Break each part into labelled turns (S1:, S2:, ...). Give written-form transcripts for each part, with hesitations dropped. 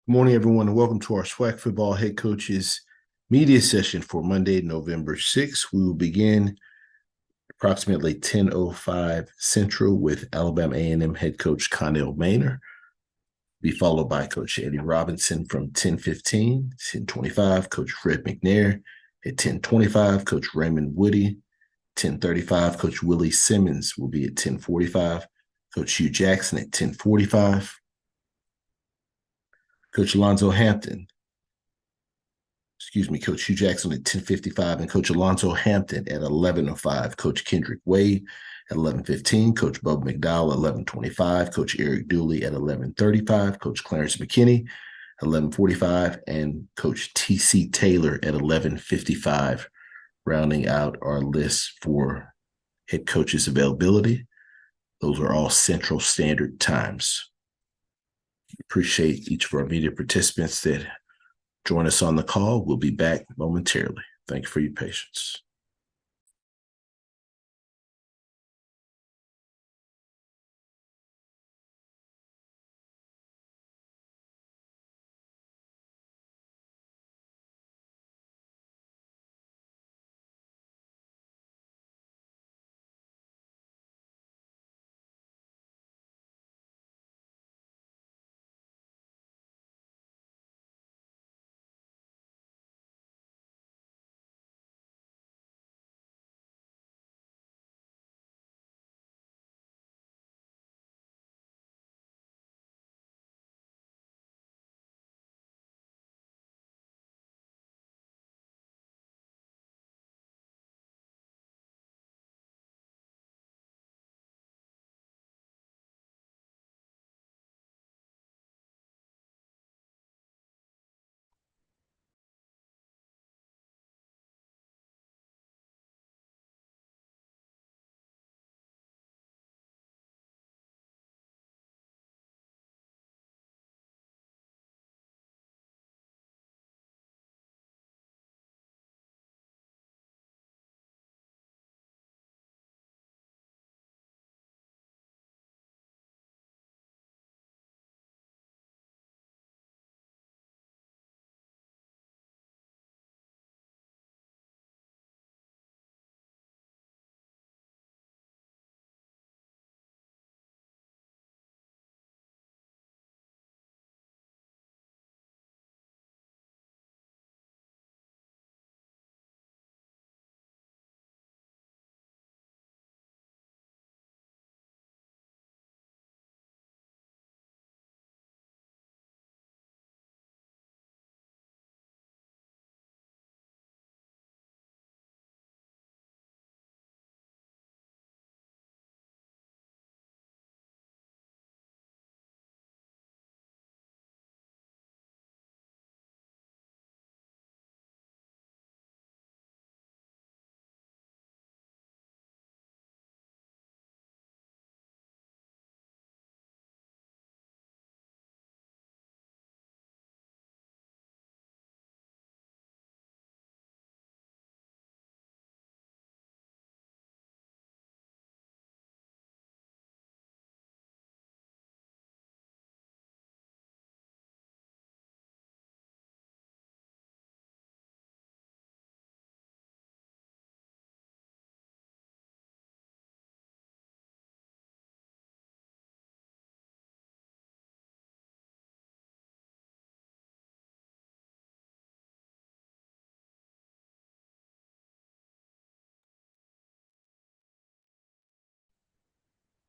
S1: Good morning, everyone, and welcome to our SWAC football head coaches media session for Monday, November 6th. We will begin approximately 10:05 Central with Alabama A&M head coach Connell Maynor, be followed by Coach Eddie Robinson from 10:15, 10:25, Coach Fred McNair. At 10:25, Coach Raymond Woody. 10:35, Coach Willie Simmons will be at 10:45. Coach Hugh Jackson at 10:45. Coach Alonzo Hampton. Coach Hugh Jackson at 10:55 and Coach Alonzo Hampton at 11:05. Coach Kendrick Wade at 11:15. Coach Bub McDowell at 11:25. Coach Eric Dooley at 11:35. Coach Clarence McKinney at 11:45. And Coach T.C. Taylor at 11:55, rounding out our list for head coaches availability. Those are all Central Standard Times. Appreciate each of our media participants that join us on the call. We'll be back momentarily. Thank you for your patience.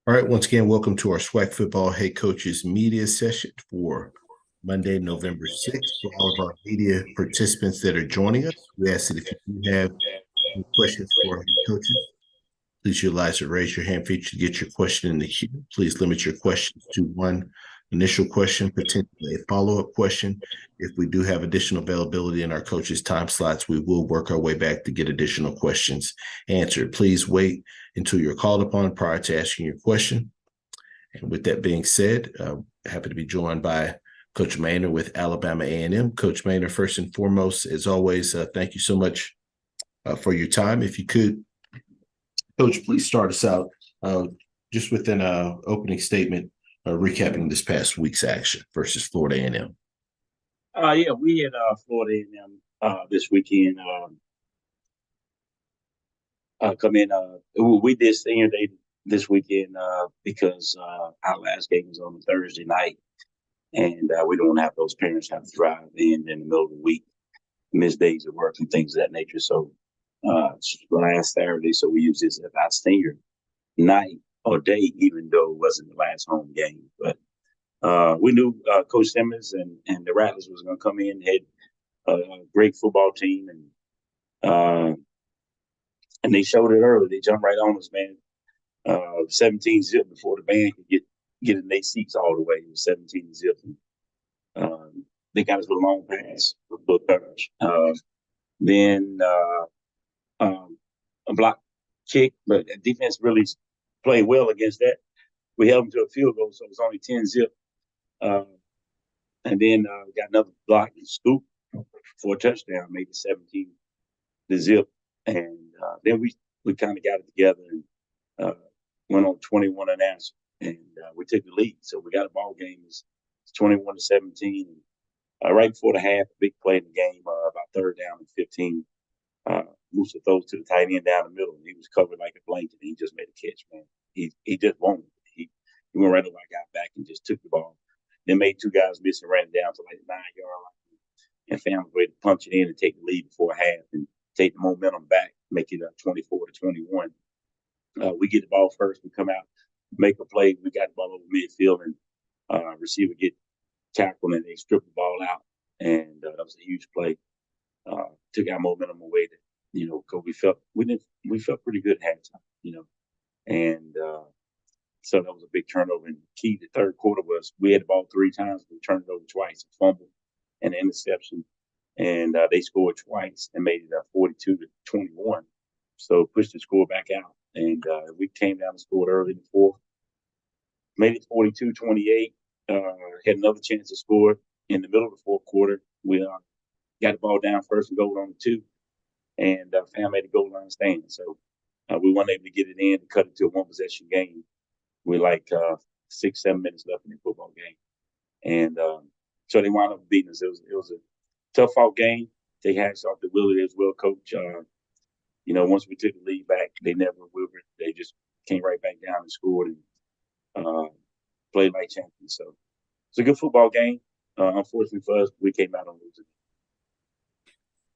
S1: All right, once again, welcome to our SWAC football head coaches media session for Monday, November 6th. For all of our media participants that are joining us, we ask that if you do have any questions for our head coaches, please utilize the raise your hand feature to get your question in the queue. Please limit your questions to one initial question, potentially a follow-up question. If we do have additional availability in our coaches' time slots, we will work our way back to get additional questions answered. Please wait until you're called upon prior to asking your question. And with that being said, happy to be joined by Coach Maynor with Alabama A&M. Coach Maynor, first and foremost, as always, thank you so much for your time. If you could, Coach, please start us out just with an opening statement recapping this past week's action versus Florida A&M.
S2: Yeah, we had Florida A&M this weekend come in. We did senior day this weekend because our last game was on a Thursday night, and we don't have those parents have to drive in the middle of the week, miss days of work and things of that nature. So it's last Saturday, so we used this as our senior night or day, even though it wasn't the last home game. But we knew Coach Simmons and the Rattlers was going to come in, had a great football team, and they showed it early. They jumped right on us, man. 17 zip before the band could get in their seats all the way. It was 17 zip. And, they got us with a long pass, a little coverage. Then a block kick, but the defense really played well against that. We held them to a field goal, so it was only 10 zip. And then we got another block and scoop for a touchdown, maybe 17 to zip. And then we kind of got it together and went on 21 unanswered, and we took the lead. So we got a ball game. It's 21 to 17. And, right before the half, a big play in the game, about third down and 15. Musa throws to the tight end down the middle, and he was covered like a blanket. And he just made a catch, man. He just won it. He went right over our guy back and just took the ball. Then made two guys miss and ran it down to like the 9-yard line, and found a way to punch it in and take the lead before half and take the momentum back, make it 24 to 21. We get the ball first. We come out, make a play. We got the ball over midfield, and receiver get tackled, and they strip the ball out. And that was a huge play. Took our momentum away. Because we felt pretty good at halftime. And so that was a big turnover. And key to third quarter was we had the ball 3 times. We turned it over twice, a fumble and an interception. And they scored twice and made it 42 to 21. So pushed the score back out. And we came down and scored early in the fourth. Made it 42-28. Had another chance to score in the middle of the fourth quarter. We got the ball down first and goal on the 2. And Fam made the goal line stand. So we weren't able to get it in and cut it to a one-possession game with like 6-7 minutes left in the football game. And so they wound up beating us. It was a tough-out game. Take hats off to Willie as well, coach. Once we took the lead back, they never wavered. They just came right back down and scored and played like champions. So it's a good football game. Unfortunately for us, we came out on losing.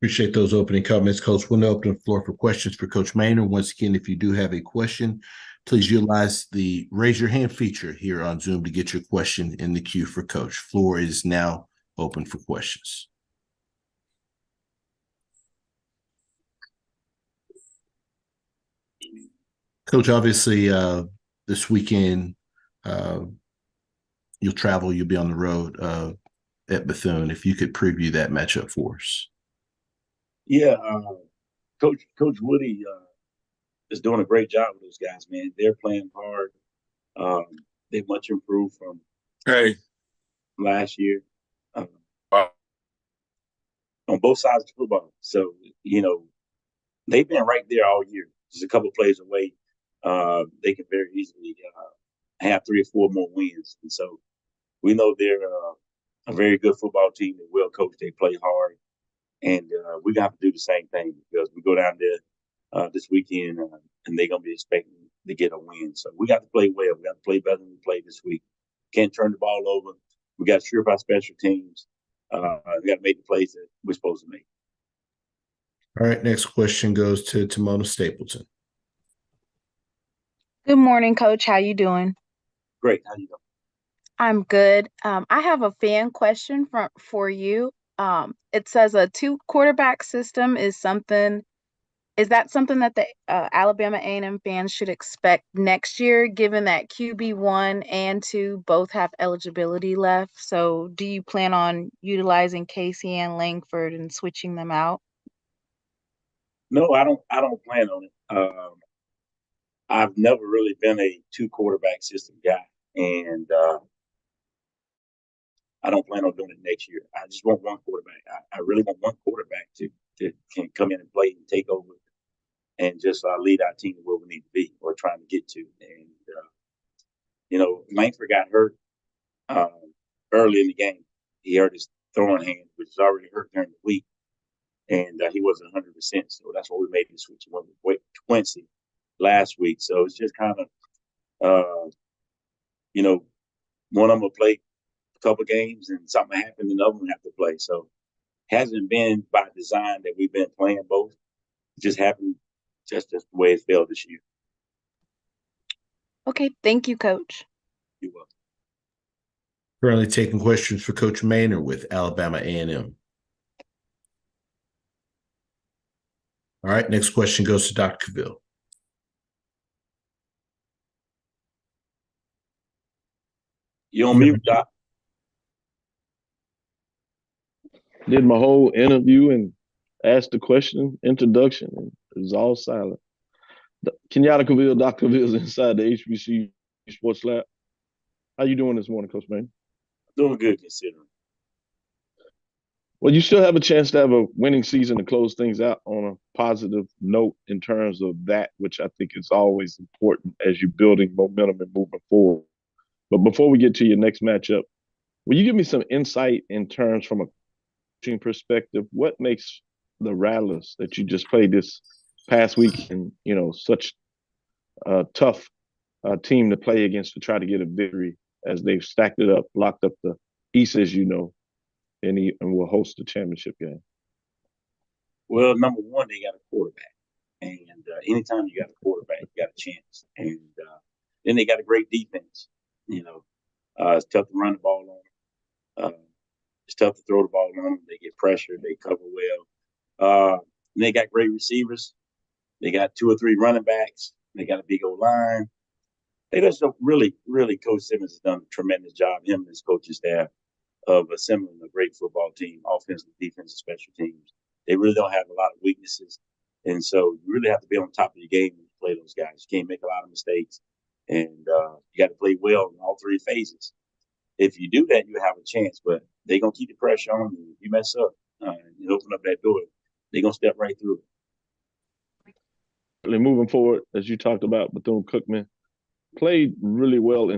S1: Appreciate those opening comments, Coach. We'll now open the floor for questions for Coach Maynard. Once again, if you do have a question, please utilize the raise your hand feature here on Zoom to get your question in the queue for Coach. Floor is now open for questions. Coach, obviously, this weekend, you'll travel, you'll be on the road at Bethune. If you could preview that matchup for us.
S2: Yeah, Coach Woody is doing a great job with those guys, man. They're playing hard. They've much improved from last year on both sides of the football. So, they've been right there all year. Just a couple plays away. They can very easily have 3 or 4 more wins. And so we know they're a very good football team. They're well coached. They play hard. And we got to do the same thing because we go down there this weekend and they're going to be expecting to get a win. So we got to play well. We got to play better than we played this week. Can't turn the ball over. We got to sure our special teams. We got to make the plays that we're supposed to make.
S1: All right, next question goes to Timona Stapleton.
S3: Good morning, Coach. How you doing?
S2: Great. How you doing?
S3: I'm good. I have a fan question for you. It says a 2-quarterback system is that something that the Alabama A&M fans should expect next year, given that QB1 and 2 both have eligibility left? So do you plan on utilizing Casey and Langford and switching them out?
S2: No, I don't plan on it. I've never really been a 2-quarterback system guy, and I don't plan on doing it next year. I just want one quarterback. I really want one quarterback to can come in and play and take over and just lead our team where we need to be or trying to get to. And Langford got hurt early in the game. He hurt his throwing hand, which was already hurt during the week, and he wasn't 100%. So that's why we made the switch. Went with Quincy last week. So it's just kind of, you know, one of them will play a couple games and something happened, and the other one have to play. So it hasn't been by design that we've been playing both. It just happened just the way it fell this year.
S3: Okay, thank you, Coach.
S2: You're welcome.
S1: Currently taking questions for Coach Maynor with Alabama A&M. All right, next question goes to Dr. Cavill.
S2: You're on mute, Doc.
S4: Did my whole interview and asked the question, introduction, and it was all silent. Kenyatta Cavill, Dr. Cavill's inside the HBC Sports Lab. How you doing this morning, Coach Maynor?
S2: Doing good considering.
S4: Well, you still have a chance to have a winning season to close things out on a positive note in terms of that, which I think is always important as you're building momentum and moving forward. But before we get to your next matchup, will you give me some insight in terms from a coaching perspective? What makes the Rattlers that you just played this past week and, such a tough team to play against to try to get a victory as they've stacked it up, locked up the East, as you know, and will host the championship game?
S2: Well, number one, they got a quarterback. And anytime you got a quarterback, you got a chance. And then they got a great defense. It's tough to run the ball on them. It's tough to throw the ball on them. They get pressure. They cover well. And they got great receivers. They got 2 or 3 running backs. They got a big old line. They just really, Coach Simmons has done a tremendous job, him and his coaching staff, of assembling a great football team, offensive, defensive, special teams. They really don't have a lot of weaknesses. And so you really have to be on top of your game when you play those guys. You can't make a lot of mistakes. And you got to play well in all 3 phases. If you do that, you have a chance. But they're going to keep the pressure on you. If you mess up and open up that door, they're going to step right through it.
S4: Moving forward, as you talked about, Bethune-Cookman played really well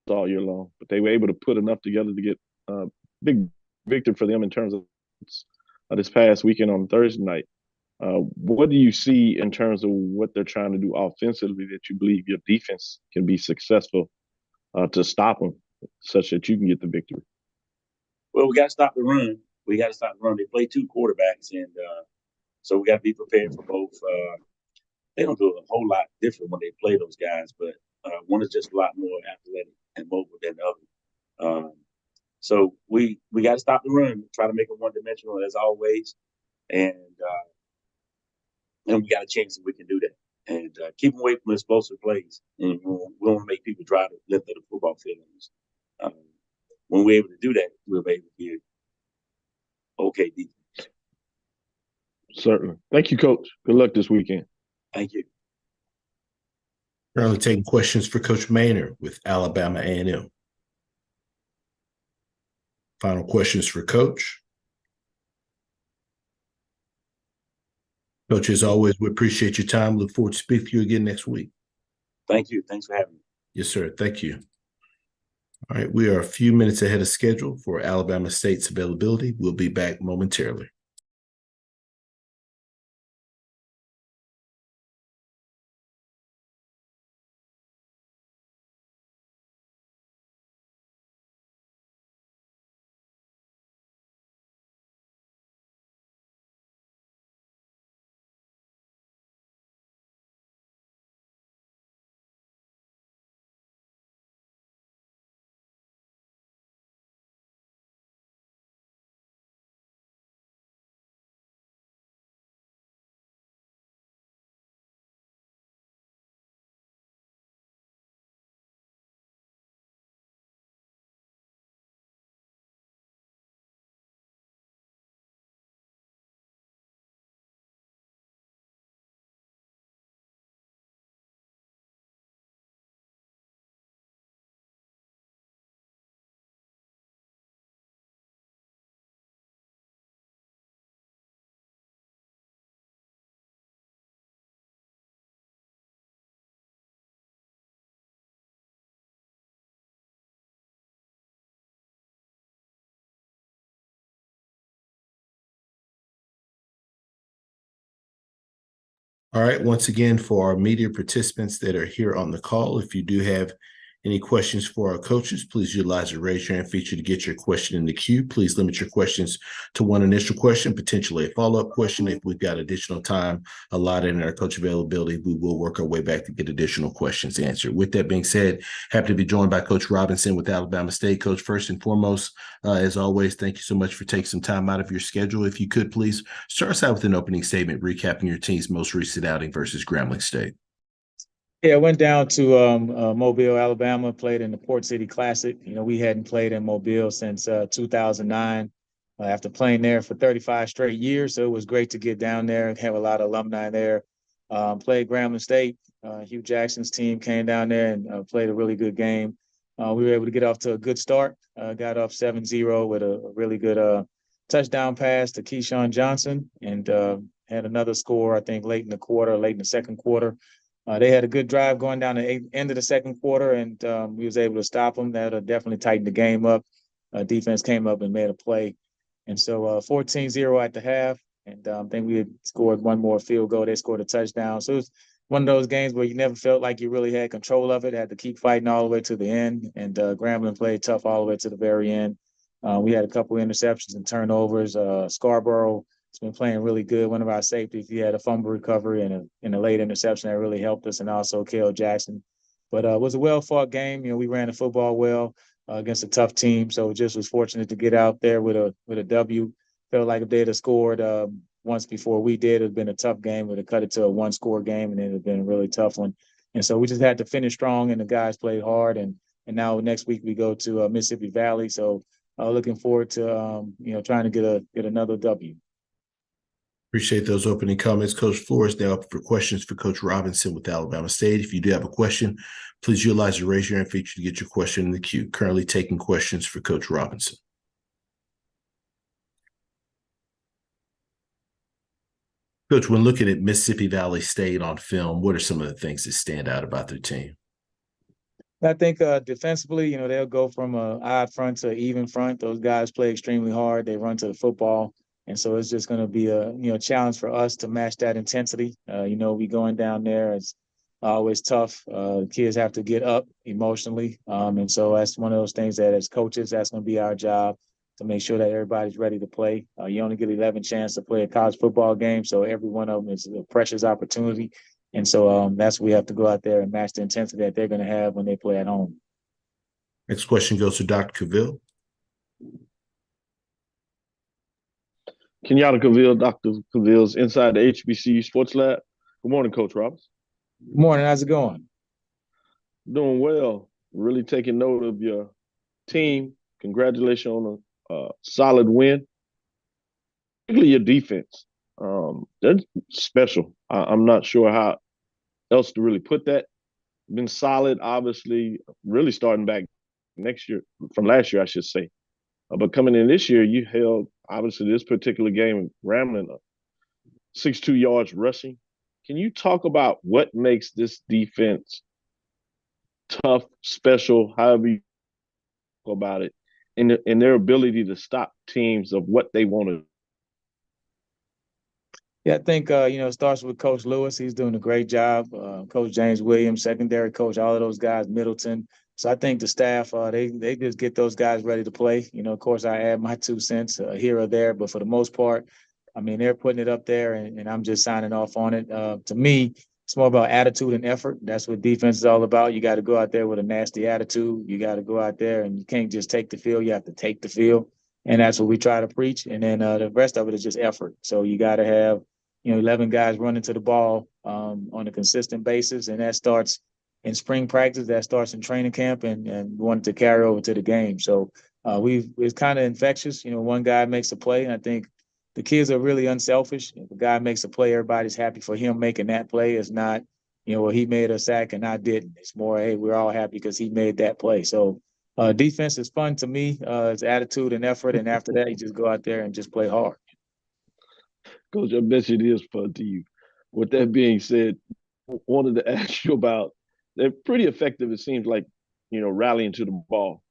S4: all year long, but they were able to put enough together to get a big victory for them in terms of this past weekend on Thursday night. What do you see in terms of what they're trying to do offensively that you believe your defense can be successful to stop them such that you can get the victory?
S2: Well, we got to stop the run. They play 2 quarterbacks, and so we got to be prepared for both. They don't do a whole lot different when they play those guys, but one is just a lot more athletic and mobile than the other. So we got to stop the run, try to make it one-dimensional as always, and we got a chance that we can do that. And keep them away from explosive plays. And we want to make people drive the length of the football field. When we're able to do that, we'll be able to get okay defense.
S4: Certainly. Thank you, Coach. Good luck this weekend.
S2: Thank you.
S1: Currently taking questions for Coach Maynor with Alabama A&M. Final questions for Coach. Coach, as always, we appreciate your time. Look forward to speaking to you again next week.
S2: Thank you. Thanks for having me.
S1: Yes, sir. Thank you. All right, we are a few minutes ahead of schedule for Alabama State's availability. We'll be back momentarily. All right. Once again, for our media participants that are here on the call, if you do have any questions for our coaches, please utilize the raise your hand feature to get your question in the queue. Please limit your questions to one initial question, potentially a follow-up question. If we've got additional time allotted in our coach availability, we will work our way back to get additional questions answered. With that being said, happy to be joined by Coach Robinson with Alabama State. Coach, first and foremost, as always, thank you so much for taking some time out of your schedule. If you could, please start us out with an opening statement recapping your team's most recent outing versus Grambling State.
S5: Yeah, I went down to Mobile, Alabama, played in the Port City Classic. We hadn't played in Mobile since 2009 after playing there for 35 straight years. So it was great to get down there and have a lot of alumni there. Played Grambling State. Hugh Jackson's team came down there and played a really good game. We were able to get off to a good start, got up 7-0 with a really good touchdown pass to Keyshawn Johnson, and had another score, I think, late in the second quarter. They had a good drive going down the end of the second quarter, and we was able to stop them. That definitely tightened the game up. Defense came up and made a play. And so 14-0 at the half, and I think we had scored one more field goal. They scored a touchdown. So it was one of those games where you never felt like you really had control of it, had to keep fighting all the way to the end, and Grambling played tough all the way to the very end. We had a couple of interceptions and turnovers. Scarborough has been playing really good. One of our safeties, he had a fumble recovery and a late interception that really helped us, and also Kale Jackson. But it was a well-fought game. We ran the football well against a tough team, so just was fortunate to get out there with a W. Felt like if they'd have scored once before we did, it would have been a tough game. Would have cut it to a one-score game, and it would have been a really tough one. And so we just had to finish strong, and the guys played hard. And now next week we go to Mississippi Valley, so looking forward to trying to get another W.
S1: Appreciate those opening comments. Coach Floor is now up for questions for Coach Robinson with Alabama State. If you do have a question, please utilize the raise your hand feature to get your question in the queue. Currently taking questions for Coach Robinson. Coach, when looking at Mississippi Valley State on film, what are some of the things that stand out about their team?
S5: I think defensively, they'll go from an odd front to an even front. Those guys play extremely hard. They run to the football. And so it's just going to be a challenge for us to match that intensity. We going down there, it's always tough. Kids have to get up emotionally. And so that's one of those things that as coaches, that's going to be our job to make sure that everybody's ready to play. You only get 11 chances to play a college football game. So every one of them is a precious opportunity. And so that's where we have to go out there and match the intensity that they're going to have when they play at home.
S1: Next question goes to Dr. Cavill.
S4: Kenyatta Cavill, Dr. Cavill's inside the HBCU Sports Lab. Good morning, Coach Roberts.
S5: Good morning. How's it going?
S4: Doing well. Really taking note of your team. Congratulations on a solid win. Particularly your defense. They're special. I'm not sure how else to really put that. Been solid, obviously, really starting back from last year, I should say. But coming in this year, you held, obviously, this particular game, Grambling, 62 yards rushing. Can you talk about what makes this defense tough, special, however you talk about it, and their ability to stop teams of what they want to?
S5: Yeah, I think, it starts with Coach Lewis. He's doing a great job. Coach James Williams, secondary coach, all of those guys, Middleton. So I think the staff, they just get those guys ready to play. Of course, I add my 2 cents here or there, but for the most part, they're putting it up there, and I'm just signing off on it. To me, it's more about attitude and effort. That's what defense is all about. You got to go out there with a nasty attitude. You got to go out there, and you can't just take the field. You have to take the field, and that's what we try to preach. And then the rest of it is just effort. So you got to have 11 guys running to the ball on a consistent basis, and that starts in spring practice, that starts in training camp, and we want it to carry over to the game. So it's kind of infectious. One guy makes a play, and I think the kids are really unselfish. If a guy makes a play, everybody's happy for him making that play. It's not, well, he made a sack and I didn't. It's more, hey, we're all happy because he made that play. So defense is fun to me. It's attitude and effort, and after that, you just go out there and just play hard.
S4: Coach, I bet it is fun to you. With that being said, wanted to ask you about, they're pretty effective, it seems like, rallying to the ball.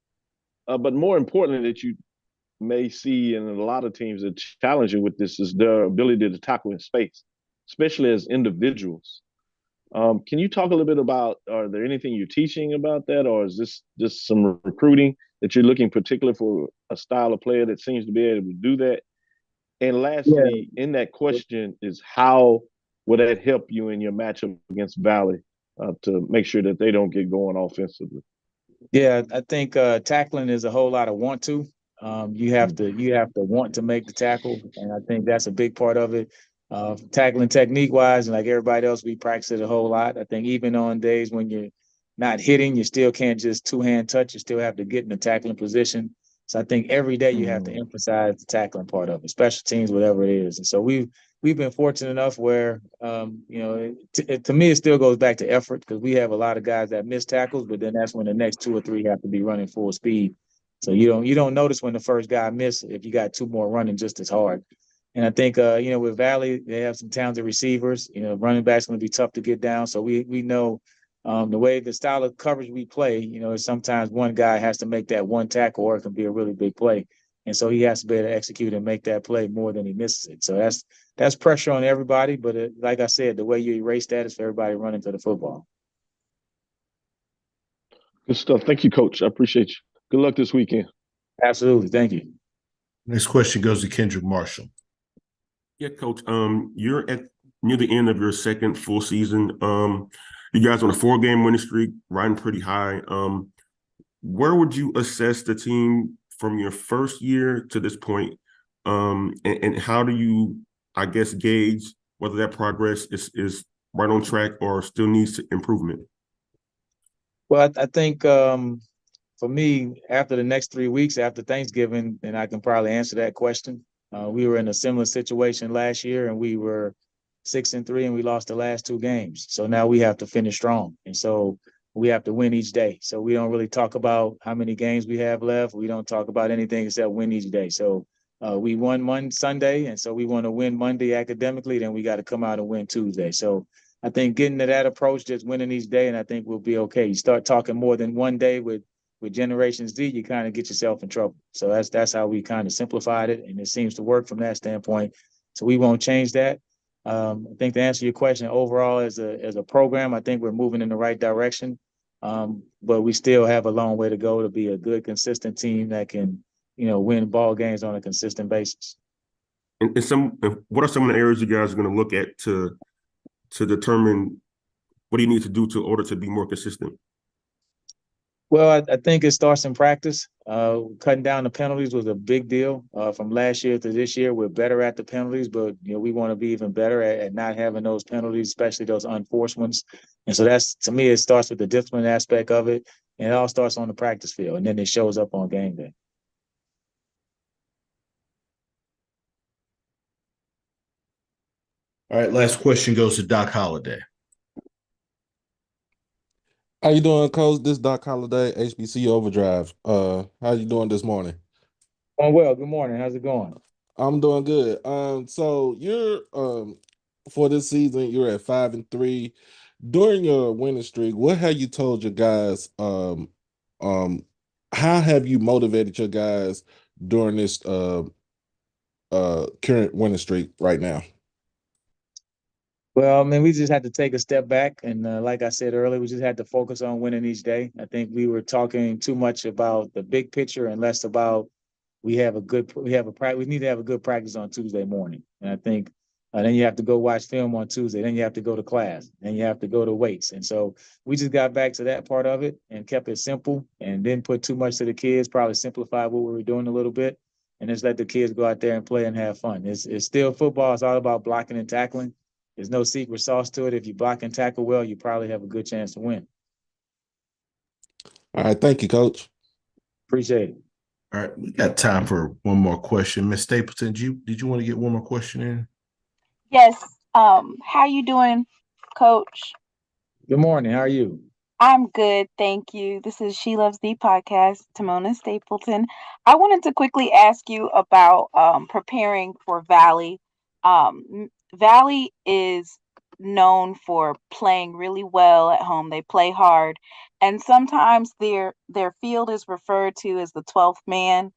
S4: But more importantly, that you may see in a lot of teams that challenge you with this is their ability to tackle in space. especially as individuals. Can you talk a little bit about, are there anything you're teaching about that, or is this just some recruiting that you're looking particular for a style of player that seems to be able to do that? And
S5: Yeah,
S4: lastly, in that question is how would that help you in your matchup against Valley to make sure that they don't get going offensively?
S5: yeah. I think tackling is a whole lot of want to. You have to want to make the tackle, and I think that's a big part of it. Tackling technique wise, and like everybody else, we practice it a whole lot. I think even on days when you're not hitting, you still can't just two-hand touch. You still have to get in the tackling position. So I think every day you have to emphasize the tackling part of it, special teams, whatever it is. And so we've been fortunate enough where to me it still goes back to effort, because we have a lot of guys that miss tackles, but then that's when the next two or three have to be running full speed. So you don't notice when the first guy missed if you got two more running just as hard. And I think with Valley, they have some talented receivers. Running back's going to be tough to get down. So we know the way the style of coverage we play, sometimes one guy has to make that one tackle or it can be a really big play. And so he has to be able to execute and make that play more than he misses it. So that's pressure on everybody. But like I said, the way you erase that is for everybody running to the football.
S4: Good stuff. Thank you, Coach. I appreciate you. Good luck this weekend.
S5: Absolutely. Thank you.
S1: Next question goes to Kendrick Marshall.
S6: Yeah, Coach. You're at near the end of your second full season. You guys on a 4-game winning streak, riding pretty high. Where would you assess the team from your first year to this point? And how do you, I guess, gauge whether that progress is right on track or still needs improvement?
S5: Well, I think for me, after the next 3 weeks after Thanksgiving, and I can probably answer that question. We were in a similar situation last year, and we were 6-3, and we lost the last 2 games. So now we have to finish strong, and so we have to win each day. So we don't really talk about how many games we have left. We don't talk about anything except win each day. So we won Sunday, and so we want to win Monday academically. Then we got to come out and win Tuesday. So I think getting to that approach, just winning each day, and I think we'll be okay. You start talking more than one day with Generation Z, you kind of get yourself in trouble. So that's how we kind of simplified it, and it seems to work from that standpoint. So we won't change that. I think to answer your question, overall as a program, I think we're moving in the right direction. But we still have a long way to go to be a good, consistent team that can, win ball games on a consistent basis.
S6: And what are some of the areas you guys are going to look at to determine what do you need to do in order to be more consistent?
S5: Well, I think it starts in practice. Cutting down the penalties was a big deal from last year to this year. We're better at the penalties, but we want to be even better at not having those penalties, especially those unforced ones. And so that's, to me, it starts with the discipline aspect of it, and it all starts on the practice field, and then it shows up on game day.
S1: All right, last question goes to Doc Holliday.
S7: How you doing, Coach? This is Doc Holliday, HBC Overdrive. How you doing this morning?
S5: Oh, well, good morning. How's it going?
S7: I'm doing good. So you're for this season, you're at 5-3. During your winning streak, what have you told your guys? How have you motivated your guys during this current winning streak right now?
S5: Well, I mean, we just had to take a step back, and like I said earlier, we just had to focus on winning each day. I think we were talking too much about the big picture and less about we need to have a good practice on Tuesday morning. And I think then you have to go watch film on Tuesday. Then you have to go to class. Then you have to go to weights. And so we just got back to that part of it and kept it simple and didn't put too much to the kids, probably simplified what we were doing a little bit, and just let the kids go out there and play and have fun. It's still football. It's all about blocking and tackling. There's no secret sauce to it. If you block and tackle well, you probably have a good chance to win.
S7: All right, thank you, Coach.
S5: Appreciate it.
S1: All right, we got time for one more question. Ms. Stapleton, did you want to get one more question in?
S3: Yes. How you doing, Coach?
S5: Good morning. How are you?
S3: I'm good, thank you. This is She Loves the podcast, Timona Stapleton. I wanted to quickly ask you about preparing for Valley. Valley is known for playing really well at home. They play hard, and sometimes their field is referred to as the 12th man.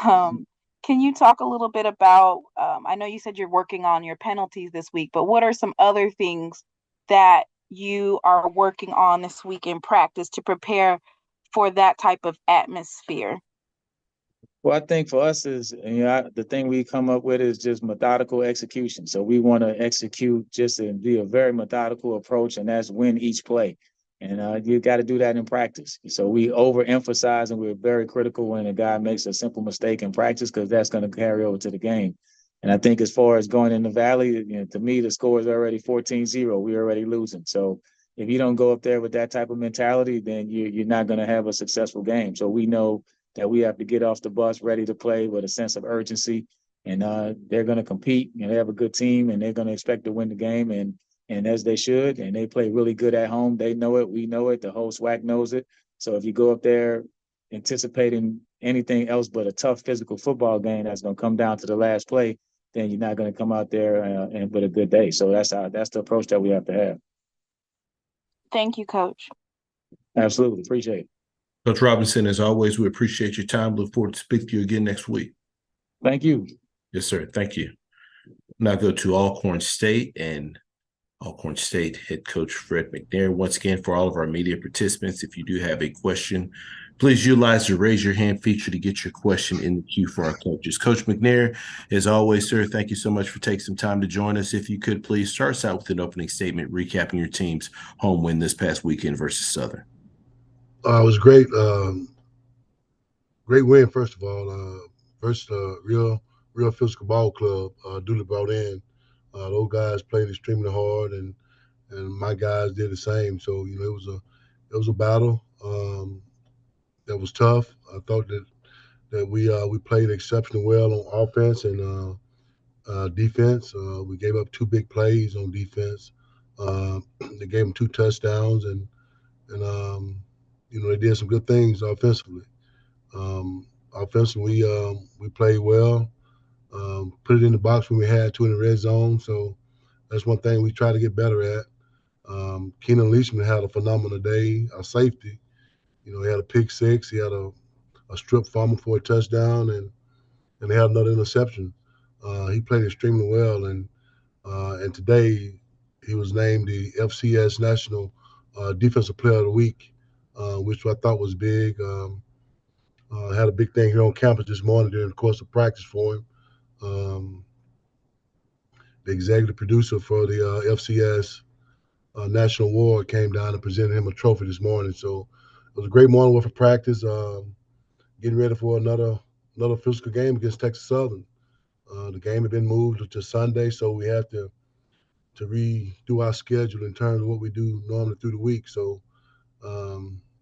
S3: Um, Can you talk a little bit about, I know you said you're working on your penalties this week, but what are some other things that you are working on this week in practice to prepare for that type of atmosphere?
S5: Well, I think for us is, the thing we come up with is just methodical execution. So we want to execute just and be a very methodical approach, and that's win each play. And you got to do that in practice. So we overemphasize and we're very critical when a guy makes a simple mistake in practice because that's going to carry over to the game. And I think as far as going in the Valley, to me, the score is already 14-0. We're already losing. So if you don't go up there with that type of mentality, then you're not going to have a successful game. So we know that we have to get off the bus ready to play with a sense of urgency. And they're going to compete. They have a good team, and they're going to expect to win the game, and as they should. And they play really good at home. They know it. We know it. The whole SWAC knows it. So if you go up there anticipating anything else but a tough physical football game that's going to come down to the last play, then you're not going to come out there and with a good day. So that's the approach that we have to have.
S3: Thank you, Coach.
S5: Absolutely. Appreciate it.
S1: Coach Robinson, as always, we appreciate your time. Look forward to speaking to you again next week.
S5: Thank you.
S1: Yes, sir. Thank you. Now go to Alcorn State and Alcorn State head coach Fred McNair. Once again, for all of our media participants, if you do have a question, please utilize the raise your hand feature to get your question in the queue for our coaches. Coach McNair, as always, sir, thank you so much for taking some time to join us. If you could please start us out with an opening statement recapping your team's home win this past weekend versus Southern.
S8: It was great. Great win, first of all. First, real physical ball club. Duly brought in. Those guys played extremely hard, and my guys did the same. So it was a battle that was tough. I thought that we played exceptionally well on offense and defense. We gave up 2 big plays on defense. They gave them 2 touchdowns, and they did some good things offensively. Offensively, we played well. Put it in the box when we had to in the red zone. So that's one thing we try to get better at. Keenan Leishman had a phenomenal day. Our safety, he had a pick 6. He had a strip fumble for a touchdown, and they had another interception. He played extremely well, and today he was named the FCS National Defensive Player of the Week, which I thought was big. Had a big thing here on campus this morning during the course of practice for him. The executive producer for the FCS National Award came down and presented him a trophy this morning. So it was a great morning for practice. Getting ready for another physical game against Texas Southern. The game had been moved to Sunday, so we have to redo our schedule in terms of what we do normally through the week. So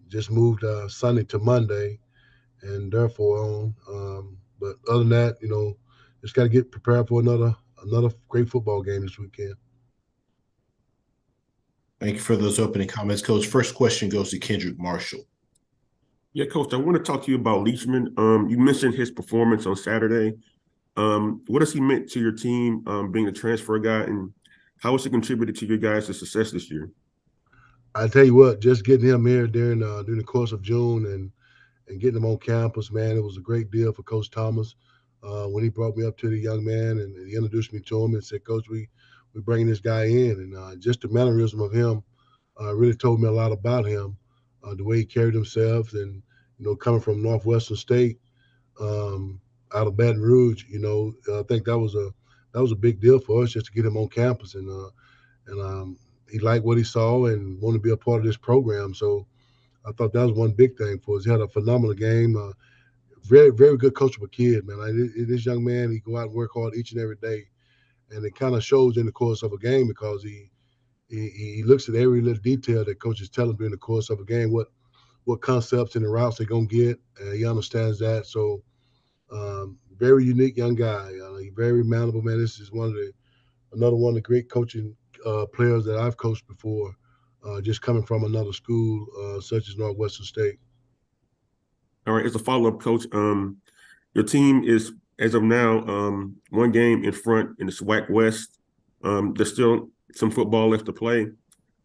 S8: just moved Sunday to Monday, and therefore on. But other than that, just got to get prepared for another great football game this weekend.
S1: Thank you for those opening comments, Coach. First question goes to Kendrick Marshall.
S6: Yeah, Coach, I want to talk to you about Leachman. You mentioned his performance on Saturday. What has he meant to your team, being a transfer guy, and how has he contributed to your guys' success this year?
S8: I tell you what, just getting him here during the course of June and getting him on campus, man, it was a great deal for Coach Thomas. When he brought me up to the young man and he introduced me to him and said, Coach, we're bringing this guy in. And just the mannerism of him really told me a lot about him, the way he carried himself. And, coming from Northwestern State, out of Baton Rouge, I think that was a big deal for us just to get him on campus. And he liked what he saw and wanted to be a part of this program. So I thought that was one big thing for us. He had a phenomenal game. Very, very good coachable kid, man. This young man, he go out and work hard each and every day, and it kind of shows in the course of a game because he looks at every little detail that coaches tell him during the course of a game, what concepts and the routes they're gonna get. He understands that. So very unique young guy. He's very manageable, man. This is another one of the great coaching players that I've coached before, just coming from another school such as Northwestern State.
S6: All right, as a follow-up, Coach, your team is, as of now, 1 game in front in the SWAC West. There's still some football left to play.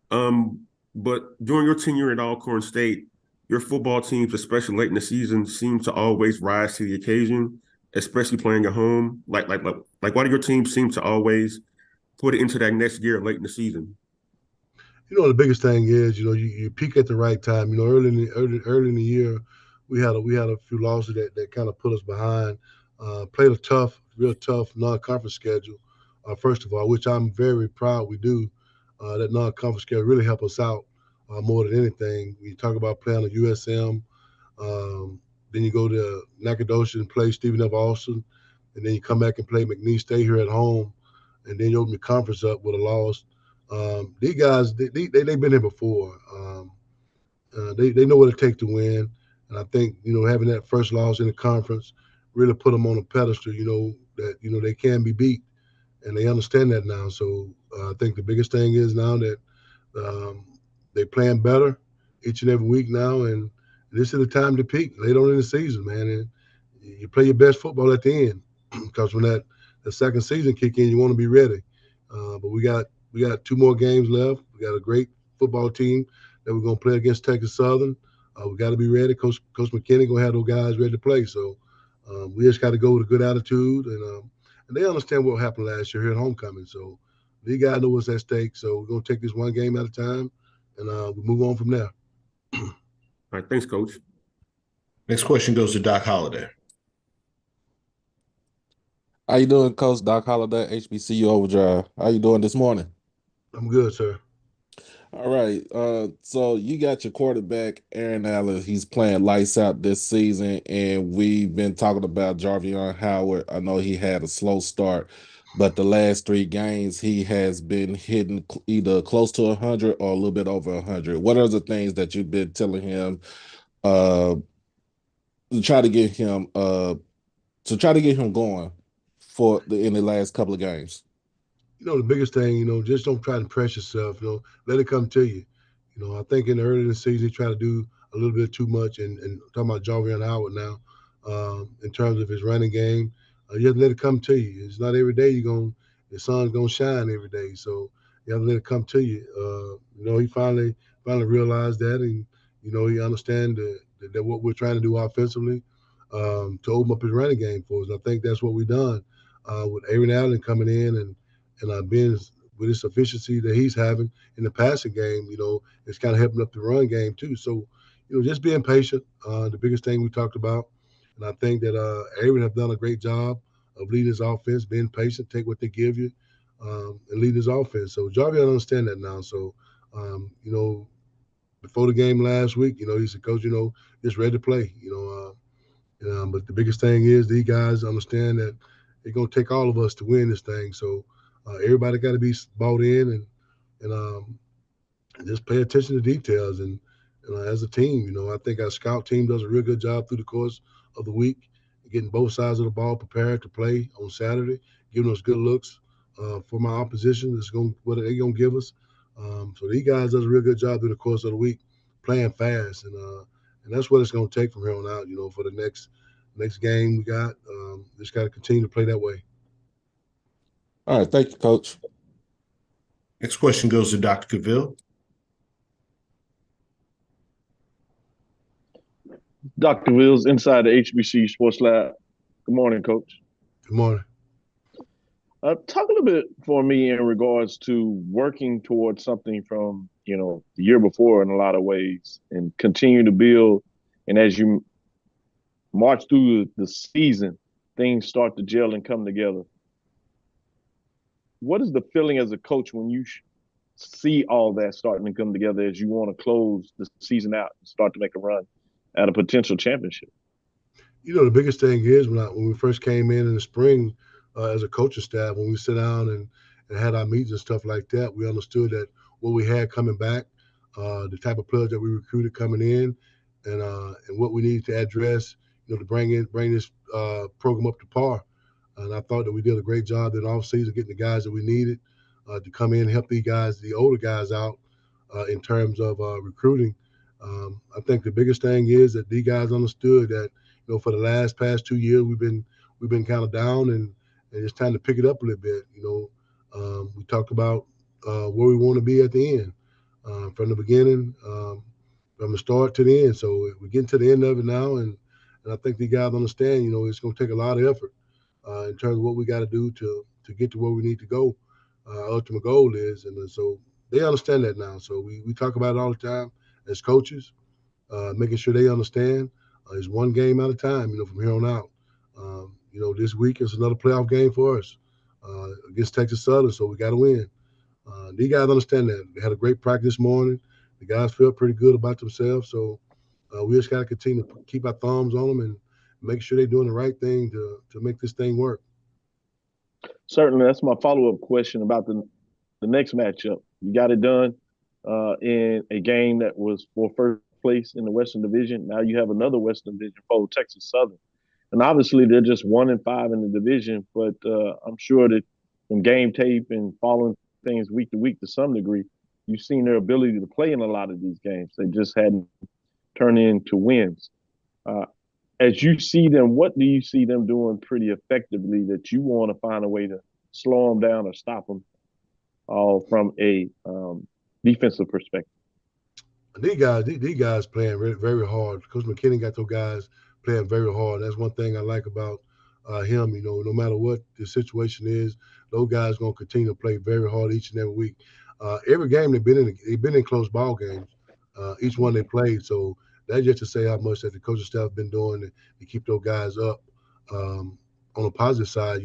S6: But during your tenure at Alcorn State, your football teams, especially late in the season, seem to always rise to the occasion. especially playing at home? Why do your team seem to always put it into that next gear late in the season?
S8: The biggest thing is, you peak at the right time. Early in the year, we had a few losses that kind of put us behind. Played a real tough non-conference schedule. First of all, which I'm very proud we do. That non-conference schedule really helped us out more than anything. When you talk about playing a USM, then you go to Nacogdoches and play Stephen F. Austin, and then you come back and play McNeese State here at home, and then you open the conference up with a loss. These guys, they've been here before. They know what it takes to win, and I think having that first loss in the conference really put them on a pedestal. That they can be beat, and they understand that now. So I think the biggest thing is now that um, they playing better each and every week now, and this is the time to peak late on in the season, man. And you play your best football at the end because when the second season kick in, you want to be ready. But we got two more games left. We got a great football team that we're gonna play against Texas Southern. We got to be ready. Coach McKinney gonna have those guys ready to play. So we just got to go with a good attitude, and they understand what happened last year here at homecoming. So these guys know what's at stake. So we're gonna take this one game at a time, and we move on from there.
S6: All right, thanks, Coach.
S1: Next question goes to Doc Holliday.
S7: How you doing, Coach Doc Holliday, HBCU Overdrive? How you doing this morning?
S8: I'm good, sir.
S7: All right. So you got your quarterback, Aaron Allen. He's playing lights out this season, and we've been talking about Jarvion Howard. I know he had a slow start, but the last three games he has been hitting either close to 100 or a little bit over 100. What are the things that you've been telling him uh, to try to get him going in the last couple of games?
S8: The biggest thing, just don't try to press yourself. Let it come to you. I think in the early in the season, he tried to do a little bit too much. And talking about Jarvion Howard now, in terms of his running game, you have to let it come to you. It's not every day the sun's gonna shine every day. So you have to let it come to you. He finally realized that, and he understands that what we're trying to do offensively to open up his running game for us. I think that's what we've done with Aaron Allen coming in and being with this efficiency that he's having in the passing game, it's kind of helping up the run game too. So, just being patient, the biggest thing we talked about. And I think that Aaron have done a great job of leading his offense, being patient, take what they give you, and lead his offense. So Jarvis understand that now. So, before the game last week, he said, Coach, just ready to play, but the biggest thing is these guys understand that it's going to take all of us to win this thing. So everybody got to be bought in and just pay attention to details. And as a team, I think our scout team does a real good job through the course of the week, getting both sides of the ball prepared to play on Saturday, giving us good looks for my opposition. What they're going to give us. So these guys does a real good job through the course of the week, playing fast, and that's what it's going to take from here on out. For the next game we got, just got to continue to play that way.
S7: All right, thank you, Coach.
S1: Next question goes to Dr. Cavill.
S4: Dr. Wills, inside the HBC Sports Lab. Good morning, Coach.
S8: Good morning.
S4: Talk a little bit for me in regards to working towards something from, the year before in a lot of ways and continue to build. And as you march through the season, things start to gel and come together. What is the feeling as a coach when you see all that starting to come together as you want to close the season out and start to make a run at a potential championship?
S8: The biggest thing is when we first came in the spring as a coaching staff, when we sit down and had our meetings and stuff like that, we understood that what we had coming back, the type of players that we recruited coming in, and what we needed to address, to bring this program up to par. And I thought that we did a great job in offseason getting the guys that we needed to come in and help the older guys out in terms of recruiting. I think the biggest thing is that these guys understood that, for the past 2 years, we've been kind of down and it's time to pick it up a little bit. We talked about where we want to be at the end, from the beginning, from the start to the end. So we're getting to the end of it now, and And I think the guys understand, it's going to take a lot of effort in terms of what we got to do to get to where we need to go. Our ultimate goal is, and so they understand that now. So we talk about it all the time as coaches, making sure they understand. It's one game at a time, from here on out. This week is another playoff game for us against Texas Southern, so we got to win. These guys understand that. They had a great practice this morning. The guys feel pretty good about themselves, so we just got to continue to keep our thumbs on them and make sure they're doing the right thing to make this thing work.
S4: Certainly, that's my follow-up question about the next matchup. You got it done in a game that was for first place in the Western Division. Now you have another Western Division foe, Texas Southern. And obviously they're just 1-5 in the division, but I'm sure that from game tape and following things week to week to some degree, you've seen their ability to play in a lot of these games. They just hadn't turned into wins. As you see them, what do you see them doing pretty effectively that you want to find a way to slow them down or stop them from a defensive perspective?
S8: These guys playing very, very hard. Coach McKinney got those guys playing very hard. That's one thing I like about him. No matter what the situation is, those guys going to continue to play very hard each and every week. Every game they've been in close ball games. Each one they played. So that's just to say how much that the coaching staff been doing to keep those guys up. On the positive side,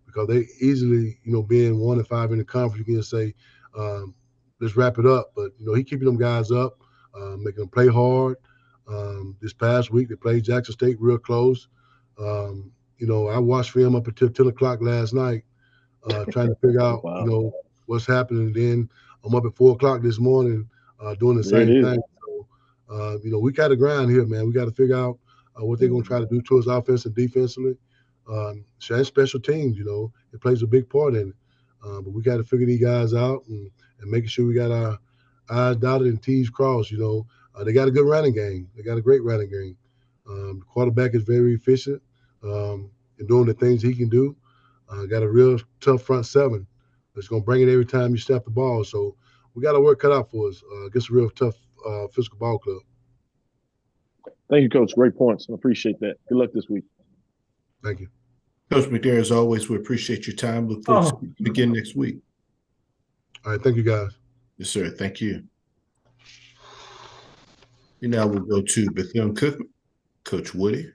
S8: because they easily, being 1-5 in the conference, you can say, let's wrap it up. But he keeping them guys up, making them play hard. This past week they played Jackson State real close. I watched film up until 10 o'clock last night, trying to figure out,
S4: Wow.
S8: what's happening. And then I'm up at 4 o'clock this morning doing the same thing. So, we got to grind here, man. We got to figure out what they're going to try to do to us offense and defensively. And special teams, it plays a big part in it. But we got to figure these guys out and making sure we got our I's dotted and T's crossed. They got a good running game. They got a great running game. The quarterback is very efficient in doing the things he can do. Got a real tough front seven that's going to bring it every time you snap the ball. So we got to work cut out for us against a real tough physical ball club.
S4: Thank you, Coach. Great points. I appreciate that. Good luck this week.
S8: Thank you.
S1: Coach McNair, as always, we appreciate your time. Look forward to seeing you again next week.
S8: All right. Thank you, guys.
S1: Yes, sir. Thank you. And now we'll go to Bethune Cookman, Coach Woody.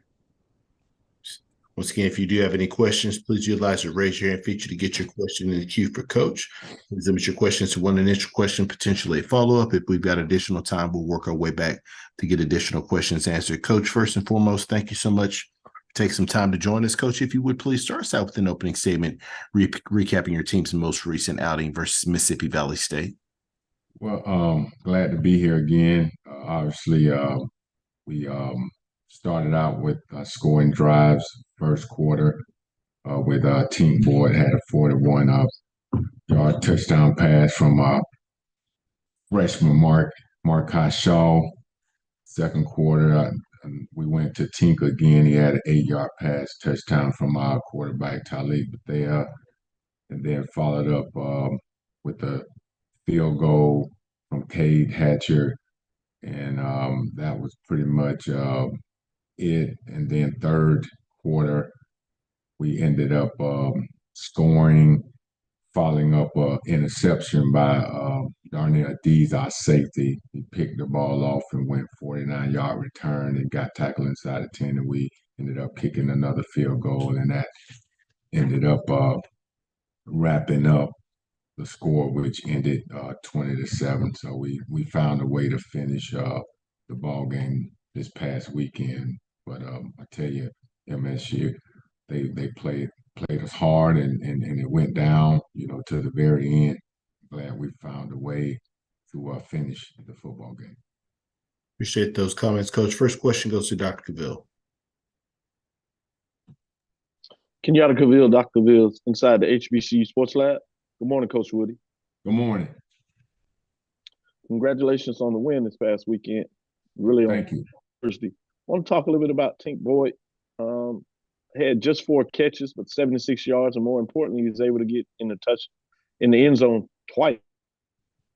S1: Once again, if you do have any questions, please utilize the raise your hand feature to get your question in the queue for Coach. Please limit your questions to one initial question, potentially a follow-up. If we've got additional time, we'll work our way back to get additional questions answered. Coach, first and foremost, thank you so much. Take some time to join us. Coach, if you would please start us out with an opening statement, recapping your team's most recent outing versus Mississippi Valley State.
S9: Well, glad to be here again. Obviously, we started out with scoring drives first quarter with Team Boyd had a 41-yard touchdown pass from freshman Marcus Shaw. Second quarter, we went to Tinker again. He had an 8-yard pass touchdown from our quarterback Talib Bethea, and then followed up with a field goal from Cade Hatcher, and that was pretty much it. And then third quarter, we ended up scoring, following up an interception by Darnell Dees, our safety. He picked the ball off and went 49-yard return and got tackled inside the 10, and we ended up kicking another field goal, and that ended up wrapping up the score, which ended 20-7. So we found a way to finish the ball game this past weekend. But I tell you, MSU, they played us hard, and it went down, to the very end. Glad we found a way to finish the football game.
S1: Appreciate those comments, Coach. First question goes to Dr. Cavill.
S4: Kenyatta Cavill, Dr. Cavill, inside the HBCU Sports Lab. Good morning, Coach Woody.
S9: Good morning.
S4: Congratulations on the win this past weekend. Really,
S9: thank you.
S4: Thursday. I want to talk a little bit about Tink Boyd. Had just 4 catches, but 76 yards, and more importantly, he was able to get in the end zone twice.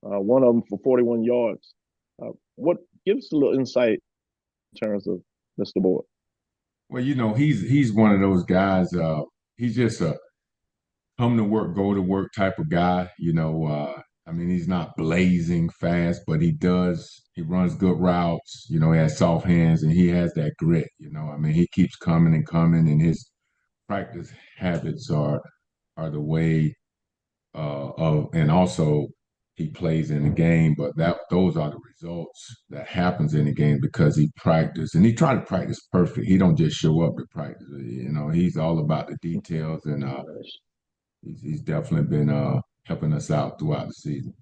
S4: One of them for 41 yards. What gives us a little insight in terms of Mr. Boyd?
S9: Well, he's one of those guys. He's just a come to work, go to work type of guy. I mean, he's not blazing fast, but he runs good routes. He has soft hands and he has that grit. I mean, he keeps coming and coming, and his practice habits are the way and also he plays in the game, but those are the results that happens in the game because he practiced and he tried to practice perfect. He don't just show up to practice. He's all about the details, and he's definitely been helping us out throughout the season.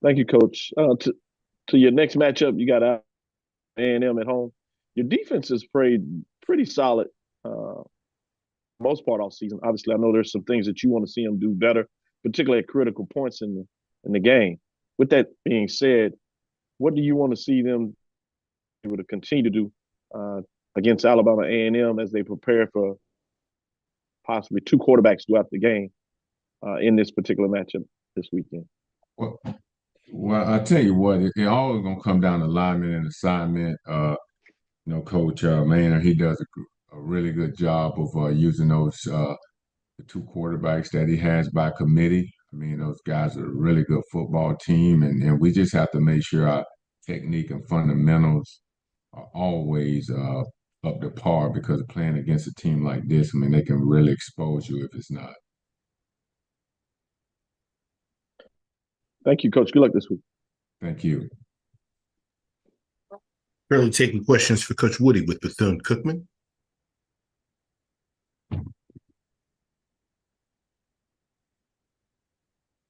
S4: Thank you, Coach. To your next matchup, you got A&M at home. Your defense has played pretty solid most part all season. Obviously, I know there's some things that you want to see them do better, particularly at critical points in the game. With that being said, what do you want to see them able to continue to do against Alabama A&M as they prepare for possibly two quarterbacks throughout the game in this particular matchup this weekend?
S9: Well, I tell you what, it all is going to come down to alignment and assignment. Coach Maynard, he does a really good job of using those the two quarterbacks that he has by committee. I mean, those guys are a really good football team, and we just have to make sure our technique and fundamentals are always up to par, because playing against a team like this, I mean, they can really expose you if it's not.
S4: Thank you, Coach. Good luck this week.
S9: Thank you.
S1: Currently taking questions for Coach Woody with Bethune-Cookman.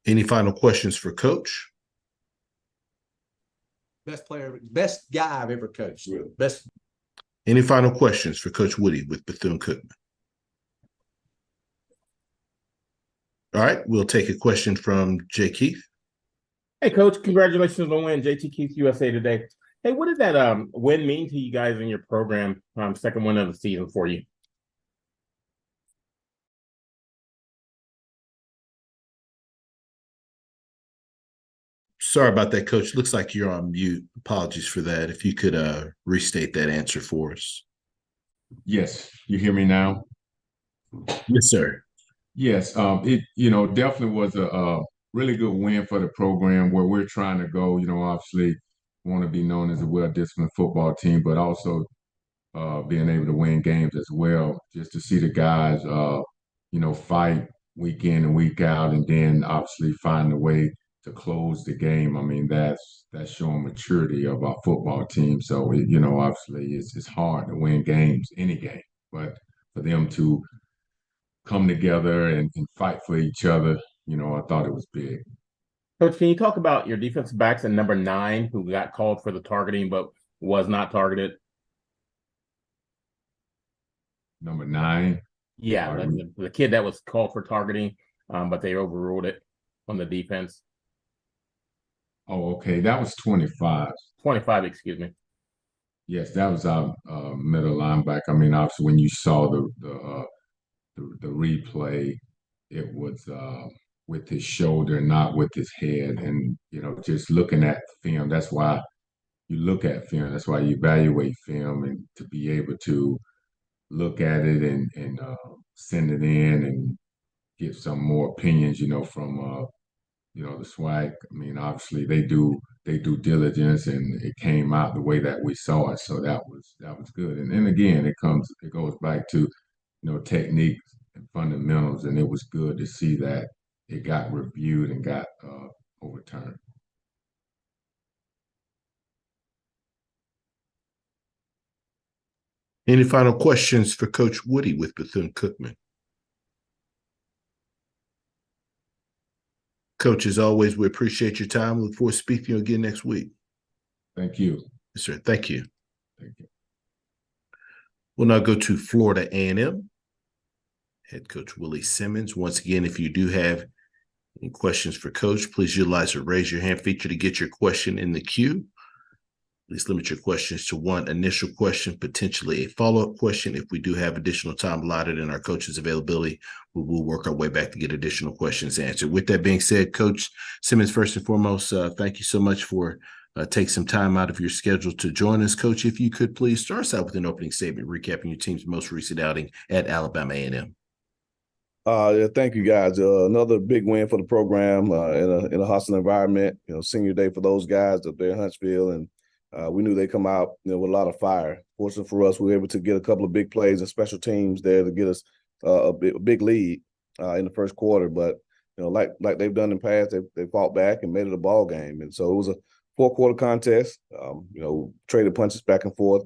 S1: Any final questions for Coach?
S10: Best player, best guy I've ever coached. Best.
S1: Any final questions for Coach Woody with Bethune-Cookman? All right, we'll take a question from Jay Keith.
S11: Hey, Coach, congratulations on the win, JT Keith USA today. Hey, what did that win mean to you guys in your program? Second win of the season for you.
S1: Sorry about that, Coach. Looks like you're on mute. Apologies for that. If you could restate that answer for us.
S9: Yes, you hear me now?
S1: Yes, sir.
S9: Yes, it definitely was a really good win for the program where we're trying to go. Obviously want to be known as a well-disciplined football team, but also being able to win games as well. Just to see the guys, fight week in and week out, and then obviously find a way to close the game. I mean, that's showing maturity of our football team. So, obviously it's hard to win games, any game, but for them to come together and fight for each other, I thought it was big.
S11: Coach, can you talk about your defensive backs and number 9 who got called for the targeting but was not targeted?
S9: Number 9?
S11: Yeah, the kid that was called for targeting, but they overruled it on the defense.
S9: Oh, okay. That was 25.
S11: 25, excuse me.
S9: Yes, that was our middle linebacker. I mean, obviously, when you saw the replay, it was with his shoulder, not with his head. And just looking at film, that's why you look at film. That's why you evaluate film, and to be able to look at it and send it in and get some more opinions, from the SWAC. I mean, obviously they do diligence, and it came out the way that we saw it. So that was good. And then again, it goes back to, techniques and fundamentals, and it was good to see that it got reviewed and got overturned.
S1: Any final questions for Coach Woody with Bethune-Cookman? Coach, as always, we appreciate your time. Look forward to speaking to you again next week.
S9: Thank you.
S1: Yes, sir. Thank you.
S9: Thank you.
S1: We'll now go to Florida A&M. Head Coach Willie Simmons. Once again, if you do have any questions for Coach, please utilize the raise your hand feature to get your question in the queue. Please limit your questions to one initial question, potentially a follow-up question. If we do have additional time allotted in our coach's availability, we will work our way back to get additional questions answered. With that being said, Coach Simmons, first and foremost, thank you so much for take some time out of your schedule to join us. Coach, if you could please start us out with an opening statement recapping your team's most recent outing at Alabama A&M.
S12: Yeah, thank you guys. Another big win for the program in a hostile environment. Senior day for those guys up there in Huntsville, and we knew they'd come out with a lot of fire. Fortunately for us, we were able to get a couple of big plays and special teams there to get us a big lead in the first quarter. But like they've done in the past, they fought back and made it a ball game. And so it was a 4-quarter contest. Traded punches back and forth.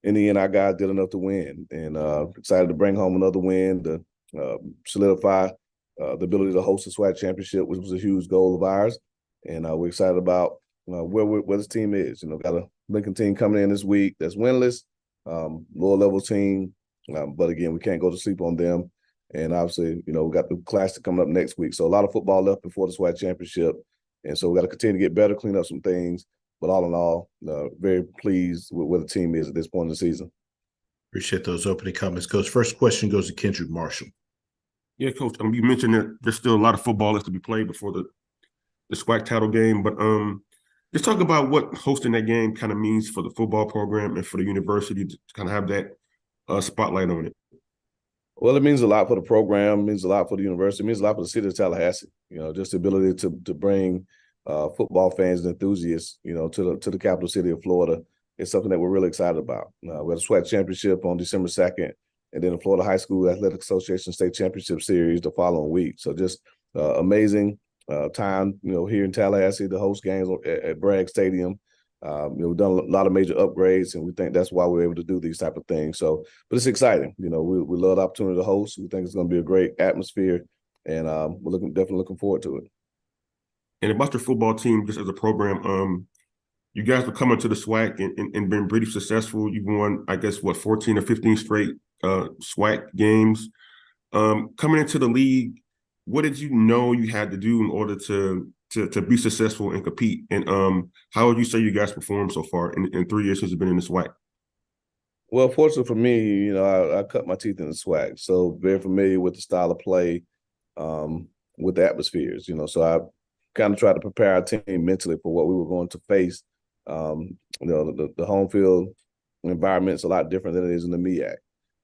S12: In the end, our guys did enough to win, and excited to bring home another win to solidify the ability to host the SWAC championship, which was a huge goal of ours. And we're excited about where this team is. Got a Lincoln team coming in this week that's winless, lower level team. But again, we can't go to sleep on them. And obviously, we got the Classic coming up next week. So a lot of football left before the SWAC championship. And so we got to continue to get better, clean up some things. But all in all, very pleased with where the team is at this point in the season.
S1: Appreciate those opening comments, Coach. First question goes to Kendrick Marshall.
S6: Yeah, Coach. You mentioned that there's still a lot of football left to be played before the SWAC title game, but just talk about what hosting that game kind of means for the football program and for the university to kind of have that spotlight on it.
S12: Well, it means a lot for the program. It means a lot for the university. It means a lot for the city of Tallahassee. Just the ability to bring football fans and enthusiasts, to the capital city of Florida is something that we're really excited about. We had a SWAC championship on December 2nd, and then the Florida High School Athletic Association State Championship Series the following week. So just amazing time, here in Tallahassee to host games at Bragg Stadium. We've done a lot of major upgrades, and we think that's why we're able to do these type of things. So, but it's exciting. We love the opportunity to host. We think it's going to be a great atmosphere, and we're definitely looking forward to it.
S6: And about your football team, just as a program, you guys were coming to the SWAC and been pretty successful. You've won, I guess, 14 or 15 straight SWAC games. Coming into the league, what did you know you had to do in order to be successful and compete? And how would you say you guys performed so far in 3 years since you've been in the SWAC?
S12: Well, fortunately for me, I cut my teeth in the SWAC, so very familiar with the style of play, with the atmospheres. So I kind of tried to prepare our team mentally for what we were going to face. The home field environment is a lot different than it is in the MEAC.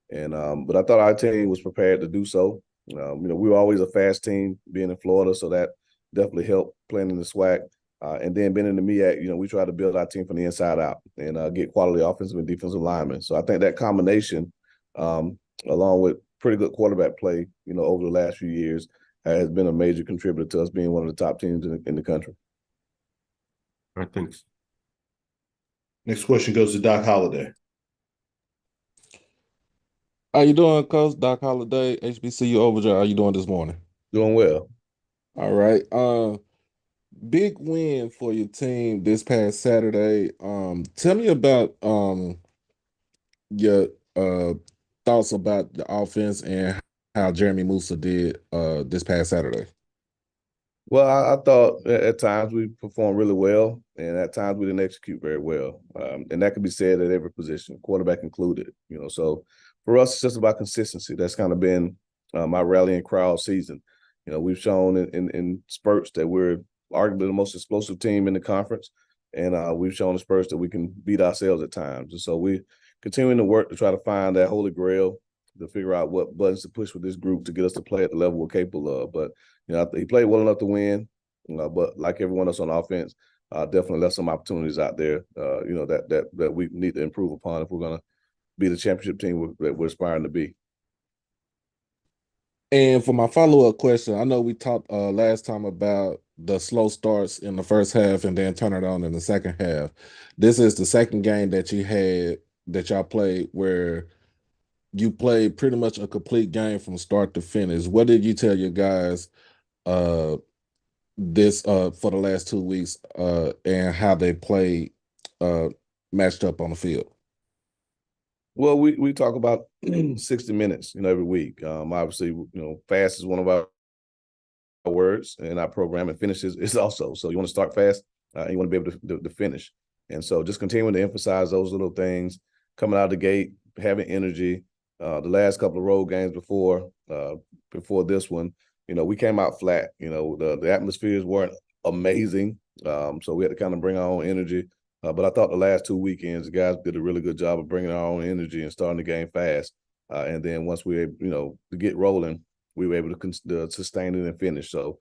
S12: And but I thought our team was prepared to do so. We were always a fast team being in Florida, so that definitely helped playing in the SWAC. And then being in the MEAC, we try to build our team from the inside out and get quality offensive and defensive linemen. So I think that combination, along with pretty good quarterback play, over the last few years, has been a major contributor to us being one of the top teams in the country.
S6: All right, thanks.
S1: Next question goes to Doc Holliday.
S7: How you doing, Coach? Doc Holliday, HBCU Overture. How you doing this morning?
S12: Doing well.
S7: All right. Big win for your team this past Saturday. Tell me about your thoughts about the offense and how Jeremy Musa did this past Saturday.
S12: Well, I thought at times we performed really well, and at times we didn't execute very well. And that can be said at every position, quarterback included. So for us, it's just about consistency. That's kind of been my rallying cry all season. We've shown in spurts that we're arguably the most explosive team in the conference, and we've shown in spurts that we can beat ourselves at times. And so we're continuing to work to try to find that holy grail to figure out what buttons to push with this group to get us to play at the level we're capable of. But he played well enough to win. But like everyone else on offense, definitely left some opportunities out there. That we need to improve upon if we're going to be the championship team that we're aspiring to be.
S7: And for my follow-up question, I know we talked last time about the slow starts in the first half and then turn it on in the second half. This is the second game that y'all played where you played pretty much a complete game from start to finish. What did you tell your guys this for the last 2 weeks and how they played matched up on the field?
S12: Well, we talk about 60 minutes, every week. Obviously, fast is one of our words in our program, and finishes is also. So you want to start fast, and you want to be able to finish. And so just continuing to emphasize those little things, coming out of the gate, having energy. The last couple of road games before this one, we came out flat. The atmospheres weren't amazing. So we had to kind of bring our own energy. But I thought the last 2 weekends, the guys did a really good job of bringing our own energy and starting the game fast. And then once we were able, to get rolling, we were able to sustain it and finish. So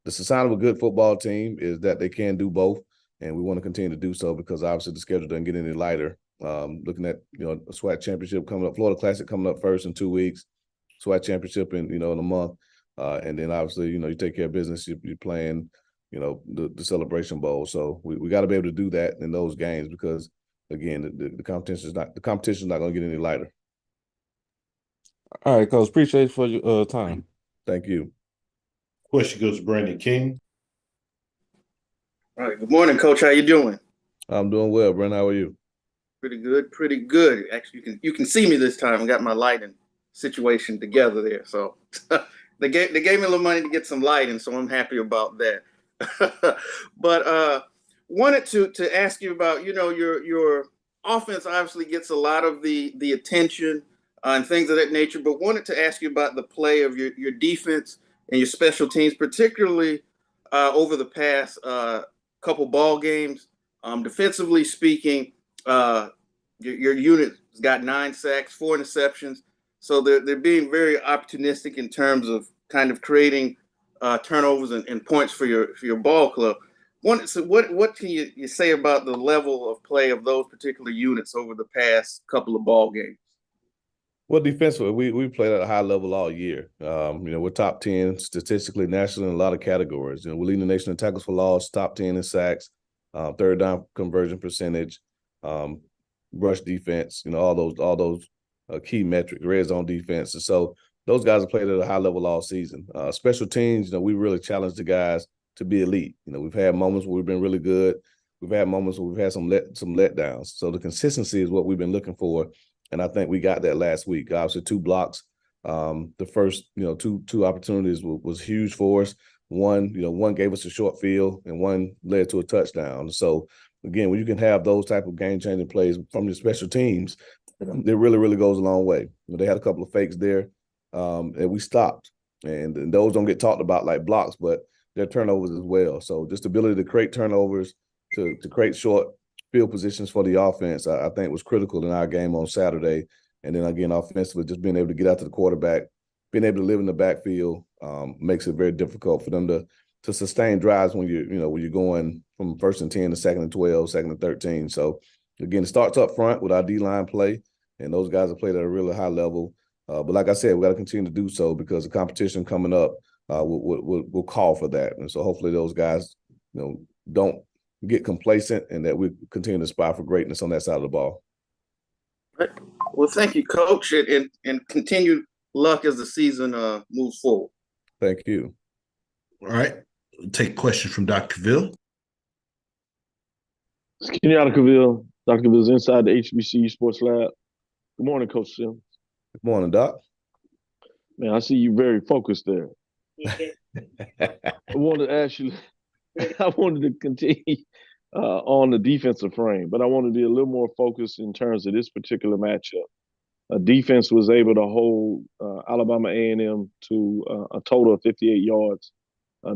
S12: the sign of a good football team is that they can do both, and we want to continue to do so because obviously the schedule doesn't get any lighter. Looking at a SWAC championship coming up, Florida Classic coming up first in 2 weeks, SWAC championship in in a month, and then obviously you take care of business. You're playing the Celebration Bowl, so we got to be able to do that in those games because again the competition is not going to get any lighter.
S7: All right, Coach. Appreciate you for your time.
S12: Thank you.
S1: Question goes to Brandon King.
S13: All right. Good morning, Coach. How you doing?
S12: I'm doing well, Brandon. How are you?
S13: Pretty good. Pretty good. Actually, you can see me this time. I got my lighting situation together there. So they gave me a little money to get some lighting, so I'm happy about that. But wanted to ask you about your offense obviously gets a lot of the attention and things of that nature. But wanted to ask you about the play of your defense and your special teams, particularly over the past couple ball games. Defensively speaking, your unit's got 9 sacks, 4 interceptions. So they're being very opportunistic in terms of kind of creating turnovers and points for your ball club. So what can you say about the level of play of those particular units over the past couple of ball games?
S12: Well, defensively, we played at a high level all year. We're top 10 statistically, nationally in a lot of categories. We're leading the nation in tackles for loss, top 10 in sacks, third down conversion percentage, rush defense. All those key metrics, red zone defense. And so those guys have played at a high level all season. Special teams, we really challenged the guys to be elite. We've had moments where we've been really good. We've had moments where we've had some letdowns. So the consistency is what we've been looking for. And I think we got that last week. Obviously, 2 blocks. The first, two opportunities was huge for us. One gave us a short field, and one led to a touchdown. So again, when you can have those type of game-changing plays from your special teams, it really, really goes a long way. They had a couple of fakes there, and we stopped. And those don't get talked about like blocks, but they're turnovers as well. So just the ability to create turnovers, to create short field positions for the offense, I think was critical in our game on Saturday. And then again, offensively, just being able to get out to the quarterback, being able to live in the backfield makes it very difficult for them to sustain drives when you're going from 1st and 10 to 2nd and 12, 2nd and 13. So again, it starts up front with our D-line play, and those guys have played at a really high level. But like I said, we got to continue to do so because the competition coming up will call for that. And so hopefully those guys, don't get complacent and that we continue to aspire for greatness on that side of the ball.
S13: Right. Well, thank you, Coach, and continued luck as the season moves forward.
S12: Thank you.
S1: All right. We'll take a question from Dr. Cavill.
S4: Kenyatta Cavill. Dr. Cavill's inside the HBCU Sports Lab. Good morning, Coach Sims.
S12: Good morning, Doc.
S4: Man, I see you very focused there. I wanted to ask you, I wanted to continue on the defensive frame, but I wanted to be a little more focused in terms of this particular matchup. Defense was able to hold Alabama A&M to a total of 58 yards.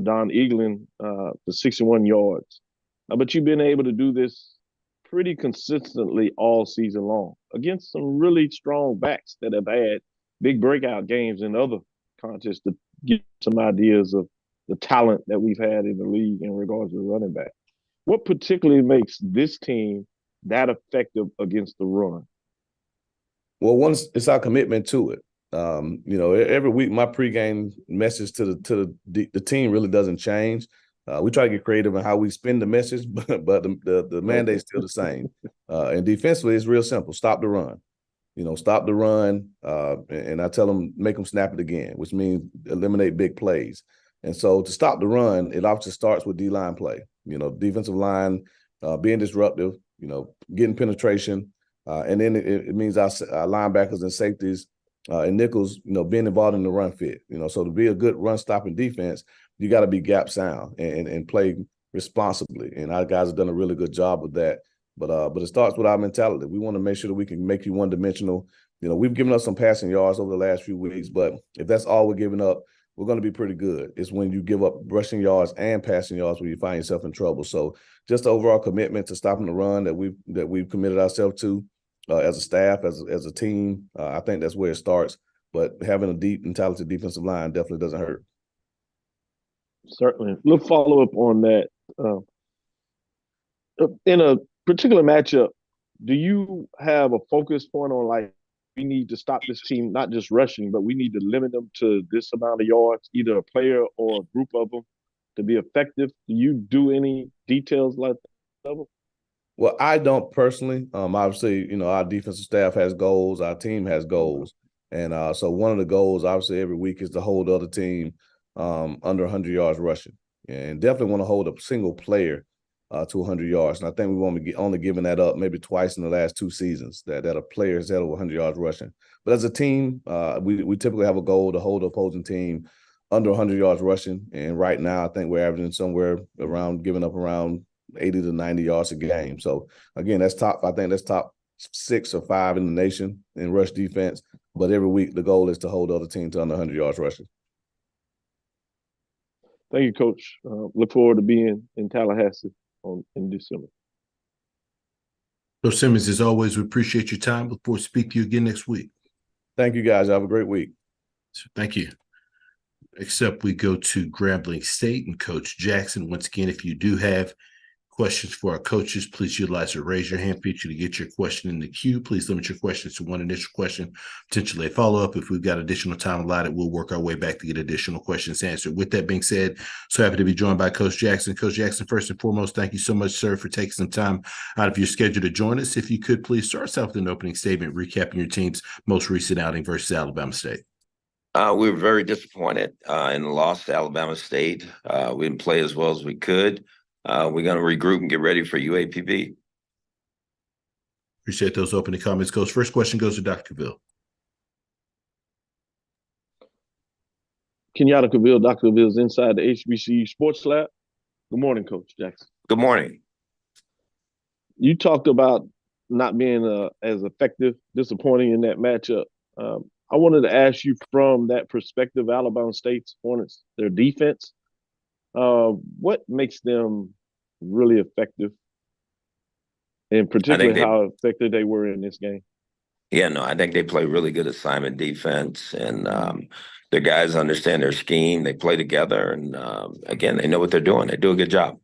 S4: Don Eaglin to 61 yards. But you've been able to do this pretty consistently all season long against some really strong backs that have had big breakout games in other contests to get some ideas of the talent that we've had in the league in regards to running back. What particularly makes this team that effective against the run?
S12: Well, once it's our commitment to it. Every week my pregame message to the team really doesn't change. We try to get creative in how we spin the message, but the mandate's still the same. And defensively, it's real simple: stop the run. Stop the run, and I tell them make them snap it again, which means eliminate big plays. And so to stop the run, it obviously starts with D-line play. Defensive line being disruptive, getting penetration, and then it means our linebackers and safeties and nickels, being involved in the run fit. So to be a good run stopping defense, you got to be gap sound and play responsibly. And our guys have done a really good job with that. But it starts with our mentality. We want to make sure that we can make you one-dimensional. We've given up some passing yards over the last few weeks, but if that's all we're giving up, we're going to be pretty good. It's when you give up rushing yards and passing yards where you find yourself in trouble. So just the overall commitment to stopping the run that we've committed ourselves to as a staff, as a team, I think that's where it starts. But having a deep and talented defensive line definitely doesn't hurt.
S4: Certainly. Let's follow up on that. In a particular matchup, do you have a focus point on, like, we need to stop this team, not just rushing, but we need to limit them to this amount of yards, either a player or a group of them, to be effective? Do you do any details like that?
S12: Well, I don't personally. Obviously, our defensive staff has goals. Our team has goals. And so one of the goals, obviously, every week is to hold the other team under 100 yards rushing. And definitely want to hold a single player to 100 yards. And I think we want to only giving that up maybe twice in the last 2 seasons, that a player has had over 100 yards rushing. But as a team, we typically have a goal to hold the opposing team under 100 yards rushing. And right now, I think we're averaging somewhere around giving up around 80 to 90 yards a game. So, again, I think that's top 6 or 5 in the nation in rush defense. But every week, the goal is to hold the other team to under 100 yards rushing.
S4: Thank you, Coach. Look forward to being in Tallahassee in December.
S1: Coach Simmons, as always, we appreciate your time. Look forward to speaking to you again next week.
S12: Thank you, guys. Have a great week.
S1: Thank you. Next up, we go to Grambling State and Coach Jackson. Once again, if you do have questions for our coaches, please utilize the raise your hand feature to get your question in the queue. Please limit your questions to one initial question, potentially a follow-up. If we've got additional time allotted, we'll work our way back to get additional questions answered. With that being said, so happy to be joined by Coach Jackson. Coach Jackson, first and foremost, thank you so much, sir, for taking some time out of your schedule to join us. If you could, please start us off with an opening statement, recapping your team's most recent outing versus Alabama State.
S14: We were very disappointed in the loss to Alabama State. We didn't play as well as we could. We're going to regroup and get ready for UAPB.
S1: Appreciate those opening comments, Coach. First question goes to Dr. Cavill.
S4: Kenyatta Cavill, Dr. Cavill's inside the HBCU Sports Lab. Good morning, Coach Jackson.
S14: Good morning.
S4: You talked about not being as effective, disappointing in that matchup. I wanted to ask you from that perspective, Alabama State's Hornets, their defense, what makes them really effective, and particularly how effective they were in this game?
S14: Yeah, no, I think they play really good assignment defense, and the guys understand their scheme. They play together, and again, they know what they're doing. They do a good job.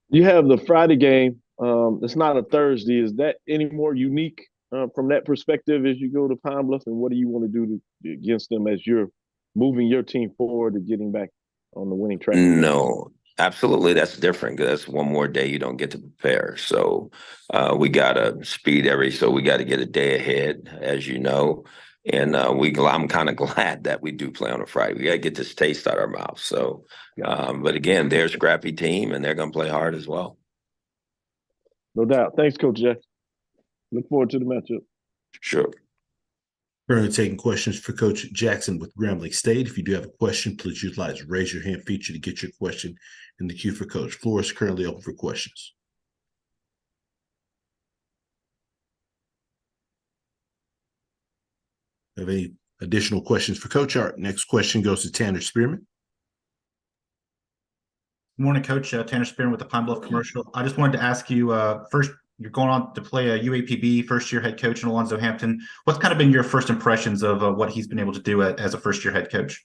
S4: You have the Friday game. It's not a Thursday. Is that any more unique from that perspective as you go to Pine Bluff, and what do you want to do against them as you're moving your team forward to getting back on the winning track?
S14: No, absolutely. That's different because that's one more day you don't get to prepare. So we got to speed so we got to get a day ahead, as you know. And I'm kind of glad that we do play on a Friday. We got to get this taste out of our mouth. So, but again, they're a scrappy team, and they're going to play hard as well.
S4: No doubt. Thanks, Coach Jackson. Look forward to the matchup.
S14: Sure.
S1: Currently taking questions for Coach Jackson with Grambling State. If you do have a question, please utilize the raise your hand feature to get your question in the queue for Coach. Floor is currently open for questions. Have any additional questions for Coach? Our next question goes to Tanner Spearman.
S15: Good morning, Coach. Tanner Spearman with the Pine Bluff Commercial. I just wanted to ask you, first, you're going on to play a UAPB first-year head coach in Alonzo Hampton. What's kind of been your first impressions of what he's been able to do as a first-year head coach?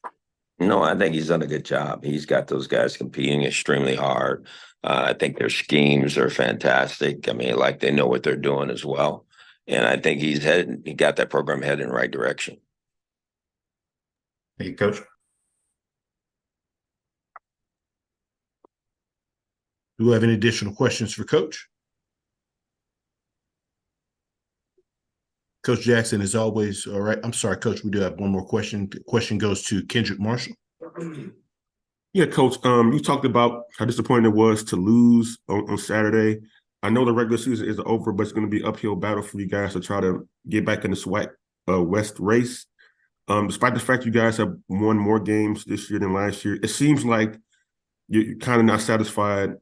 S14: No, I think he's done a good job. He's got those guys competing extremely hard. I think their schemes are fantastic. I mean, like they know what they're doing as well. And I think he got that program headed in the right direction.
S15: Thank you, Coach.
S1: Do we have any additional questions for Coach? Coach Jackson, as always, all right. I'm sorry, Coach, we do have one more question. The question goes to Kendrick Marshall.
S6: Yeah, Coach, you talked about how disappointing it was to lose on Saturday. I know the regular season is over, but it's going to be an uphill battle for you guys to try to get back in the SWAC West race. Despite the fact you guys have won more games this year than last year, it seems like you're kind of not satisfied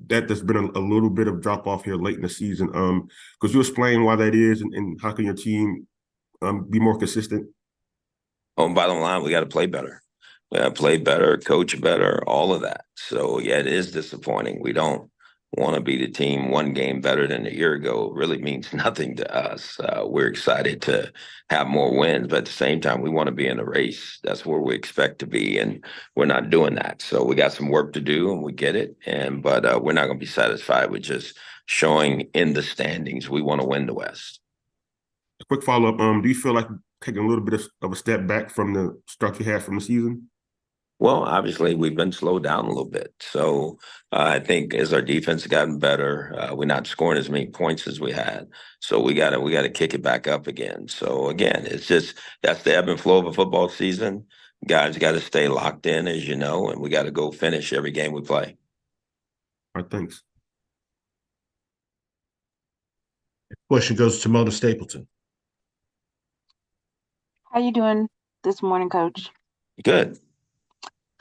S6: that there's been a little bit of drop-off here late in the season. Could you explain why that is and how can your team be more consistent?
S14: Bottom line, we got to play better. We got to play better, coach better, all of that. So, yeah, it is disappointing. We don't want to be the team one game better than a year ago. It really means nothing to us. We're excited to have more wins, but at the same time, we want to be in the race. That's where we expect to be, and we're not doing that. So we got some work to do, and we get it. But we're not going to be satisfied with just showing in the standings we want to win the West.
S6: A quick follow-up. Do you feel like taking a little bit of a step back from the start you had from the season?
S14: Well, obviously, we've been slowed down a little bit. So I think as our defense has gotten better, we're not scoring as many points as we had. So we gotta kick it back up again. So again, it's just that's the ebb and flow of a football season. Guys got to stay locked in, as you know, and we got to go finish every game we play.
S6: All right, thanks.
S1: Question goes to Mona Stapleton.
S3: How you doing this morning, Coach?
S14: Good.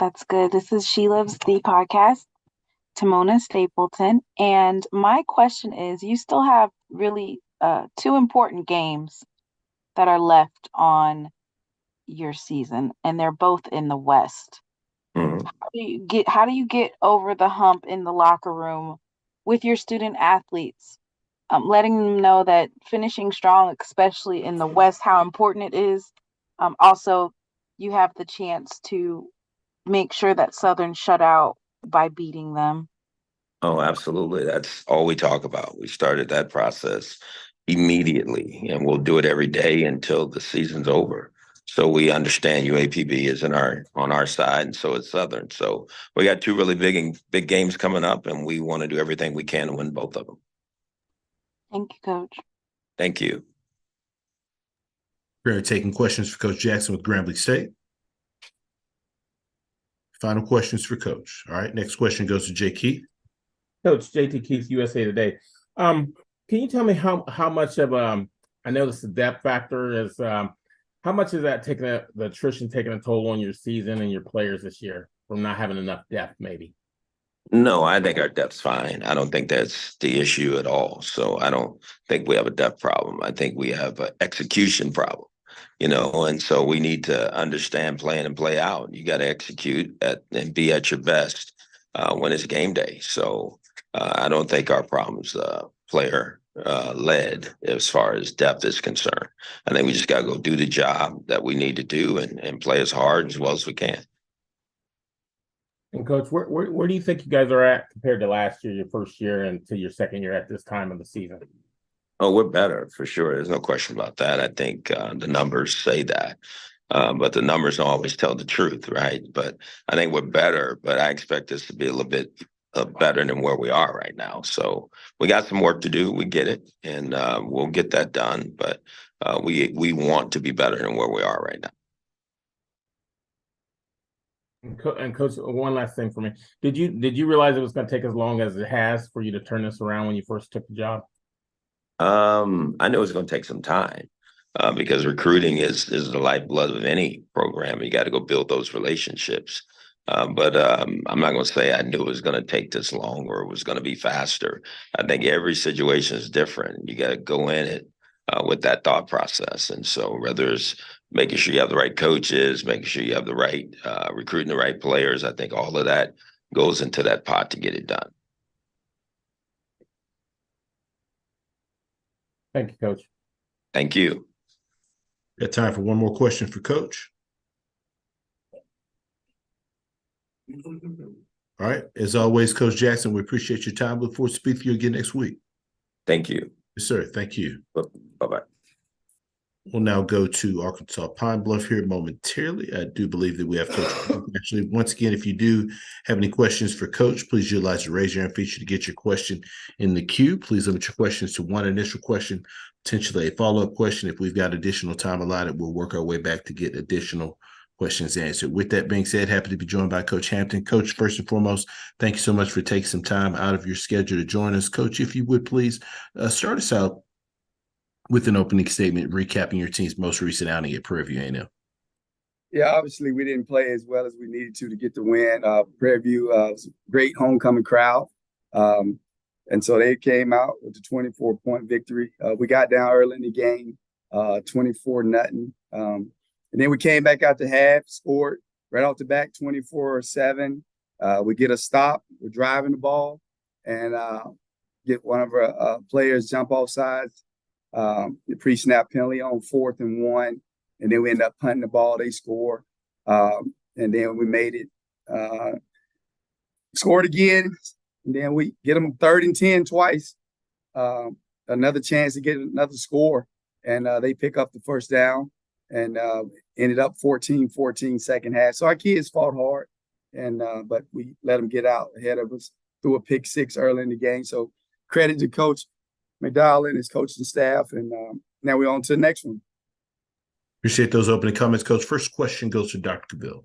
S3: That's good. This is She Loves the Podcast, Timona Stapleton. And my question is, you still have really two important games that are left on your season, and they're both in the West.
S14: Mhm.
S3: How do you get over the hump in the locker room with your student athletes, letting them know that finishing strong, especially in the West, how important it is. Also, you have the chance to make sure that Southern shut out by beating them.
S14: Oh, absolutely. That's all we talk about. We started that process immediately, and we'll do it every day until the season's over. So we understand UAPB is on our side, and so is Southern. So we got two really big games coming up, and we want to do everything we can to win both of them.
S3: Thank you, Coach.
S14: Thank you.
S1: We're taking questions for Coach Jackson with Grambling State. Final questions for Coach. All right, next question goes to Jay Keith.
S11: Coach, JT Keith, USA Today. Can you tell me how much of I know this is depth factor is how much is that the attrition taking a toll on your season and your players this year from not having enough depth, maybe?
S14: No, I think our depth's fine. I don't think that's the issue at all. So I don't think we have a depth problem. I think we have an execution problem, and so we need to understand playing and play out. You got to execute and be at your best when it's game day. So I don't think our problem's player led as far as depth is concerned. I think we just got to go do the job that we need to do and play as hard as well as we can.
S11: And Coach, where do you think you guys are at compared to last year, your first year, and to your second year at this time of the season?
S14: Oh, we're better for sure. There's no question about that. I think the numbers say that, but the numbers don't always tell the truth, right? But I think we're better, but I expect us to be a little bit better than where we are right now. So we got some work to do. We get it, and we'll get that done. But we want to be better than where we are right now.
S11: And Coach, one last thing for me. Did you realize it was going to take as long as it has for you to turn this around when you first took the job?
S14: I know it's going to take some time because recruiting is the lifeblood of any program. You got to go build those relationships. But I'm not going to say I knew it was going to take this long or it was going to be faster. I think every situation is different. You got to go in it with that thought process. And so whether it's making sure you have the right coaches, making sure you have the right recruiting the right players, I think all of that goes into that pot to get it done.
S11: Thank you, Coach.
S14: Thank you.
S1: Got time for one more question for Coach. All right. As always, Coach Jackson, we appreciate your time. Look forward to speaking to you again next week.
S14: Thank you.
S1: Yes, sir. Thank you.
S14: Bye-bye.
S1: We'll now go to Arkansas Pine Bluff here momentarily. I do believe that we have Coach. Actually, once again, if you do have any questions for Coach, please utilize the raise your hand feature to get your question in the queue. Please limit your questions to one initial question, potentially a follow-up question. If we've got additional time allotted, we'll work our way back to get additional questions answered. With that being said, happy to be joined by Coach Hampton. Coach, first and foremost, thank you so much for taking some time out of your schedule to join us. Coach, if you would please start us out with an opening statement recapping your team's most recent outing at Prairie View A&M.
S16: Yeah, obviously we didn't play as well as we needed to get the win. Prairie View was a great homecoming crowd. And so they came out with a 24-point victory. We got down early in the game, 24-0. And then we came back out to half, scored right off the back, 24-7. We get a stop. We're driving the ball and get one of our players jump off sides, the pre-snap penalty on 4th and 1. And then we end up punting the ball. They score. And then we made it, scored again. And then we get them 3rd and 10 twice. Another chance to get another score. And they pick up the first down and ended up 14-14 second half. So our kids fought hard, and but we let them get out ahead of us through a pick 6 early in the game. So credit to Coach McDowell and his coaching staff. And now we're on to the next one.
S1: Appreciate those opening comments, Coach. First question goes to Dr. Cavill.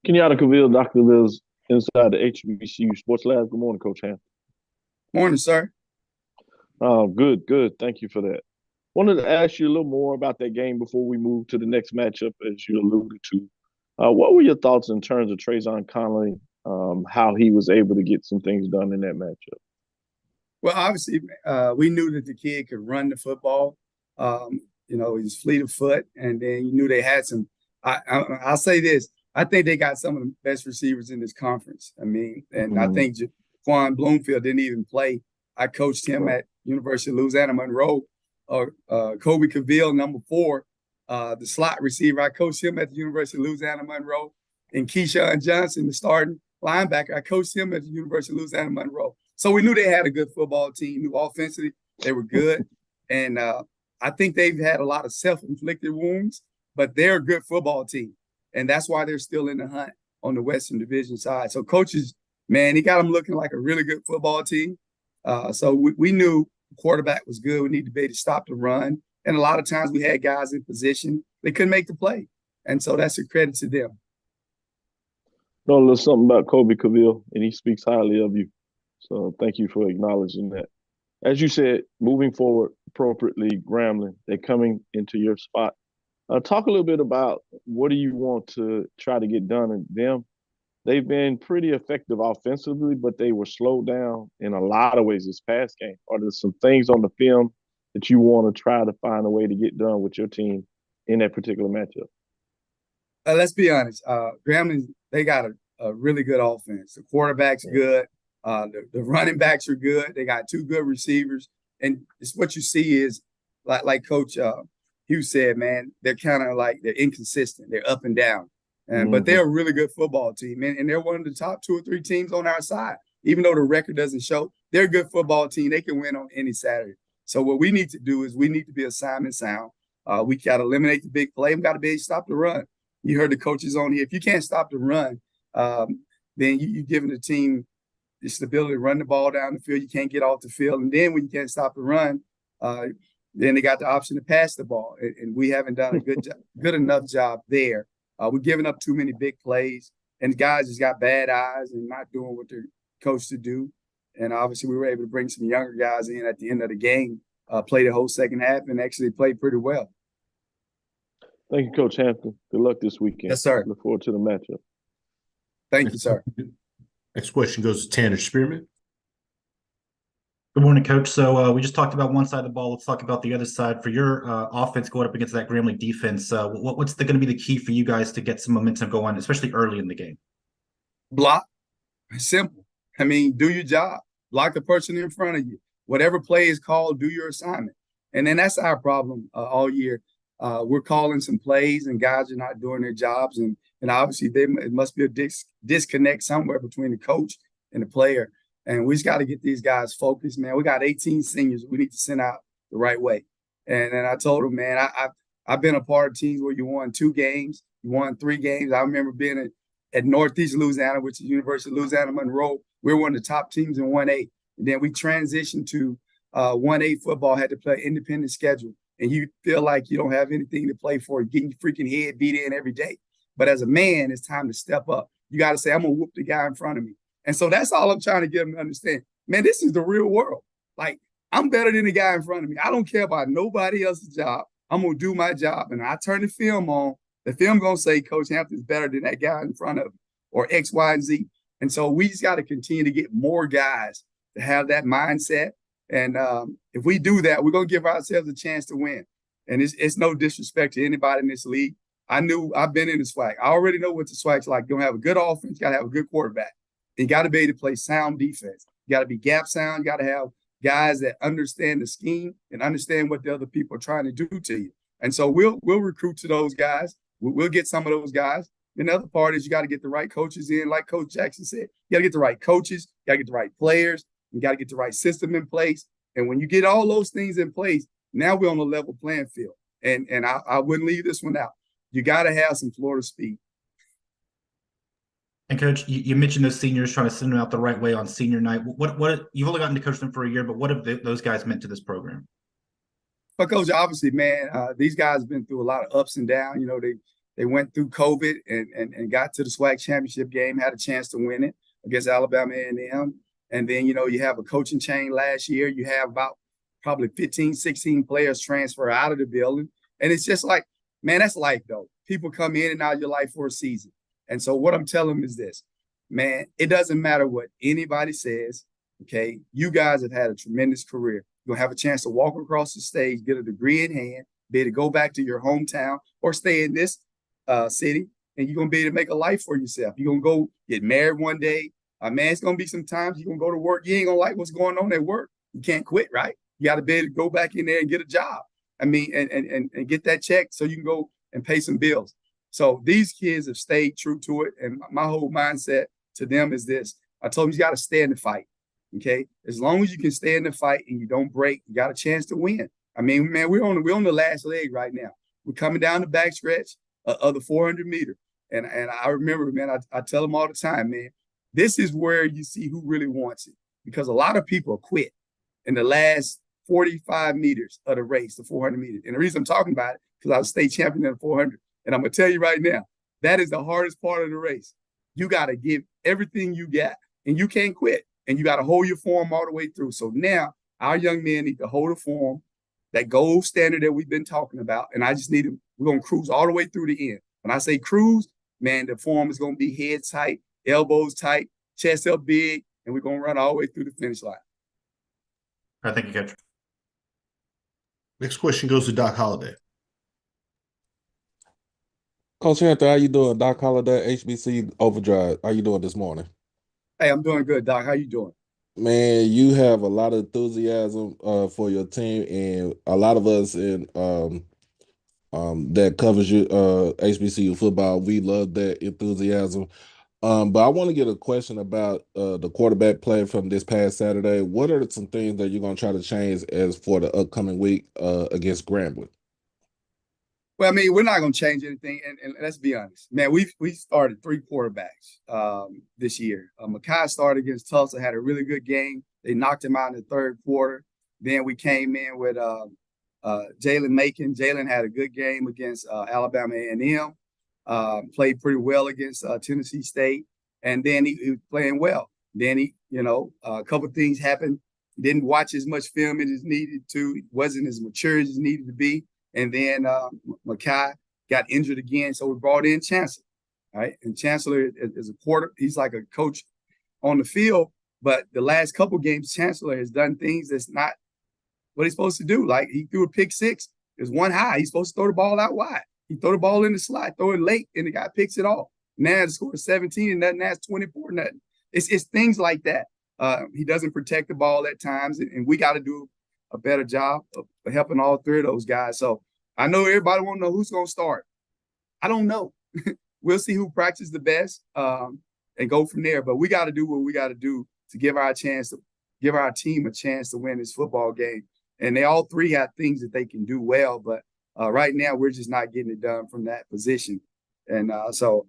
S4: Kenyatta Cavill, Dr. Cavill's inside the HBCU Sports Lab. Good morning, Coach Ham.
S16: Morning, sir.
S4: Good. Thank you for that. Wanted to ask you a little more about that game before we move to the next matchup, as you alluded to. What were your thoughts in terms of Trayvon Connolly, how he was able to get some things done in that matchup?
S16: Well, obviously, we knew that the kid could run the football. He's fleet of foot, and then you knew they had some. I'll say this: I think they got some of the best receivers in this conference. I mean, and I think Jaquan Bloomfield didn't even play. I coached him at University of Louisiana Monroe. Kobe Cavill, number 4, the slot receiver. I coached him at the University of Louisiana Monroe. And Keyshawn Johnson, the starting linebacker, I coached him at the University of Louisiana Monroe. So we knew they had a good football team. Knew offensively they were good. And I think they've had a lot of self-inflicted wounds, but they're a good football team. And that's why they're still in the hunt on the Western Division side. So coaches, man, he got them looking like a really good football team. So we knew the quarterback was good. We needed to be able to stop the run. And a lot of times we had guys in position. They couldn't make the play. And so that's a credit to them.
S4: Know a little something about Kobe Cavill, and he speaks highly of you. So thank you for acknowledging that. As you said, moving forward appropriately, Grambling, they're coming into your spot. Talk a little bit about what do you want to try to get done in them. They've been pretty effective offensively, but they were slowed down in a lot of ways this past game. Are there some things on the film that you want to try to find a way to get done with your team in that particular matchup?
S16: Let's be honest. Grambling, they got a really good offense. The quarterback's good. The running backs are good. They got 2 good receivers. And it's what you see is, like Coach Hughes said, man, they're kind of like they're inconsistent. They're up and down. But they're a really good football team, and they're one of the top 2 or 3 teams on our side. Even though the record doesn't show, they're a good football team. They can win on any Saturday. So what we need to do is we need to be assignment sound. We got to eliminate the big play. We got to be able to stop the run. You heard the coaches on here. If you can't stop the run, then you're giving the team the stability to run the ball down the field. You can't get off the field. And then when you can't stop the run, then they got the option to pass the ball. And we haven't done a good enough job there. We're giving up too many big plays, and guys just got bad eyes and not doing what they're coached to do. And obviously, we were able to bring some younger guys in at the end of the game, play the whole second half, and actually played pretty well.
S4: Thank you, Coach Hampton. Good luck this weekend.
S16: Yes, sir.
S4: Look forward to the matchup.
S16: Thank you, sir.
S1: Next question goes to Tanner Spearman.
S15: Good morning, Coach. So we just talked about one side of the ball. Let's talk about the other side. For your offense going up against that Grambling defense, what's going to be the key for you guys to get some momentum going, especially early in the game?
S16: Block. Simple. I mean, do your job. Block the person in front of you. Whatever play is called, do your assignment. And then that's our problem all year. We're calling some plays, and guys are not doing their jobs. And obviously, it must be a disconnect somewhere between the coach and the player. And we just got to get these guys focused, man. We got 18 seniors we need to send out the right way. And I told them, man, I've been a part of teams where you won 2 games, you won 3 games. I remember being at Northeast Louisiana, which is University of Louisiana Monroe. We were one of the top teams in 1A. And then we transitioned to 1A football, had to play independent schedule. And you feel like you don't have anything to play for, getting your freaking head beat in every day. But as a man, it's time to step up. You got to say, I'm going to whoop the guy in front of me. And so that's all I'm trying to get them to understand. Man, this is the real world. Like, I'm better than the guy in front of me. I don't care about nobody else's job. I'm going to do my job. And I turn the film on. The film going to say Coach Hampton's better than that guy in front of him, or X, Y, and Z. And so we just got to continue to get more guys to have that mindset. And if we do that, we're going to give ourselves a chance to win. and it's no disrespect to anybody in this league. I've been in the SWAC. I already know what the SWAC's like. You're gonna have a good offense, you gotta have a good quarterback. You gotta be able to play sound defense. You gotta be gap sound, you gotta have guys that understand the scheme and understand what the other people are trying to do to you. And so we'll recruit to those guys. We'll get some of those guys. And the other part is you got to get the right coaches in, like Coach Jackson said. You got to get the right coaches, you got to get the right players, you got to get the right system in place. And when you get all those things in place, now we're on a level playing field. And I wouldn't leave this one out. You got to have some Florida speed.
S15: And Coach, you mentioned those seniors trying to send them out the right way on senior night. What you've only gotten to coach them for a year, but what have those guys meant to this program?
S16: But Coach, obviously, man, these guys have been through a lot of ups and downs. You know, they went through COVID and got to the SWAC championship game, had a chance to win it against Alabama A&M. And then, you know, you have a coaching change last year. You have about probably 15, 16 players transfer out of the building. And it's just like, man, that's life, though. People come in and out of your life for a season. And so what I'm telling them is this, man, it doesn't matter what anybody says, okay? You guys have had a tremendous career. You're going to have a chance to walk across the stage, get a degree in hand, be able to go back to your hometown or stay in this city, and you're going to be able to make a life for yourself. You're going to go get married one day. Man, it's going to be some times you're going to go to work. You ain't going to like what's going on at work. You can't quit, right? You got to be able to go back in there and get a job. I mean, and get that check so you can go and pay some bills. So these kids have stayed true to it. And my whole mindset to them is this. I told them you got to stay in the fight, okay? As long as you can stay in the fight and you don't break, you got a chance to win. I mean, man, we're on the last leg right now. We're coming down the backstretch of the 400-meter. And I remember, man, I tell them all the time, man, this is where you see who really wants it. Because a lot of people quit in the last 45 meters of the race, the 400 meters. And the reason I'm talking about it, because I was state champion in the 400. And I'm going to tell you right now, that is the hardest part of the race. You got to give everything you got, and you can't quit. And you got to hold your form all the way through. So now our young men need to hold a form, that gold standard that we've been talking about. And I just need them. We're going to cruise all the way through the end. When I say cruise, man, the form is going to be head tight, elbows tight, chest up big, and we're going to run all the way through the finish line.
S15: All right, thank you, Coach.
S1: Next question goes to Doc Holliday.
S7: Coach Hampton, how you doing? Doc Holliday, HBC Overdrive. How you doing this morning?
S16: Hey, I'm doing good, Doc. How you doing?
S7: Man, you have a lot of enthusiasm for your team, and a lot of us in that covers you HBCU football. We love that enthusiasm. But I want to get a question about the quarterback play from this past Saturday. What are some things that you're going to try to change as for the upcoming week against Grambling?
S16: Well, I mean, we're not going to change anything, and let's be honest, man. We started 3 quarterbacks this year. Makai started against Tulsa, had a really good game. They knocked him out in the 3rd quarter. Then we came in with Jalen Macon. Jalen had a good game against Alabama A&M. Played pretty well against Tennessee State, and then he was playing well. Then a couple of things happened. He didn't watch as much film as needed to. He wasn't as mature as he needed to be. And then Makai got injured again, so we brought in Chancellor, right? And Chancellor is a quarter. He's like a coach on the field, but the last couple games, Chancellor has done things that's not what he's supposed to do. Like he threw a pick 6. There's one high. He's supposed to throw the ball out wide. He throw the ball in the slot, throw it late, and the guy picks it off. Now the score is 17 and nothing. That's 24 nothing. It's things like that. He doesn't protect the ball at times, and we got to do a better job of helping all 3 of those guys. So I know everybody want to know who's going to start. I don't know. We'll see who practices the best and go from there. But we got to do what we got to do to give our team a chance to win this football game. And they all 3 have things that they can do well, but right now we're just not getting it done from that position. And so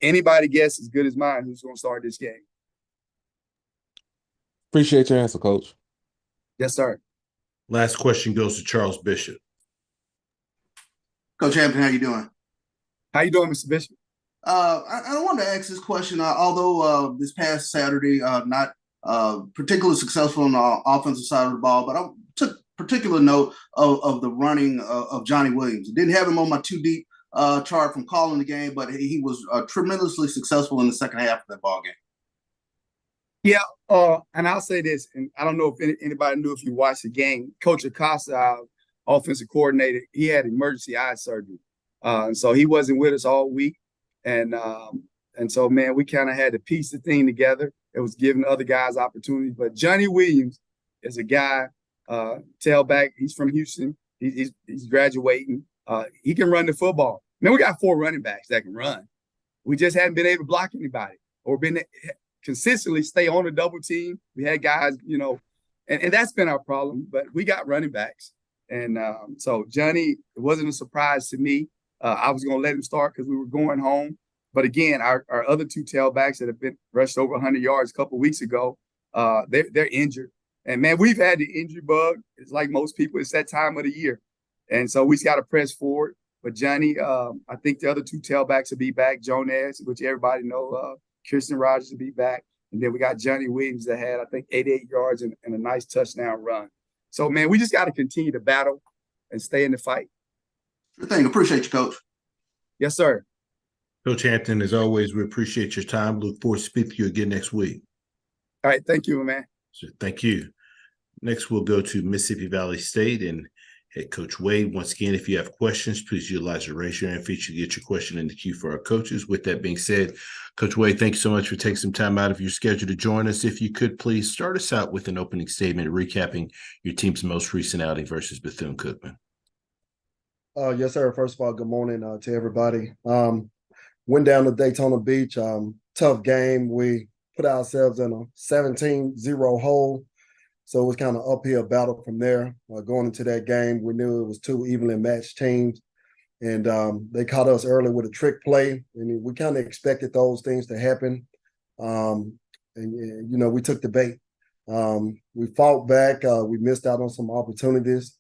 S16: anybody guess as good as mine who's going to start this game.
S7: Appreciate your answer, Coach.
S16: Yes, sir.
S1: Last question goes to Charles Bishop.
S17: Coach Hampton, how you doing?
S16: How you doing, Mr. Bishop?
S17: I wanted to ask this question. Although this past Saturday, not particularly successful on the offensive side of the ball, but I took particular note of the running of Johnny Williams. Didn't have him on my 2 deep chart from calling the game, but he was tremendously successful in the second half of that ball game.
S16: Yeah, and I'll say this, and I don't know if anybody knew if you watched the game. Coach Acosta, offensive coordinator, he had emergency eye surgery. And so he wasn't with us all week. And so, man, we kind of had to piece the thing together. It was giving other guys opportunities. But Johnny Williams is a guy, tailback. He's from Houston. He's graduating. He can run the football. Man, we got 4 running backs that can run. We just hadn't been able to block anybody or been consistently stay on the double team. We had guys, and that's been our problem. But we got running backs. And so Johnny, it wasn't a surprise to me. I was going to let him start because we were going home. But again, our other 2 tailbacks that have been rushed over 100 yards a couple of weeks ago, they're injured. And, man, we've had the injury bug. It's like most people. It's that time of the year. And so we just got to press forward. But Johnny, I think the other 2 tailbacks will be back. Jones, which everybody know, Kirsten Rogers will be back. And then we got Johnny Williams that had, I think, 88 yards and a nice touchdown run. So, man, we just got to continue to battle and stay in the fight.
S17: Sure thing. Appreciate you, Coach.
S16: Yes, sir.
S1: Coach Hampton, as always, we appreciate your time. Look forward to speaking to you again next week.
S16: All right. Thank you, man.
S1: So, thank you. Next, we'll go to Mississippi Valley State and head coach Wade. Once again, if you have questions, please utilize the raise your hand feature to get your question in the queue for our coaches. With that being said, Coach Wade, thank you so much for taking some time out of your schedule to join us. If you could, please start us out with an opening statement recapping your team's most recent outing versus Bethune-Cookman.
S18: Yes, sir. First of all, good morning to everybody. Went down to Daytona Beach. Tough game. We put ourselves in a 17-0 hole. So it was kind of uphill battle from there. Going into that game, we knew it was 2 evenly matched teams. And they caught us early with a trick play. And we kind of expected those things to happen. We took the bait. We fought back. We missed out on some opportunities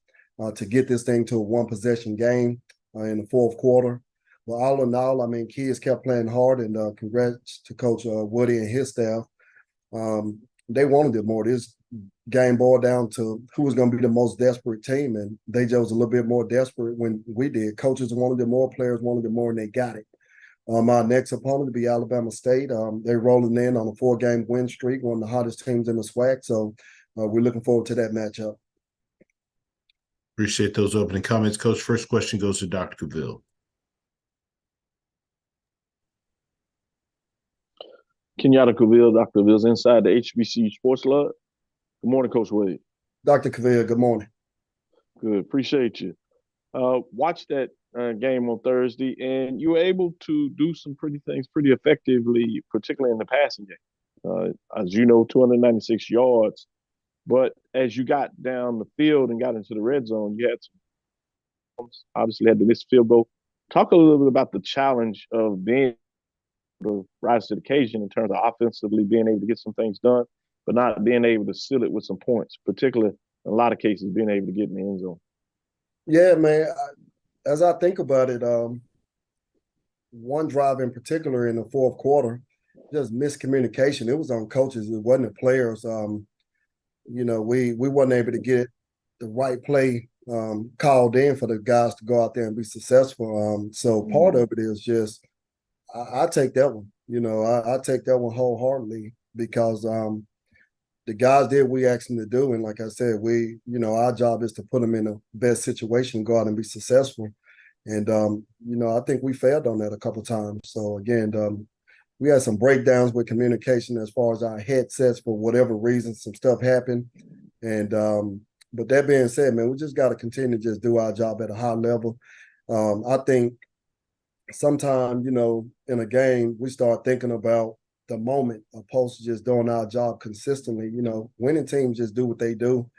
S18: to get this thing to a 1-possession game in the fourth quarter. But all in all, kids kept playing hard, and congrats to Coach Woody and his staff. They wanted it more. This game boiled down to who was going to be the most desperate team, and they just was a little bit more desperate when we did. Coaches wanted it more, players wanted it more, and they got it. Our next opponent will be Alabama State. They're rolling in on a 4-game win streak, one of the hottest teams in the SWAC. So we're looking forward to that matchup.
S1: Appreciate those opening comments, Coach. First question goes to Dr. Cavill.
S4: Kenyatta Cavill, Dr. Cavill's inside the HBCU Sports Lab. Good morning, Coach Wade.
S18: Dr. Cavill, good morning.
S4: Good, appreciate you. Watched that game on Thursday, and you were able to do some things pretty effectively, particularly in the passing game. As you know, 296 yards. But as you got down the field and got into the red zone, you had obviously had to miss field goal. Talk a little bit about the challenge of being able to rise to the occasion in terms of offensively being able to get some things done, but not being able to seal it with some points, particularly in a lot of cases being able to get in the end zone.
S18: Yeah, man. As I think about it, one drive in particular in the fourth quarter, just miscommunication. It was on coaches. It wasn't the players. We wasn't able to get the right play called in for the guys to go out there and be successful. So part of it is just I take that one. I take that one wholeheartedly because the guys did what we asked them to do. And like I said, our job is to put them in the best situation, go out and be successful. And, I think we failed on that a couple of times. So again, we had some breakdowns with communication as far as our headsets for whatever reason, some stuff happened. And, but that being said, man, we just got to continue to just do our job at a high level. I think sometimes, in a game, we start thinking about the moment opposed to just doing our job consistently. Winning teams just do what they do.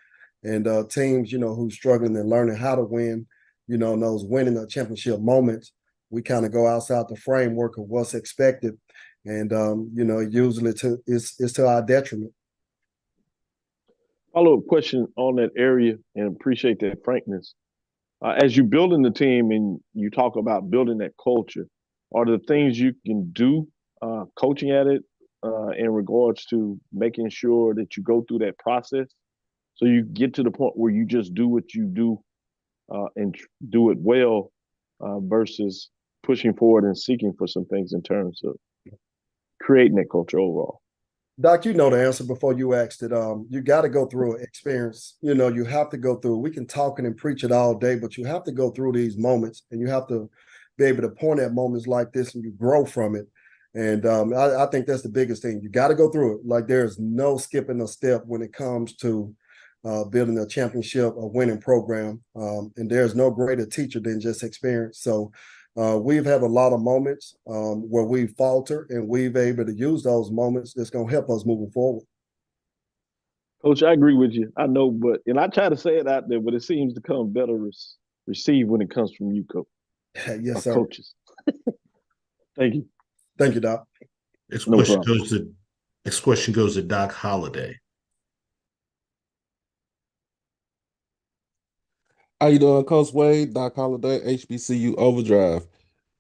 S18: And teams, who's struggling and learning how to win, those winning the championship moments, we kind of go outside the framework of what's expected. And, usually it's to our detriment.
S4: Follow-up question on that area, and appreciate that frankness. As you're building the team and you talk about building that culture, are there things you can do coaching at it in regards to making sure that you go through that process so you get to the point where you just do what you do and do it well versus pushing forward and seeking for some things in terms of creating that culture overall?
S18: Doc, you know the answer before you asked it. You got to go through an experience. You have to go through. We can talk and preach it all day, but you have to go through these moments, and you have to be able to point at moments like this, and you grow from it. And I think that's the biggest thing. You got to go through it. Like there's no skipping a step when it comes to building a championship, a winning program. And there's no greater teacher than just experience. So we've had a lot of moments where we falter, and we've been able to use those moments that's going to help us moving forward.
S4: Coach, I agree with you. I know, and I try to say it out there, but it seems to come better received when it comes from you, Coach.
S18: Yes, sir.
S4: Coaches. Thank you.
S18: Thank you, Doc.
S1: Next question goes to Doc Holliday.
S7: How you doing, Coach Wade? Doc Holliday, HBCU Overdrive.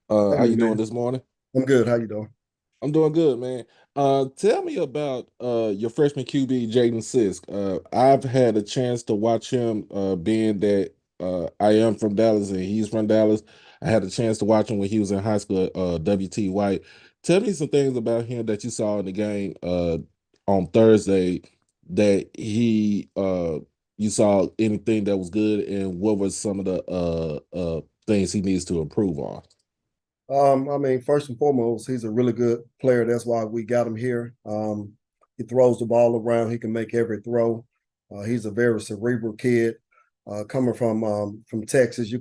S7: How you doing this morning?
S18: I'm good. How you doing?
S7: I'm doing good, man. Tell me about your freshman QB, Jaden Sisk. I've had a chance to watch him, being that I am from Dallas and he's from Dallas. I had a chance to watch him when he was in high school at WT White. Tell me some things about him that you saw in the game on Thursday that you saw anything that was good, and what was some of the things he needs to improve on?
S18: First and foremost, he's a really good player. That's why we got him here. He throws the ball around. He can make every throw. He's a very cerebral kid. Coming from Texas, he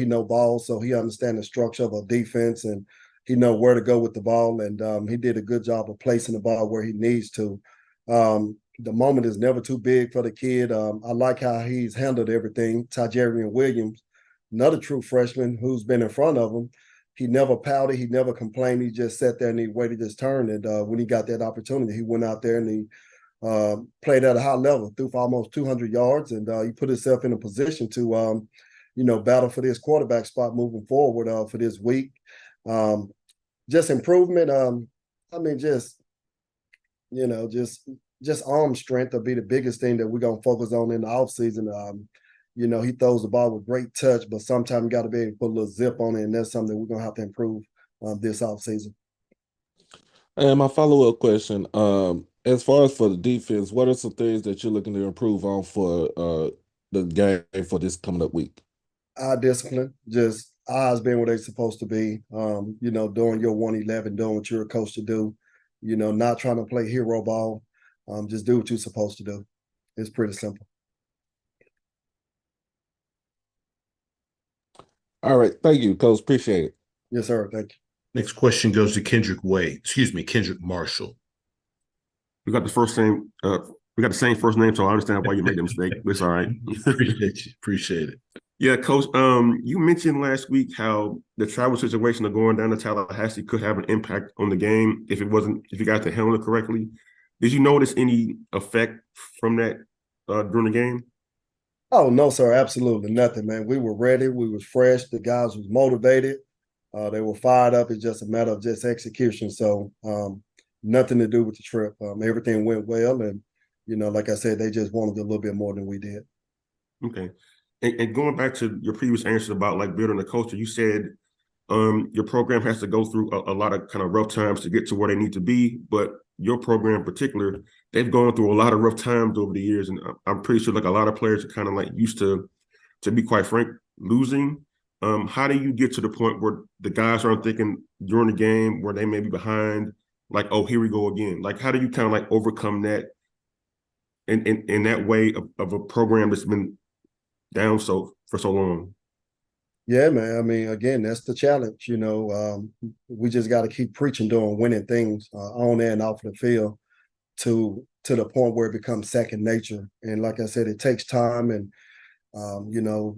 S18: know ball, so he understands the structure of a defense, and he know where to go with the ball. And he did a good job of placing the ball where he needs to. The moment is never too big for the kid. I like how he's handled everything. Tajarian Williams, another true freshman who's been in front of him. He never pouted. He never complained. He just sat there and he waited his turn. And when he got that opportunity, he went out there and he played at a high level, threw for almost 200 yards. And he put himself in a position to, battle for this quarterback spot moving forward for this week. Just improvement. Just arm strength will be the biggest thing that we're going to focus on in the offseason. He throws the ball with great touch, but sometimes you got to be able to put a little zip on it, and that's something we're going to have to improve this offseason.
S7: And my follow-up question, as far as for the defense, what are some things that you're looking to improve on for the game for this coming up week?
S18: Discipline, just eyes being where they're supposed to be, doing your 111, doing what you're a coach to do, not trying to play hero ball, just do what you're supposed to do. It's pretty simple.
S7: All right. Thank you, Coach. Appreciate it.
S18: Yes, sir. Thank you.
S1: Next question goes to Kendrick Marshall.
S6: We got the first name. We got the same first name, so I understand why you made the mistake. It's all right.
S1: Appreciate it.
S6: Yeah, Coach. You mentioned last week how the travel situation of going down to Tallahassee could have an impact on the game if you got to handle it correctly. Did you notice any effect from that during the game?
S18: Oh, no, sir. Absolutely nothing, man. We were ready. We was fresh. The guys was motivated. They were fired up. It's just a matter of just execution. So nothing to do with the trip. Everything went well. And, like I said, they just wanted a little bit more than we did.
S6: Okay. And going back to your previous answer about like building a culture, you said your program has to go through a lot of kind of rough times to get to where they need to be. But your program in particular, they've gone through a lot of rough times over the years. And I'm pretty sure like a lot of players are kind of like used to be quite frank, losing. How do you get to the point where the guys aren't thinking during the game where they may be behind, like, oh, here we go again? Like, how do you kind of like overcome that in that way of a program that's been down for so long?
S18: Yeah, man. Again, that's the challenge. We just got to keep preaching, doing winning things on and off the field to the point where it becomes second nature. And like I said, it takes time and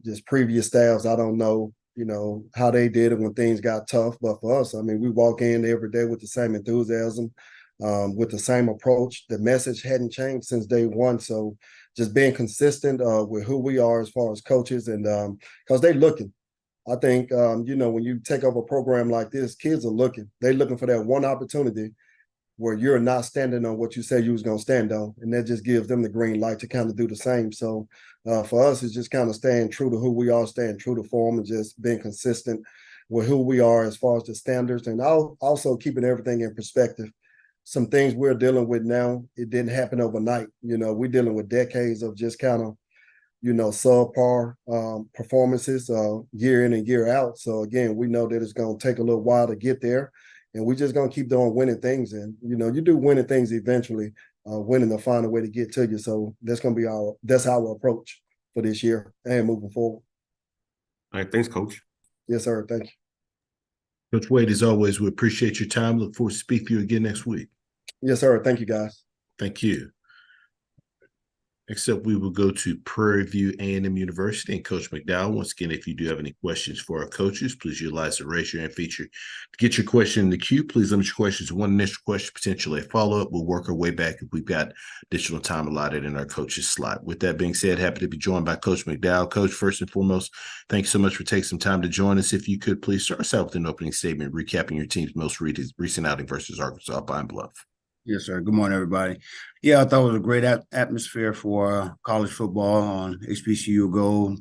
S18: just previous staffs, I don't know, how they did it when things got tough. But for us, we walk in every day with the same enthusiasm, with the same approach. The message hadn't changed since day one. So just being consistent with who we are as far as coaches, and because they're looking. I think, when you take over a program like this, kids are looking. They're looking for that one opportunity where you're not standing on what you said you was going to stand on. And that just gives them the green light to kind of do the same. So for us, it's just kind of staying true to who we are, staying true to form, and just being consistent with who we are as far as the standards, and also keeping everything in perspective. some things we're dealing with now, it didn't happen overnight. We're dealing with decades of just kind of, subpar performances year in and year out. So again, we know that it's going to take a little while to get there, and we're just going to keep doing winning things. And you do winning things eventually. Winning will find a way to get to you. So that's our approach for this year and moving forward.
S6: All right, thanks, Coach.
S18: Yes, sir. Thank you.
S1: Coach Wade, as always, we appreciate your time. Look forward to speaking to you again next week.
S18: Yes, sir. Thank you, guys.
S1: Thank you. Next up, we will go to Prairie View A&M University and Coach McDowell. Once again, if you do have any questions for our coaches, please utilize the raise your hand feature to get your question in the queue. Please limit your questions to one initial question, potentially a follow-up. We'll work our way back if we've got additional time allotted in our coaches slot. With that being said, happy to be joined by Coach McDowell. Coach, first and foremost, thanks so much for taking some time to join us. If you could, please start us out with an opening statement, recapping your team's most recent outing versus Arkansas Pine Bluff.
S19: Yes, sir. Good morning, everybody. Yeah, I thought it was a great atmosphere for college football on HBCU Go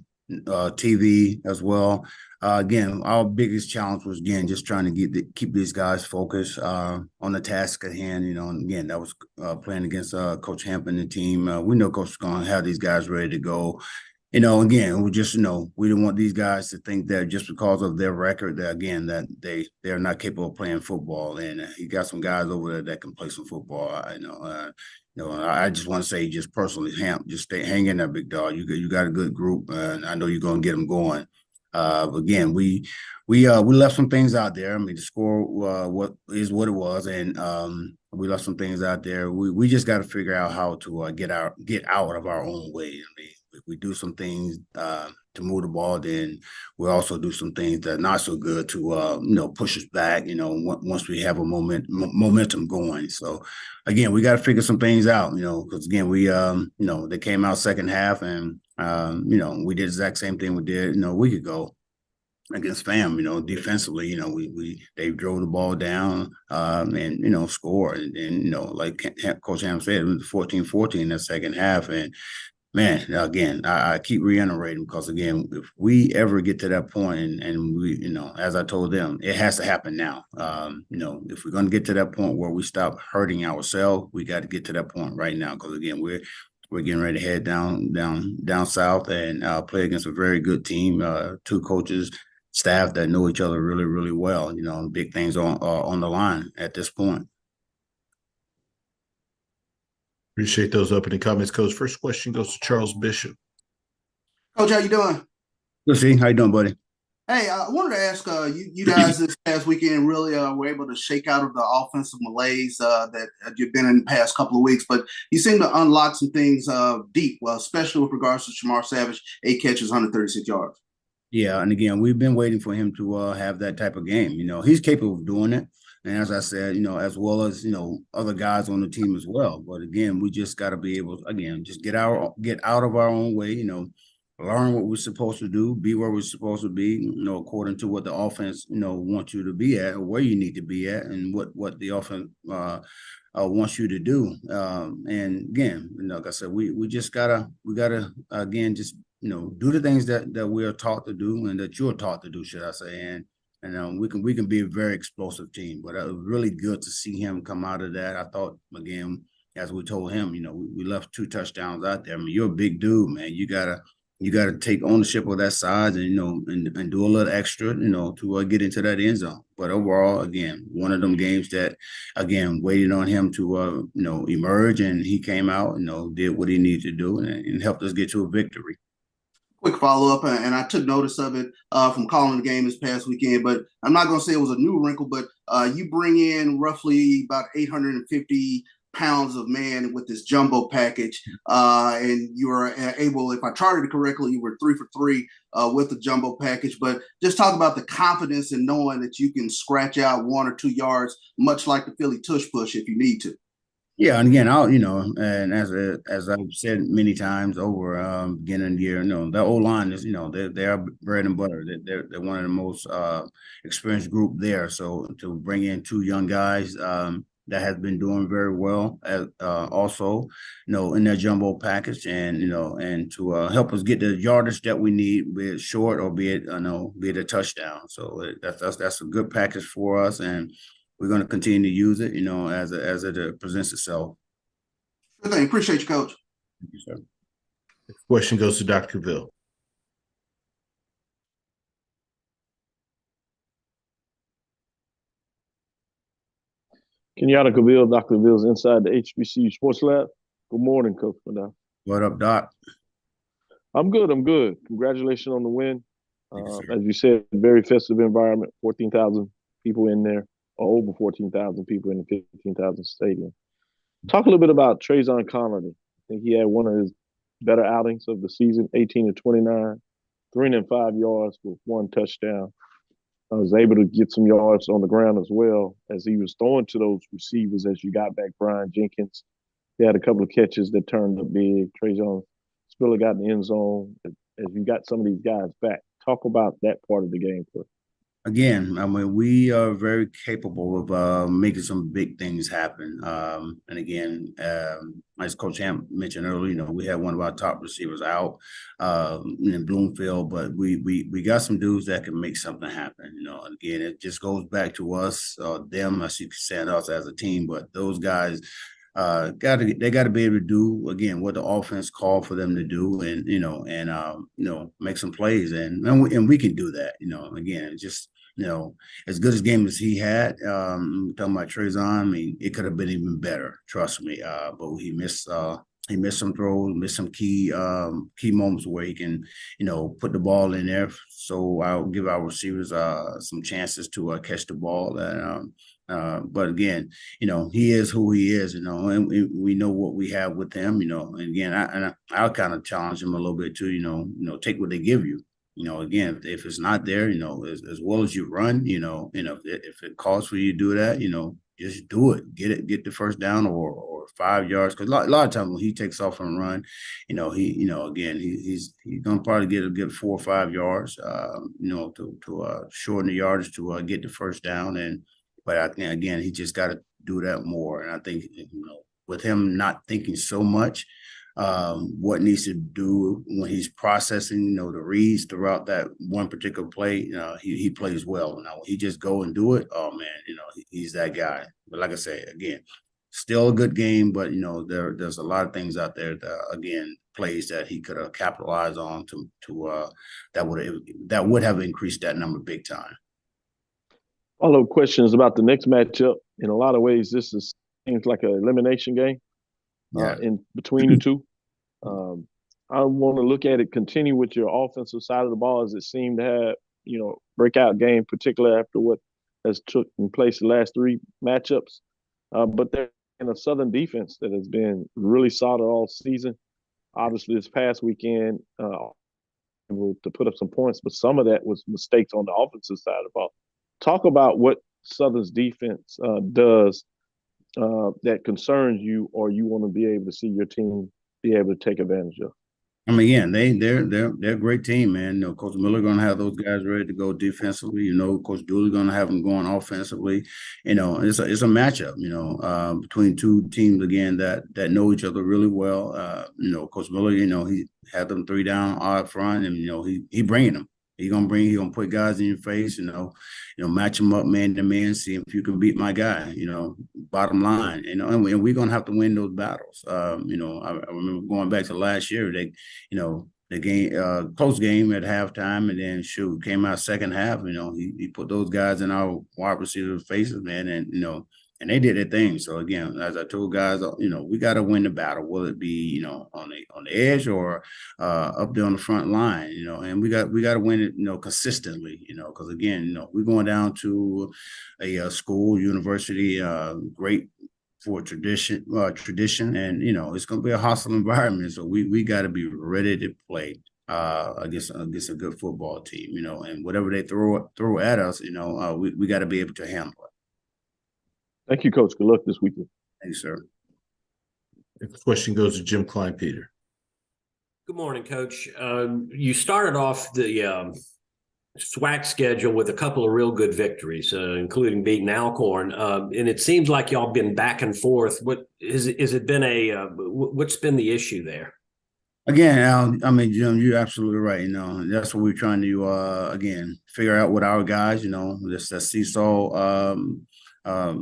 S19: TV as well. Again, our biggest challenge was, again, just trying to keep these guys focused on the task at hand. And again, that was playing against Coach Hampton and the team. We know Coach is going to have these guys ready to go. Again, we just, we didn't want these guys to think that just because of their record that, again, that they're not capable of playing football. And he got some guys over there that can play some football. I just want to say, just personally, just hang in there, big dog. You got a good group, and I know you're going to get them going. Again, we left some things out there. I mean, the score what it was, and we left some things out there. We just got to figure out how to get out of our own way. I mean, if we do some things to move the ball, then we'll also do some things that are not so good to push us back. Once we have a momentum going. So again, we got to figure some things out. Because again, we they came out second half, and we did the exact same thing we did a week ago against FAM. Defensively, they drove the ball down and scored. And like Coach Ham said, it was 14-14 in the second half. And man, again, I keep reiterating, because again, if we ever get to that point, and we, as I told them, it has to happen now. If we're going to get to that point where we stop hurting ourselves, we got to get to that point right now. Because again, we're getting ready to head down south and play against a very good team, two coaches, staff that know each other really, really well. Big things on the line at this point.
S1: Appreciate those opening comments, Coach. First question goes to Charles Bishop.
S17: Coach, how you doing?
S19: Good, see. How you doing, buddy?
S17: Hey, I wanted to ask you guys this past weekend really were able to shake out of the offensive malaise that you've been in the past couple of weeks, but you seem to unlock some things deep, well, especially with regards to Shamar Savage, 8 catches, 136 yards.
S19: Yeah, and again, we've been waiting for him to have that type of game. He's capable of doing it. And as I said, as well as, other guys on the team as well. But again, we just got to be able to, again, just get out of our own way, learn what we're supposed to do, be where we're supposed to be, according to what the offense, wants you to be at, or where you need to be at, and what the offense wants you to do. And again, like I said, we gotta again, just, do the things that we are taught to do, and that you're taught to do, should I say. And we can be a very explosive team. But it was really good to see him come out of that. I thought, again, as we told him, we left 2 touchdowns out there. I mean, you're a big dude, man. You gotta take ownership of that size, and and do a little extra, to get into that end zone. But overall, again, one of them games that, again, waited on him to emerge, and he came out, did what he needed to do, and helped us get to a victory.
S17: Quick follow-up, and I took notice of it from calling the game this past weekend, but I'm not going to say it was a new wrinkle, but you bring in roughly about 850 pounds of man with this jumbo package, and you were able, if I charted it correctly, you were 3 for 3 with the jumbo package. But just talk about the confidence in knowing that you can scratch out 1 or 2 yards, much like the Philly tush push if you need to.
S19: Yeah, and again, and as I've said many times over beginning of the year, the O-line is, they are bread and butter. They're one of the most experienced group there. So to bring in 2 young guys that has been doing very well, also, in their jumbo package, and and to help us get the yardage that we need, be it short or be it a touchdown. So that's a good package for us, and we're going to continue to use it, as it presents itself.
S17: Sure thing. Appreciate you, Coach.
S19: Thank you, sir.
S1: Next question goes to Dr. Ville.
S4: Kenyatta Cavill, Dr. Ville's inside the HBCU Sports Lab. Good morning, Coach Maddow.
S19: What up, Doc?
S4: I'm good. Congratulations on the win. As you said, very festive environment, 14,000 people in there, or over 14,000 people in the 15,000 stadium. Talk a little bit about Trayvon Connerly. I think he had one of his better outings of the season, 18 to 29, 305 yards with 1 touchdown. I was able to get some yards on the ground as well as he was throwing to those receivers as you got back Brian Jenkins. He had a couple of catches that turned up big. Trajan Spiller got in the end zone. As you got some of these guys back, talk about that part of the game for us.
S19: Again, I mean, we are very capable of making some big things happen. And again, as Coach Hamp mentioned earlier, we had one of our top receivers out in Bloomfield, but we got some dudes that can make something happen. And again, it just goes back to us, them, I should say us as a team, but those guys they got to be able to do again what the offense called for them to do, and make some plays, and we can do that. Again, it's just as good as game as he had. Talking about Trayvon, I mean, it could have been even better. Trust me. But he missed some throws, missed some key moments where he can, put the ball in there. So I'll give our receivers some chances to catch the ball. But again, he is who he is, and we know what we have with him, and again, I'll kind of challenge him a little bit too, take what they give you. Again, if it's not there, as well as you run, if it calls for you to do that, just do it. Get the first down or 5 yards. Because a lot of times when he takes off and run, again, he's gonna probably get a good 4 or 5 yards, to shorten the yardage to get the first down. But I think again, he just got to do that more. And I think with him not thinking so much. What needs to do when he's processing, the reads throughout that one particular play, he plays well. Now, when he just go and do it, oh man, he's that guy. But like I say, again, still a good game, but there's a lot of things out there that again plays that he could have capitalized on to that would have increased that number big time.
S4: Follow-up questions about the next matchup. In a lot of ways, this seems like an elimination game. In between the two. I want to look at it, continue with your offensive side of the ball as it seemed to have, breakout game, particularly after what has taken place the last 3 matchups. But they're in a Southern defense that has been really solid all season. Obviously, this past weekend, able to put up some points, but some of that was mistakes on the offensive side of the ball. Talk about what Southern's defense does that concerns you, or you want to be able to see your team be able to take advantage of?
S19: I mean, again, they're a great team, man. Coach Miller going to have those guys ready to go defensively. Coach Dooley going to have them going offensively. It's a matchup. Between two teams again that know each other really well. Coach Miller, he had them 3 down out front, and he bringing them. He gonna put guys in your face, match them up man to man, see if you can beat my guy, bottom line, and we're gonna have to win those battles. I remember going back to last year, the game, close game at halftime, and then came out second half, he put those guys in our wide receiver faces, man, and they did their thing. So again, as I told guys, we got to win the battle, whether it be on the edge or up there on the front line, and we got to win it, consistently, because again, we're going down to a school, university, great for tradition, and it's going to be a hostile environment. So we got to be ready to play against a good football team, and whatever they throw at us, we got to be able to handle it.
S4: Thank you, Coach. Good luck this weekend.
S19: Thank you, sir.
S1: Next question goes to Jim Klein-Peter.
S20: Good morning, Coach. You started off the SWAC schedule with a couple of real good victories, including beating Alcorn, and it seems like y'all been back and forth. What is it been what's been the issue there?
S19: Again, Al, I mean, Jim, you're absolutely right. That's what we're trying to again figure out with our guys. This that seesaw a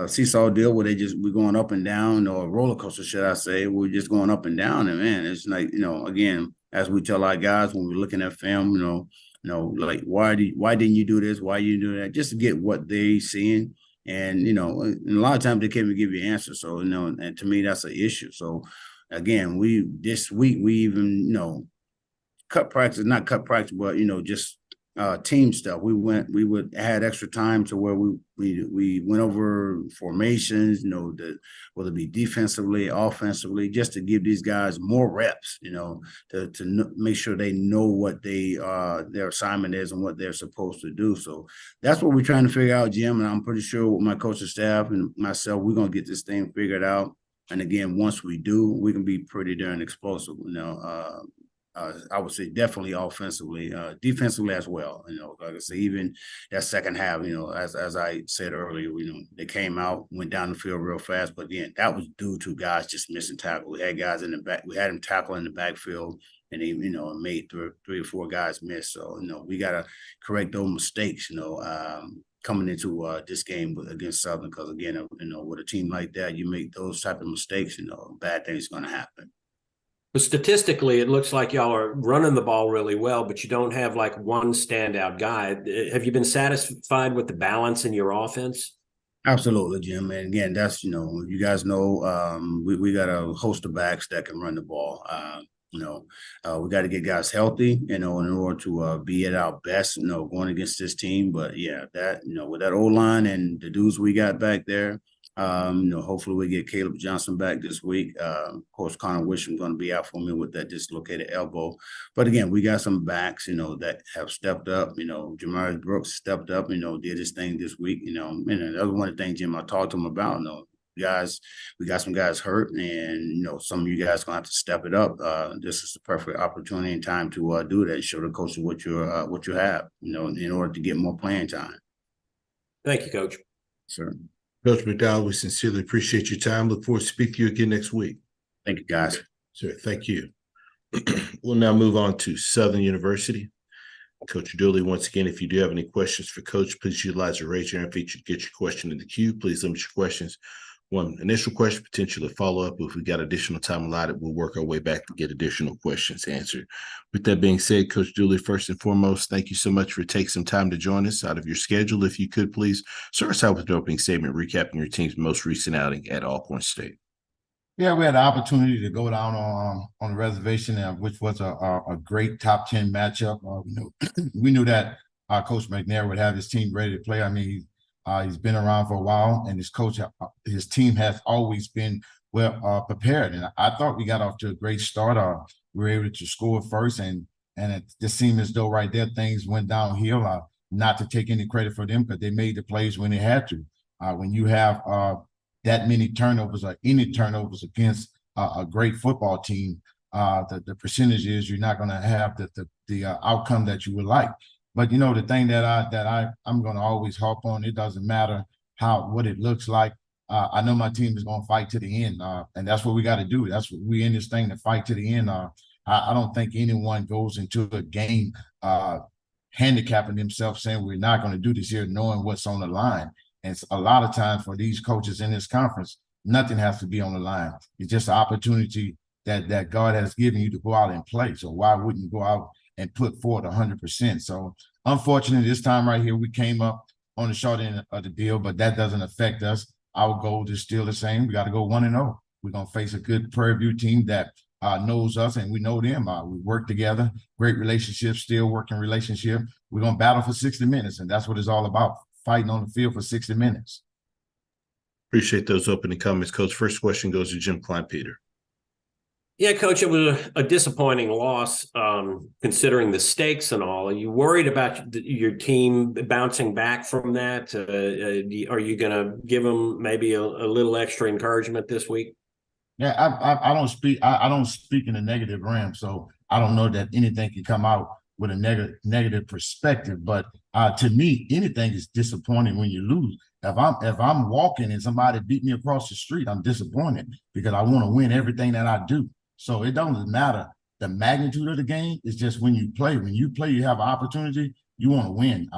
S19: seesaw deal where we're going up and down, or a roller coaster, should I say? We're just going up and down, and man, it's like, again, as we tell our guys when we're looking at film, like why didn't you do this? Why you do that? Just to get what they seeing. And, and a lot of times they can't even give you an answer. So, and to me, that's an issue. So again, this week we even, not cut practice, but, just team stuff. We had extra time to where we went over formations, whether it be defensively, offensively, just to give these guys more reps, to make sure they know what their assignment is and what they're supposed to do. So that's what we're trying to figure out, Jim. And I'm pretty sure with my coaching staff and myself, we're gonna get this thing figured out. And again, once we do, we can be pretty darn explosive. I would say definitely offensively, defensively as well. Like I say, even that second half, as I said earlier, they came out, went down the field real fast. But again, that was due to guys just missing tackle. We had guys in the back, we had them tackle in the backfield, and they, made three or four guys miss. So, we got to correct those mistakes, coming into this game against Southern, because again, with a team like that, you make those type of mistakes, bad things going to happen.
S20: But statistically, it looks like y'all are running the ball really well, but you don't have like one standout guy. Have you been satisfied with the balance in your offense?
S19: Absolutely, Jim. And again, that's, you guys know, we got a host of backs that can run the ball. We got to get guys healthy, in order to be at our best, going against this team. But yeah, that, with that O-line and the dudes we got back there, hopefully we get Caleb Johnson back this week. Of course, Connor Wisham going to be out for me with that dislocated elbow. But again, we got some backs, that have stepped up. Jamarius Brooks stepped up, did his thing this week. And that was one of the things, Jim, I talked to him about. Guys, we got some guys hurt, and some of you guys gonna have to step it up. This is the perfect opportunity and time to do that. Show the coach what you have, in order to get more playing time.
S20: Thank you, Coach.
S19: Sure.
S1: Coach McDowell, we sincerely appreciate your time. Look forward to speaking to you again next week.
S19: Thank you, guys.
S1: Sure, thank you. We'll now move on to Southern University. Coach Dooley, once again, if you do have any questions for Coach, please utilize the raise your hand feature to get your question in the queue. Please limit your questions. One initial question, potentially a follow-up. If we got additional time allotted, we'll work our way back to get additional questions answered. With that being said, Coach Dooley, first and foremost, thank you so much for taking some time to join us out of your schedule. If you could, please start us out with an opening statement recapping your team's most recent outing at Alcorn State.
S21: Yeah, we had the opportunity to go down on the reservation, which was a great top 10 matchup. We knew that Coach McNair would have his team ready to play. I mean, he's been around for a while, and his team has always been well prepared. And I thought we got off to a great start. We were able to score first, and it just seemed as though right there things went downhill. Not to take any credit for them, because they made the plays when they had to. When you have that many turnovers or any turnovers against a great football team, the percentage is you're not going to have the outcome that you would like. But the thing that I'm going to always harp on, it doesn't matter what it looks like. I know my team is going to fight to the end, and that's what we got to do. That's what we in this thing, to fight to the end. I don't think anyone goes into a game handicapping themselves, saying we're not going to do this here, knowing what's on the line. And a lot of times for these coaches in this conference, nothing has to be on the line. It's just an opportunity that God has given you to go out and play. So why wouldn't you go out and put forward 100%? So unfortunately, this time right here, we came up on the short end of the deal, but that doesn't affect us. Our goal is still the same. We got to go 1-0. We're going to face a good Prairie View team that knows us, and we know them. We work together, great relationship, still working relationship. We're going to battle for 60 minutes, and that's what it's all about, fighting on the field for 60 minutes.
S1: Appreciate those opening comments, Coach. First question goes to Jim Kleinpeter.
S20: Yeah, Coach, it was a disappointing loss, considering the stakes and all. Are you worried about your team bouncing back from that? Are you going to give them maybe a little extra encouragement this week?
S21: Yeah, I don't speak. I don't speak in a negative realm, so I don't know that anything can come out with a negative perspective. But to me, anything is disappointing when you lose. If I'm walking and somebody beat me across the street, I'm disappointed because I want to win everything that I do. So it doesn't matter the magnitude of the game. It's just when you play. When you play, you have an opportunity. You want to win.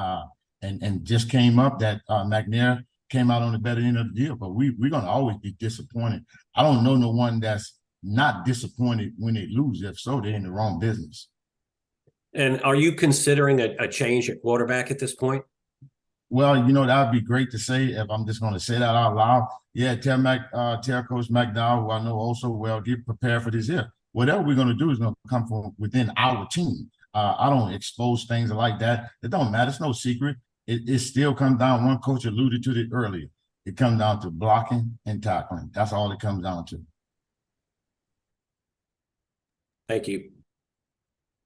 S21: And just came up that McNair came out on the better end of the deal. But we're gonna always be disappointed. I don't know no one that's not disappointed when they lose. If so, they're in the wrong business.
S20: And are you considering a change at quarterback at this point?
S21: Well, you know, that would be great to say if I'm just going to say that out loud. Yeah, tell Coach McDowell, who I know also well, get prepared for this year. Whatever we're going to do is going to come from within our team. I don't expose things like that. It don't matter. It's no secret. It still comes down. One coach alluded to it earlier. It comes down to blocking and tackling. That's all it comes down to.
S20: Thank you.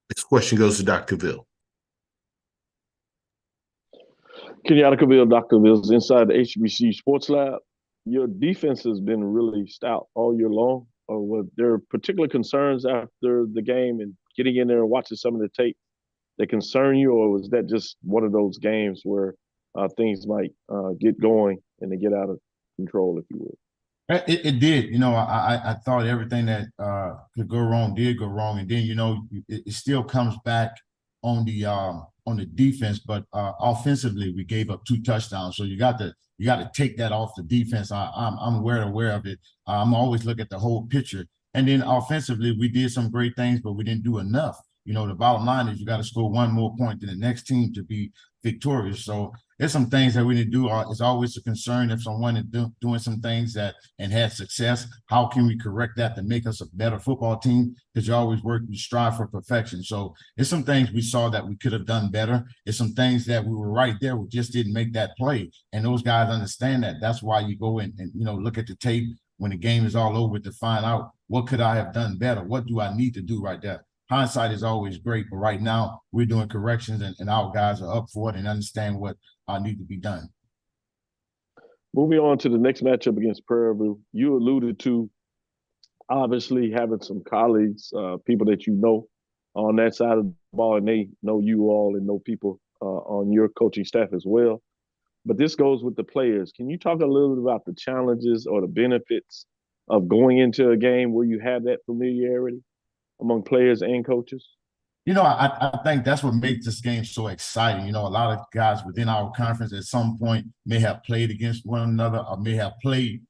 S1: Next question goes to Dr. Ville.
S4: Kenyatta Cavill, Dr. Ville's inside the HBC Sports Lab. Your defense has been really stout all year long. Or were there particular concerns after the game and getting in there and watching some of the tape that concern you, or was that just one of those games where things might get going and they get out of control, if you will?
S21: It did. You know, I thought everything that could go wrong did go wrong, and then, you know, it still comes back on the defense, but offensively we gave up 2 touchdowns. So you got to take that off the defense. I'm aware of it. I'm always look at the whole picture. And then offensively, we did some great things, but we didn't do enough. You know, the bottom line is you got to score 1 more point than the next team to be victorious. So there's some things that we need to do. It's always a concern if someone is doing some things and had success. How can we correct that to make us a better football team? Because you always you strive for perfection. So it's some things we saw that we could have done better. It's some things that we were right there. We just didn't make that play. And those guys understand that. That's why you go in and, you know, look at the tape when the game is all over to find out what could I have done better? What do I need to do right there? Hindsight is always great, but right now we're doing corrections and our guys are up for it and understand what need to be done.
S4: Moving on to the next matchup against Prairie View, you alluded to obviously having some colleagues, people that you know on that side of the ball, and they know you all and know people on your coaching staff as well. But this goes with the players. Can you talk a little bit about the challenges or the benefits of going into a game where you have that familiarity among players and coaches?
S21: You know, I think that's what makes this game so exciting. You know, a lot of guys within our conference at some point may have played against one another or may have played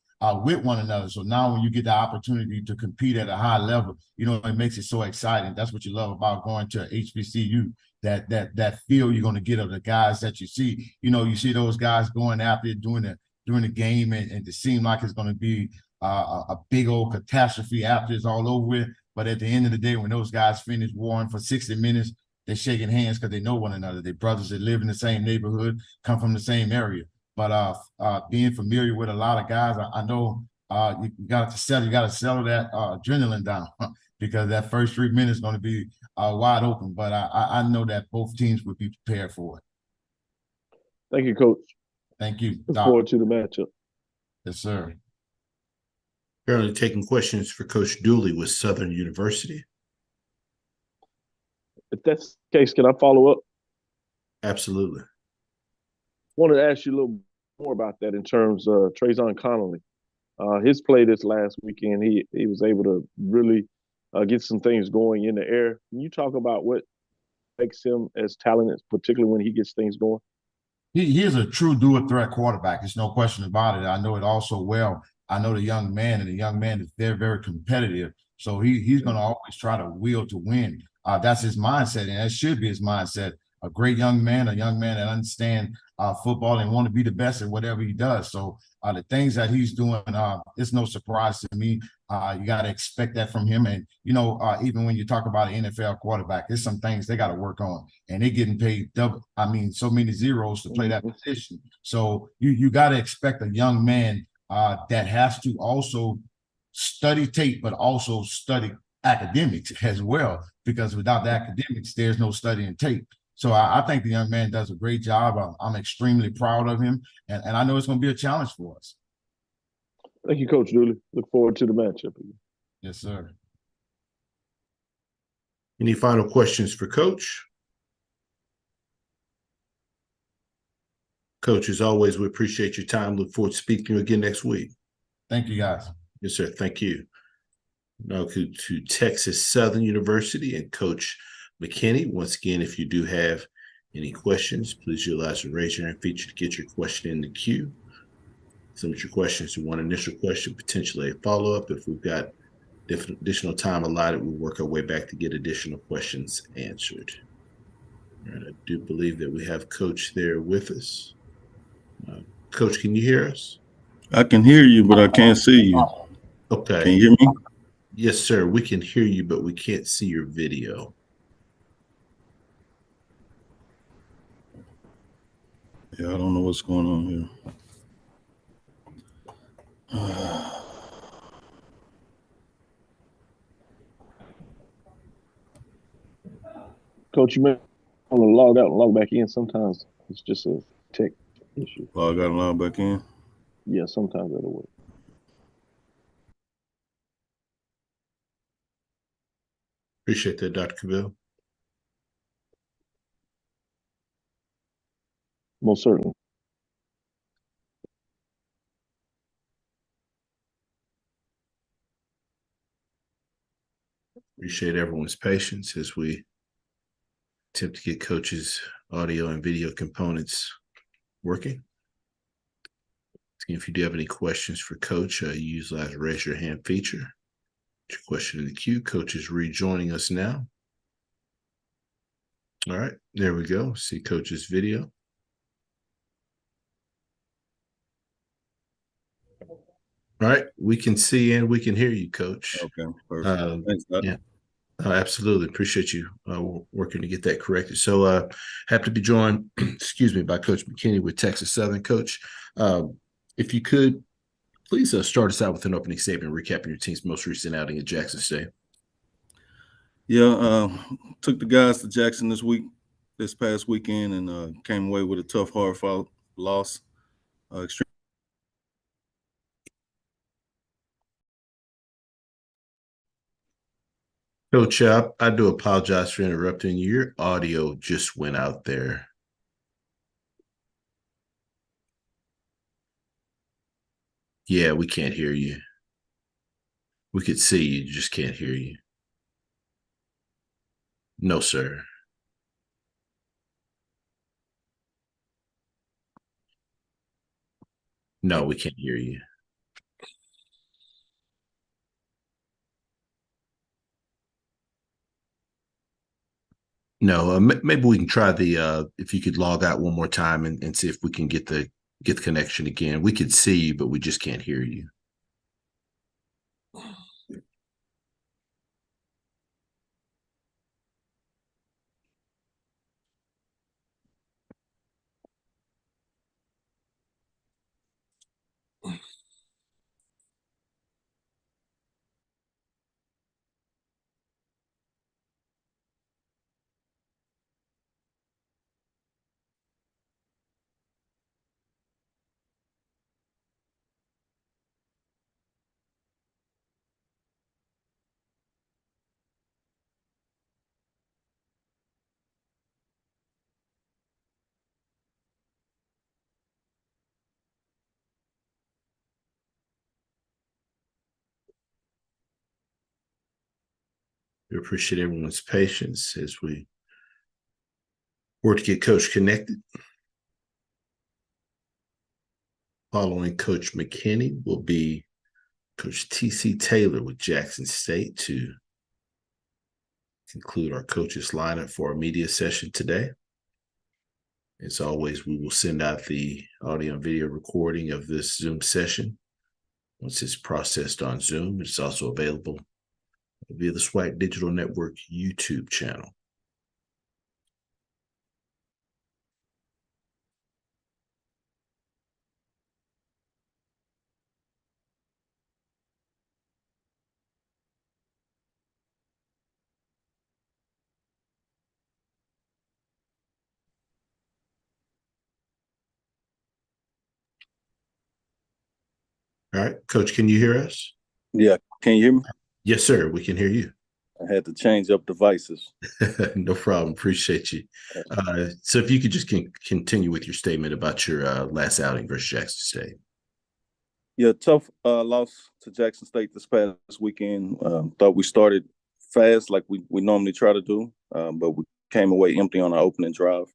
S21: with one another. So now when you get the opportunity to compete at a high level, you know, it makes it so exciting. That's what you love about going to HBCU, that feel you're going to get of the guys that you see. You know, you see those guys going after it during the game and it seems like it's going to be a big old catastrophe after it's all over with. But at the end of the day, when those guys finish warring for 60 minutes, they're shaking hands because they know one another. They're brothers that live in the same neighborhood, come from the same area. But being familiar with a lot of guys, I know you got to settle that adrenaline down because that first 3 minutes is going to be wide open. But I know that both teams would be prepared for it.
S4: Thank you, Coach.
S21: Thank you.
S4: Look forward to the matchup.
S21: Yes, sir.
S1: Currently taking questions for Coach Dooley with Southern University.
S4: If that's the case, can I follow up?
S1: Absolutely.
S4: Wanted to ask you a little more about that in terms of Trayvon Connolly. His play this last weekend, he was able to really get some things going in the air. Can you talk about what makes him as talented, particularly when he gets things going?
S21: He is a true dual-threat quarterback. There's no question about it. I know it also well. I know the young man, and the young man is very, very competitive. So he's going to always try to will to win. That's his mindset, and that should be his mindset. A great young man, that understands football and want to be the best at whatever he does. So the things that he's doing, it's no surprise to me. You got to expect that from him. And, you know, even when you talk about an NFL quarterback, there's some things they got to work on. And they're getting paid so many zeros to play that position. So you got to expect a young man that has to also study tape, but also study academics as well, because without the academics, there's no studying tape. So I think the young man does a great job. I'm extremely proud of him, and I know it's going to be a challenge for us.
S4: Thank you, Coach Dooley. Look forward to the matchup.
S21: Yes, sir.
S1: Any final questions for Coach? Coach, as always, we appreciate your time. Look forward to speaking to you again next week.
S21: Thank you, guys.
S1: Yes, sir. Thank you. Now to Texas Southern University and Coach McKinney. Once again, if you do have any questions, please utilize the raise your hand feature to get your question in the queue. submit your questions to one initial question, potentially a follow-up. If we've got additional time allotted, we'll work our way back to get additional questions answered. All right, I do believe that we have Coach there with us. Coach, can you hear us?
S2: I can hear you, but I can't see you.
S1: Okay.
S2: Can you hear me?
S1: Yes, sir. We can hear you, but we can't see your video.
S2: Yeah, I don't know what's going on here.
S4: Coach, you may want to log out and log back in. Sometimes it's just a tech issue.
S2: Log out and log back in?
S4: Yeah, sometimes that'll work.
S1: Appreciate that, Dr. Cabell.
S4: Most certainly.
S1: Appreciate everyone's patience as we attempt to get Coach's audio and video components working. If you do have any questions for Coach, use the raise your hand feature. Put your question in the queue. Coach is rejoining us now. All right, there we go. See Coach's video. All right, we can see and we can hear you, Coach.
S2: Okay, perfect. Thanks, Doc.
S1: Yeah, absolutely. Appreciate you working to get that corrected. So happy to be joined, excuse me, by Coach McKinney with Texas Southern. Coach, if you could, please start us out with an opening statement, recapping your team's most recent outing at Jackson State.
S2: Yeah, took the guys to Jackson this past weekend, and came away with a tough, hard-fought loss.
S1: Coach, I do apologize for interrupting you. Your audio just went out there. Yeah, we can't hear you. We could see you, just can't hear you. No, sir. No, we can't hear you. No, maybe we can try if you could log out one more time and see if we can get the connection again. We could see you, but we just can't hear you. We appreciate everyone's patience as we work to get Coach connected. Following Coach McKinney will be Coach T.C. Taylor with Jackson State to conclude our coaches lineup for our media session today. As always, we will send out the audio and video recording of this Zoom session. Once it's processed on Zoom, it's also available via the SWAC Digital Network YouTube channel. All right, Coach, can you hear us?
S2: Yeah, can you hear me?
S1: Yes, sir, we can hear you.
S2: I had to change up devices.
S1: No problem. Appreciate you. So if you could just continue with your statement about your last outing versus Jackson State.
S2: Yeah, tough loss to Jackson State this past weekend. Thought we started fast like we normally try to do, but we came away empty on our opening drive.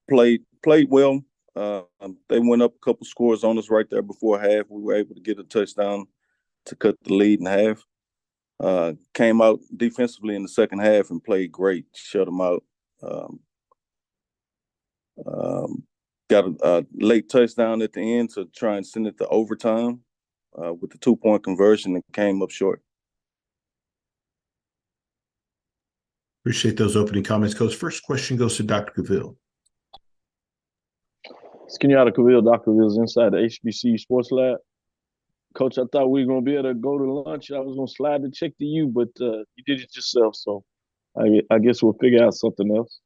S2: Played well. They went up a couple scores on us right there before half. We were able to get a touchdown to cut the lead in half. Came out defensively in the second half and played great, shut them out. Got a late touchdown at the end to try and send it to overtime with the 2-point conversion and came up short.
S1: Appreciate those opening comments, Coach. First question goes to Dr. Cavill.
S4: Kenyatta Cavill, Dr. Cavill's inside the HBCU Sports Lab. Coach, I thought we were going to be able to go to lunch. I was going to slide the check to you, but you did it yourself, so I guess we'll figure out something else.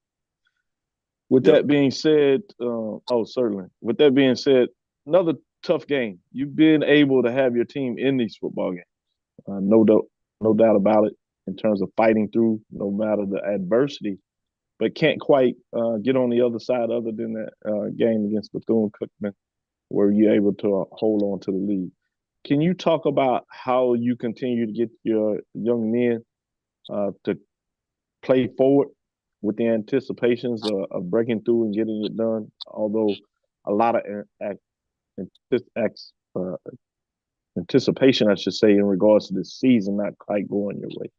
S4: With that being said, certainly. With that being said, another tough game. You've been able to have your team in these football games. No doubt about it, in terms of fighting through no matter the adversity, but can't quite get on the other side other than that game against Bethune-Cookman where you're able to hold on to the lead. Can you talk about how you continue to get your young men to play forward with the anticipations of breaking through and getting it done, although a lot of anticipation, I should say, in regards to this season not quite going your way?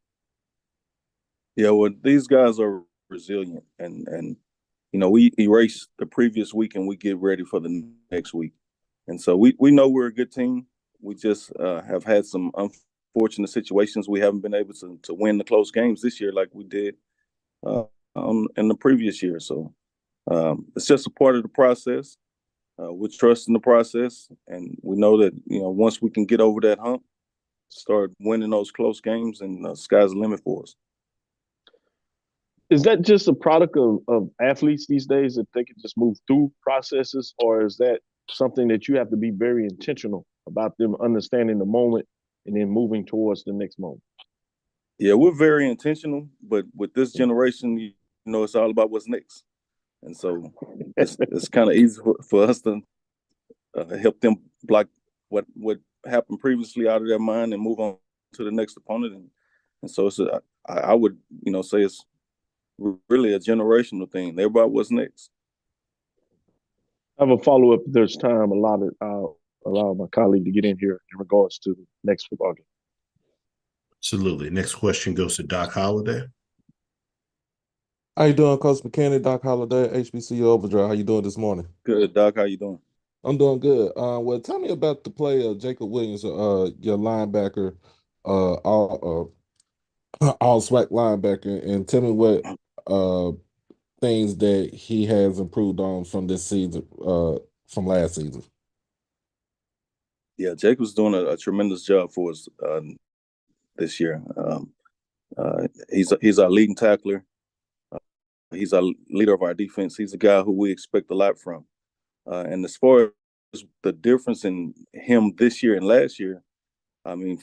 S2: Yeah, well, these guys are resilient, and we erase the previous week and we get ready for the next week. And so we know we're a good team. We just have had some unfortunate situations. We haven't been able to win the close games this year like we did in the previous year. So it's just a part of the process. We trust in the process, and we know that once we can get over that hump, start winning those close games, and the sky's the limit for us.
S4: Is that just a product of athletes these days, that they can just move through processes, or is that something that you have to be very intentional about them understanding the moment and then moving towards the next moment?
S2: Yeah, we're very intentional, but with this generation, it's all about what's next. And so it's kind of easy for us to help them block what happened previously out of their mind and move on to the next opponent. And so I would say it's really a generational thing. They're about what's next.
S4: I have a follow-up. There's time allowed. I'll allow my colleague to get in here in regards to the next football game.
S1: Absolutely. Next question goes to Doc Holliday.
S7: How you doing, Coach McKinney? Doc Holliday, HBCU Overdrive. How you doing this morning?
S2: Good, Doc. How you doing?
S7: I'm doing good. Well, tell me about the play of Jacob Williams, your linebacker, all SWAC linebacker, and tell me what things that he has improved on from this season, from last season.
S2: Yeah, Jacob's doing a tremendous job for us this year. He's our leading tackler. He's our leader of our defense. He's a guy who we expect a lot from. And as far as the difference in him this year and last year, I mean,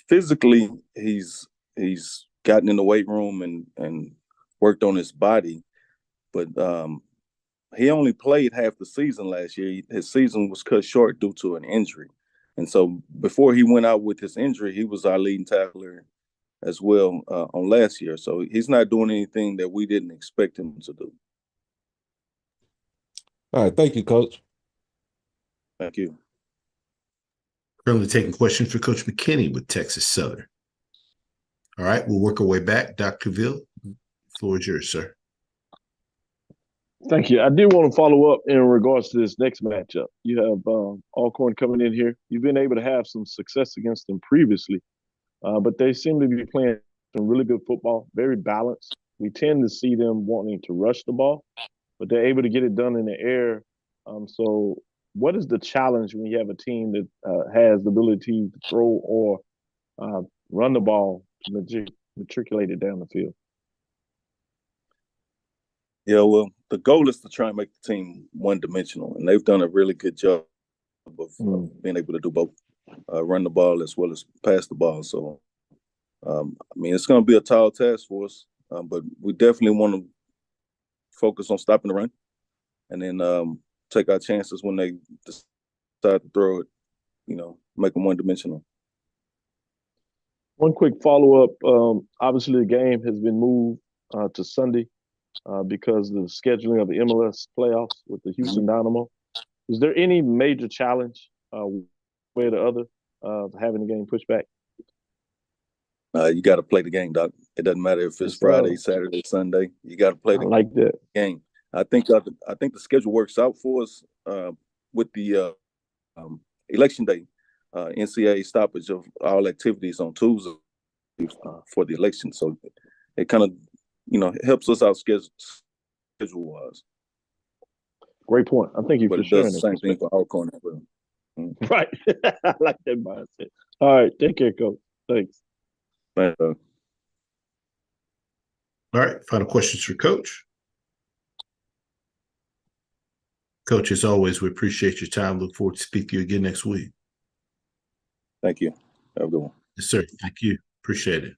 S2: physically, he's gotten in the weight room and worked on his body. But he only played half the season last year. His season was cut short due to an injury. And so before he went out with his injury, he was our leading tackler as well on last year. So he's not doing anything that we didn't expect him to do.
S7: All right. Thank you, Coach.
S2: Thank you.
S1: Currently taking questions for Coach McKinney with Texas Southern. All right. We'll work our way back. Dr. Cavill, the floor is yours, sir.
S4: Thank you. I did want to follow up in regards to this next matchup. You have Alcorn coming in here. You've been able to have some success against them previously, but they seem to be playing some really good football, very balanced. We tend to see them wanting to rush the ball, but they're able to get it done in the air. So what is the challenge when you have a team that has the ability to throw or run the ball to matriculate it down the field?
S2: Yeah, well, the goal is to try and make the team one-dimensional, and they've done a really good job of being able to do both, run the ball as well as pass the ball. So, I mean, it's going to be a tall task for us, but we definitely want to focus on stopping the run and then take our chances when they decide to throw it, make them one-dimensional.
S4: One quick follow-up. Obviously, the game has been moved to Sunday because of the scheduling of the MLS playoffs with the Houston Dynamo. Is there any major challenge, way or the other, having the game pushed back?
S2: You got to play the game, Doc. It doesn't matter if it's Friday, Saturday, Sunday. You got to play the
S4: game.
S2: I think the schedule works out for us with the election day, NCAA stoppage of all activities on Tuesday for the election. So it kind of, helps us out schedule-wise.
S4: Great point. I thank you for sharing.
S2: It does the same thing for Alcorn as well.
S4: Right. I like that mindset. All right. Take care, Coach. Thanks.
S2: Thanks,
S1: All right. Final questions for Coach. Coach, as always, we appreciate your time. Look forward to speaking to you again next week.
S2: Thank you. Have a good one.
S1: Yes, sir. Thank you. Appreciate it.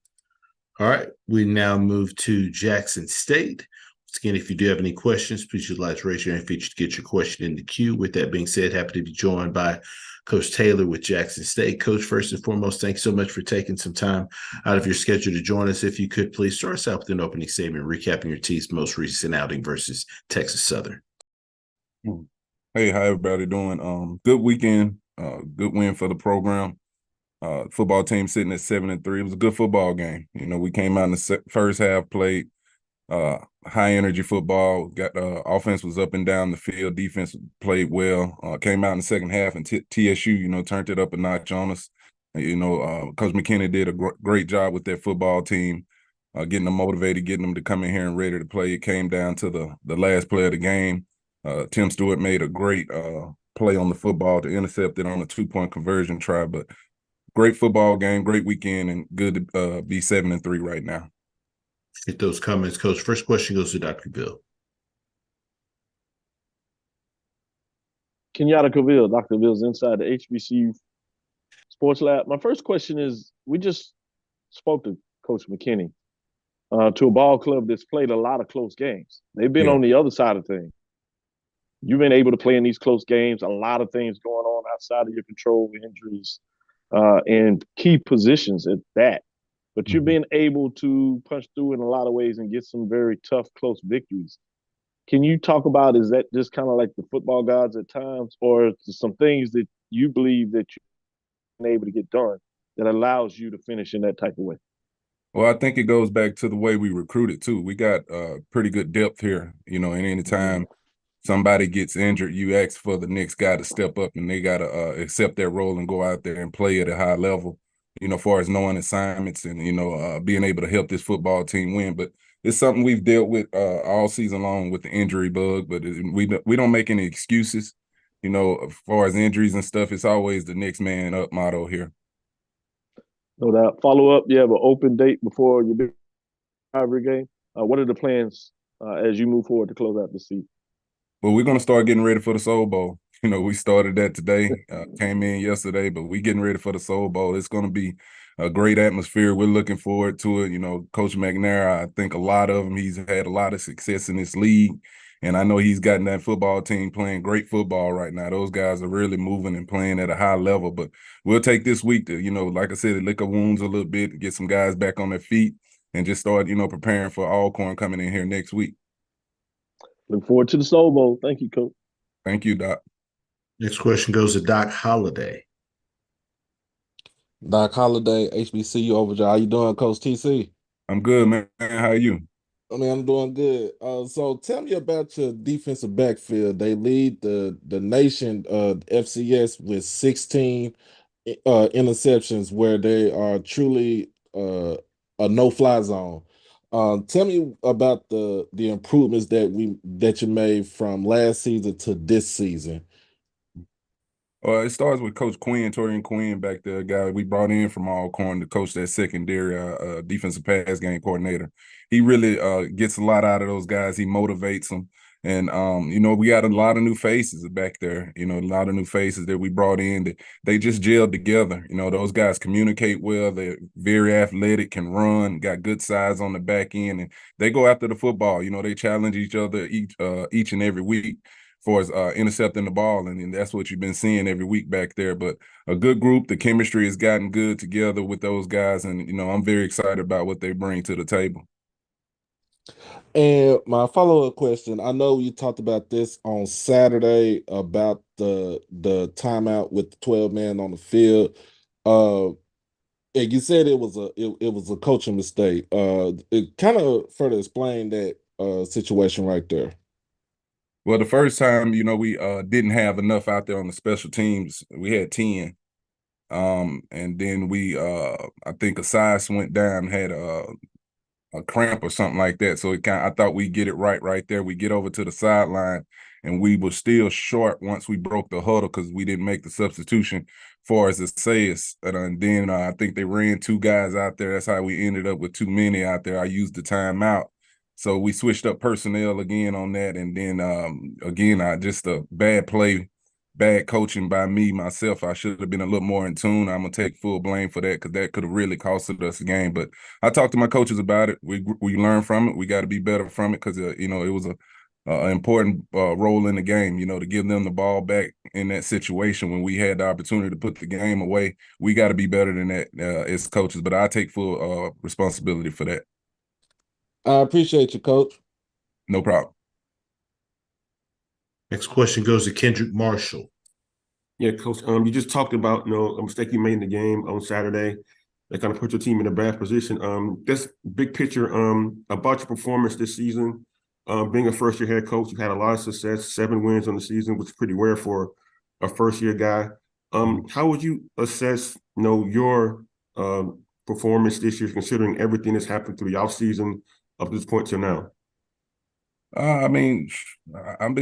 S1: All right. We now move to Jackson State. Once again, if you do have any questions, please utilize raise your hand feature to get your question in the queue. With that being said, happy to be joined by Coach Taylor with Jackson State. Coach, first and foremost, thanks so much for taking some time out of your schedule to join us. If you could, please start us out with an opening statement, recapping your team's most recent outing versus Texas Southern.
S5: Hey, how everybody doing? Good weekend, good win for the program. Football team sitting at 7-3. It was a good football game. We came out in the first half, played high energy football. Got offense was up and down the field. Defense played well. Came out in the second half, and TSU, turned it up a notch on us. Coach McKinney did a great job with their football team, getting them motivated, getting them to come in here and ready to play. It came down to the last play of the game. Tim Stewart made a great play on the football to intercept it on a 2-point conversion try. But great football game, great weekend, and good to be 7-3 right now.
S1: Get those comments, Coach. First question goes to Dr. Bill.
S4: Kenyatta Cavill, Dr. Bill's inside the HBCU Sports Lab. My first question is, we just spoke to Coach McKinney, to a ball club that's played a lot of close games. They've been on the other side of things. You've been able to play in these close games, a lot of things going on outside of your control, injuries, and key positions at that. But you've been able to punch through in a lot of ways and get some very tough, close victories. Can you talk about, is that just kind of like the football gods at times, or some things that you believe that you've been able to get done that allows you to finish in that type of way?
S5: Well, I think it goes back to the way we recruited too. We got pretty good depth here, and anytime somebody gets injured, you ask for the next guy to step up, and they got to accept their role and go out there and play at a high level, as far as knowing assignments and, being able to help this football team win. But it's something we've dealt with all season long with the injury bug, but we don't make any excuses, as far as injuries and stuff. It's always the next man up motto here.
S4: No doubt. Follow up, you have an open date before your big rivalry game. What are the plans as you move forward to close out the season?
S5: Well, we're going to start getting ready for the Soul Bowl. We started that today, came in yesterday, but we're getting ready for the Soul Bowl. It's going to be a great atmosphere. We're looking forward to it. Coach McNair, I think a lot of him, he's had a lot of success in this league, and I know he's gotten that football team playing great football right now. Those guys are really moving and playing at a high level, but we'll take this week to, like I said, lick our wounds a little bit, get some guys back on their feet, and just start, preparing for Alcorn coming in here next week.
S4: Look forward to the Soul Bowl. Thank you, Coach.
S5: Thank you, Doc.
S1: Next question goes to Doc Holliday.
S7: Doc Holliday, HBCU Overjoy. How you doing, Coach TC?
S5: I'm good, man. How are you?
S7: I mean, I'm doing good. So tell me about your defensive backfield. They lead the nation FCS with 16 interceptions, where they are truly a no-fly zone. Tell me about the improvements that you made from last season to this season.
S5: It starts with Coach Quinn, Torian Quinn, back there, guy we brought in from Alcorn to coach that secondary defensive pass game coordinator. He really gets a lot out of those guys. He motivates them. And, we got a lot of new faces back there, a lot of new faces that we brought in that they just gelled together. Those guys communicate well. They're very athletic, can run, got good size on the back end, and they go after the football. They challenge each other each and every week for as intercepting the ball, and that's what you've been seeing every week back there. But a good group, the chemistry has gotten good together with those guys, and I'm very excited about what they bring to the table.
S7: And my follow-up question, I know you talked about this on Saturday about the timeout with the 12 man on the field. And you said it was a coaching mistake. It kind of further explain that situation right there.
S5: Well, the first time, we didn't have enough out there on the special teams. We had 10. And then I think Asais went down, had a cramp or something like that. So I thought we'd get it right there. We get over to the sideline, and we were still short once we broke the huddle because we didn't make the substitution far as Asais. And then I think they ran 2 guys out there. That's how we ended up with too many out there. I used the timeout. So we switched up personnel again on that. And then again, just a bad play, bad coaching by myself. I should have been a little more in tune. I'm gonna take full blame for that because that could have really costed us a game. But I talked to my coaches about it. We learned from it. We got to be better from it because it was an important role in the game. To give them the ball back in that situation when we had the opportunity to put the game away. We got to be better than that as coaches. But I take full responsibility for that.
S7: I appreciate you, Coach.
S5: No problem.
S1: Next question goes to Kendrick Marshall.
S6: Yeah, Coach. You just talked about a mistake you made in the game on Saturday that kind of put your team in a bad position. Just big picture about your performance this season. Being a first-year head coach, you've had a lot of success, 7 wins on the season, which is pretty rare for a first-year guy. How would you assess, your performance this year, considering everything that's happened through the offseason up to this point till now?
S5: I've been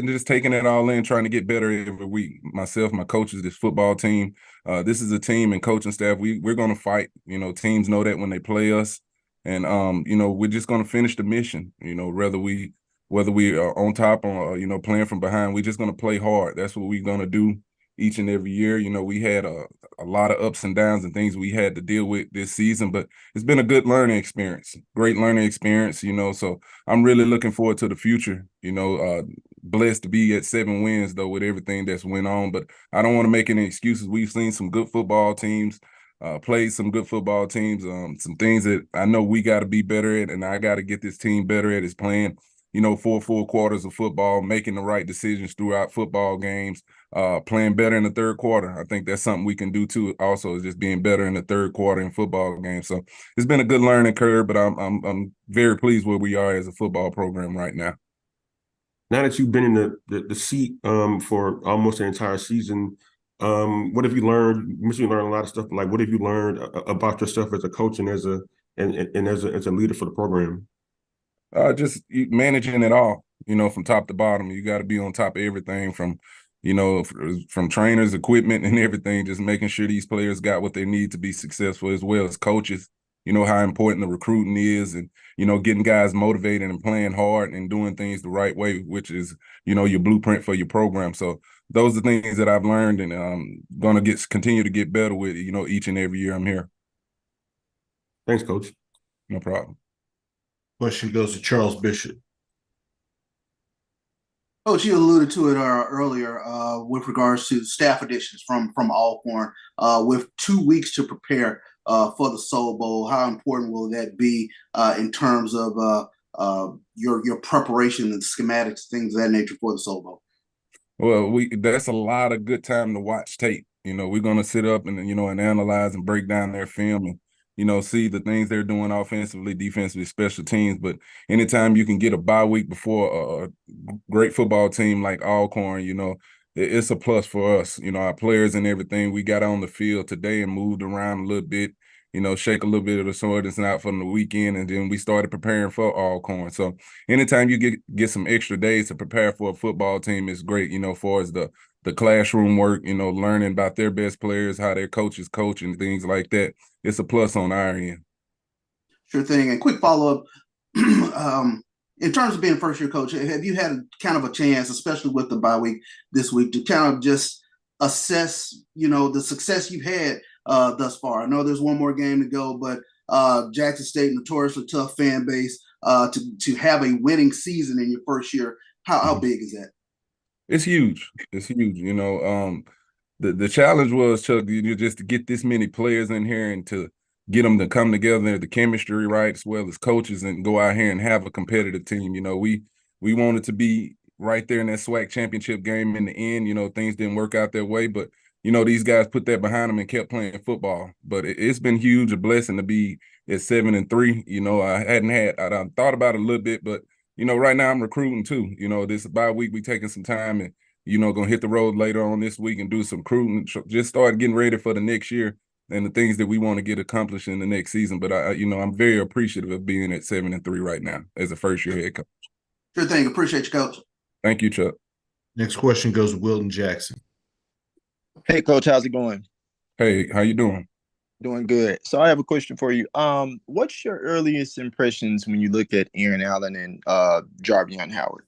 S5: just taking it all in, trying to get better every week. Myself, my coaches, this football team. This is a team and coaching staff. We're going to fight. Teams know that when they play us, and we're just going to finish the mission. Whether we are on top or playing from behind, we're just going to play hard. That's what we're going to do each and every year. We had a lot of ups and downs and things we had to deal with this season, but it's been a good learning experience, great learning experience, so I'm really looking forward to the future, blessed to be at 7 wins though with everything that's went on, but I don't want to make any excuses. We've seen some good football teams, played some good football teams, some things that I know we got to be better at, and I got to get this team better at is playing 4 full quarters of football, making the right decisions throughout football games, playing better in the third quarter. I think that's something we can do too. Also, is just being better in the third quarter in football games. So it's been a good learning curve, but I'm very pleased where we are as a football program right now.
S6: Now that you've been in the seat for almost the entire season, what have you learned? You must have learned a lot of stuff. Like, what have you learned about yourself as a coach and as a leader for the program?
S5: Just managing it all, from top to bottom. You got to be on top of everything from trainers, equipment, and everything, just making sure these players got what they need to be successful, as well as coaches, how important the recruiting is, and, getting guys motivated and playing hard and doing things the right way, which is, your blueprint for your program. So those are things that I've learned and going to continue to get better with, each and every year I'm here.
S6: Thanks, Coach.
S5: No problem.
S1: Question goes to Charles Bishop.
S17: Coach, you alluded to it earlier with regards to staff additions from Alcorn. With 2 weeks to prepare for the Soul Bowl, how important will that be in terms of your preparation and schematics, things of that nature for the Soul Bowl?
S5: Well, that's a lot of good time to watch tape. We're going to sit up and and analyze and break down their film and see the things they're doing offensively, defensively, special teams. But anytime you can get a bye week before a great football team like Alcorn, it's a plus for us. Our players and everything, we got on the field today and moved around a little bit, shake a little bit of the soreness out from the weekend, and then we started preparing for Alcorn. So anytime you get some extra days to prepare for a football team is great, for as the classroom work, learning about their best players, how their coaches coach and things like that. It's a plus on our end.
S17: Sure thing. And quick follow-up, in terms of being a first-year coach, have you had kind of a chance, especially with the bye week this week, to kind of just assess, the success you've had thus far? I know there's one more game to go, but Jackson State, notoriously tough fan base, to have a winning season in your first year, how big is that?
S5: It's huge. It's huge. The challenge was, Chuck, just to get this many players in here and to get them to come together, the chemistry right, as well as coaches, and go out here and have a competitive team. You know, we wanted to be right there in that SWAC championship game in the end. You know, things didn't work out that way, but you know, these guys put that behind them and kept playing football. But it's been huge, a blessing to be at 7-3. You know, I thought about it a little bit, but you know, right now I'm recruiting too. You know, this bye week we taking some time and you know, gonna hit the road later on this week and do some recruiting. Just start getting ready for the next year and the things that we want to get accomplished in the next season. But you know, I'm very appreciative of being at 7-3 right now as a first-year head coach.
S17: Sure thing. Appreciate you, Coach.
S5: Thank you, Chuck.
S1: Next question goes to Wilton Jackson.
S8: Hey, Coach, how's it going?
S5: Hey, how you doing?
S8: Doing good. So I have a question for you. What's your earliest impressions when you look at Aaron Allen and Jarvion Howard?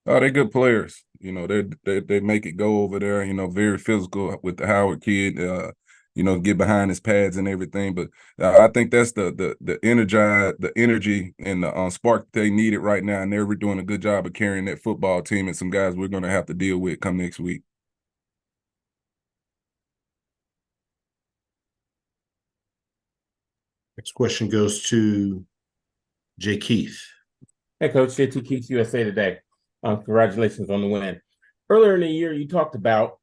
S5: Oh, they're good players. You know, they make it go over there. You know, very physical with the Howard kid. You know, get behind his pads and everything. But I think that's the energy and the spark they needed right now, and they're doing a good job of carrying that football team and some guys we're going to have to deal with come next week.
S1: Next question goes to Jay Keith.
S11: Hey, Coach, JT Keith, USA Today. Congratulations on the win. Earlier in the year, you talked about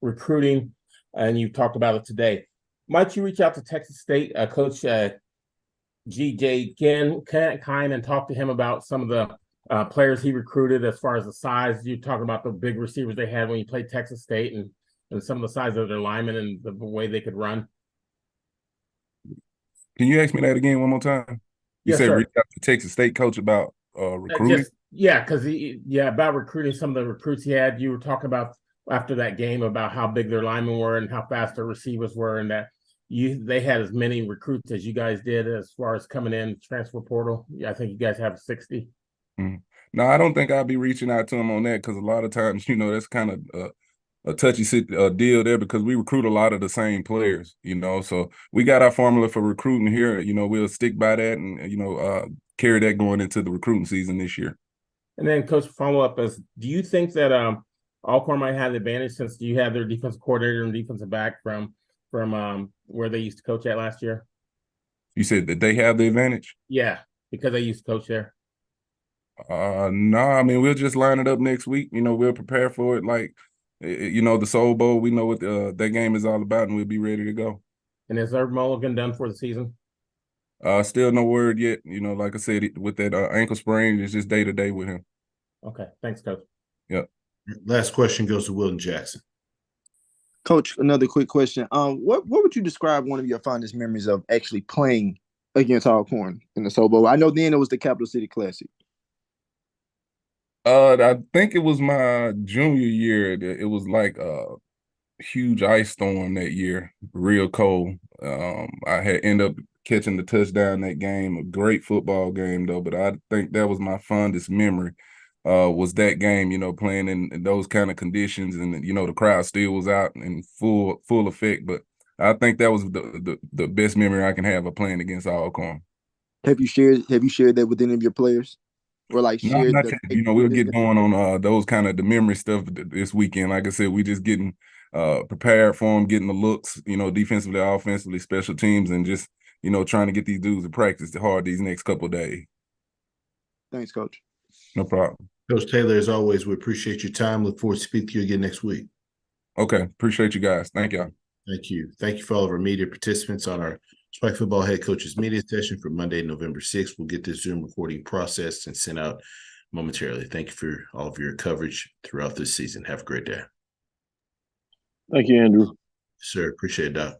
S11: recruiting, and you talked about it today. Might you reach out to Texas State Coach G.J. Kine and talk to him about some of the players he recruited as far as the size? You talked about the big receivers they had when you played Texas State and some of the size of their linemen and the way they could run.
S5: Can you ask me that again one more time? You
S11: Yes,
S5: said
S11: sir.
S5: reach out to Texas State coach about recruiting?
S11: Because about recruiting some of the recruits he had. You were talking about after that game about how big their linemen were and how fast their receivers were, and that they had as many recruits as you guys did as far as coming in transfer portal. Yeah, I think you guys have 60.
S5: Mm-hmm. No, I don't think I'll be reaching out to him on that because a lot of times, you know, that's kind of a touchy deal there because we recruit a lot of the same players, you know. So we got our formula for recruiting here. You know, we'll stick by that and, you know, carry that going into the recruiting season this year.
S11: And then, Coach, follow up is: do you think that Alcorn might have the advantage since you have their defensive coordinator and defensive back from where they used to coach at last year?
S5: You said that they have the advantage?
S11: Yeah, because they used to coach there.
S5: No, I mean, we'll just line it up next week. You know, we'll prepare for it like, you know, the Soul Bowl. We know what that game is all about, and we'll be ready to go.
S11: And is Herb Mulligan done for the season?
S5: Still no word yet. You know, like I said, with that ankle sprain, it's just day to day with him.
S11: Okay, thanks, Coach.
S5: Yep.
S1: Last question goes to Wilton Jackson.
S8: Coach, another quick question. What would you describe one of your fondest memories of actually playing against Alcorn in the Soul Bowl? I know then it was the Capital City Classic.
S5: I think it was my junior year. It was like a huge ice storm that year, real cold. I had ended up catching the touchdown that game, a great football game though, but I think that was my fondest memory, was that game, you know, playing in those kind of conditions, and you know, the crowd still was out in full effect. But I think that was the best memory I can have of playing against Alcorn.
S8: Have you shared that with any of your players? Or like
S5: No,
S8: shared
S5: not yet. You know, we'll get going on those kind of the memory stuff this weekend. Like I said, we just getting prepared for them, getting the looks, you know, defensively, offensively, special teams, and just, you know, trying to get these dudes to practice hard these next couple of days.
S8: Thanks, Coach.
S5: No problem.
S1: Coach Taylor, as always, we appreciate your time. Look forward to speaking to you again next week.
S5: Okay. Appreciate you guys. Thank y'all.
S1: Thank you. Thank you for all of our media participants on our SWAC Football Head Coaches Media Session for Monday, November 6th. We'll get this Zoom recording processed and sent out momentarily. Thank you for all of your coverage throughout this season. Have a great day.
S4: Thank you, Andrew.
S1: Sir, appreciate it, Doc.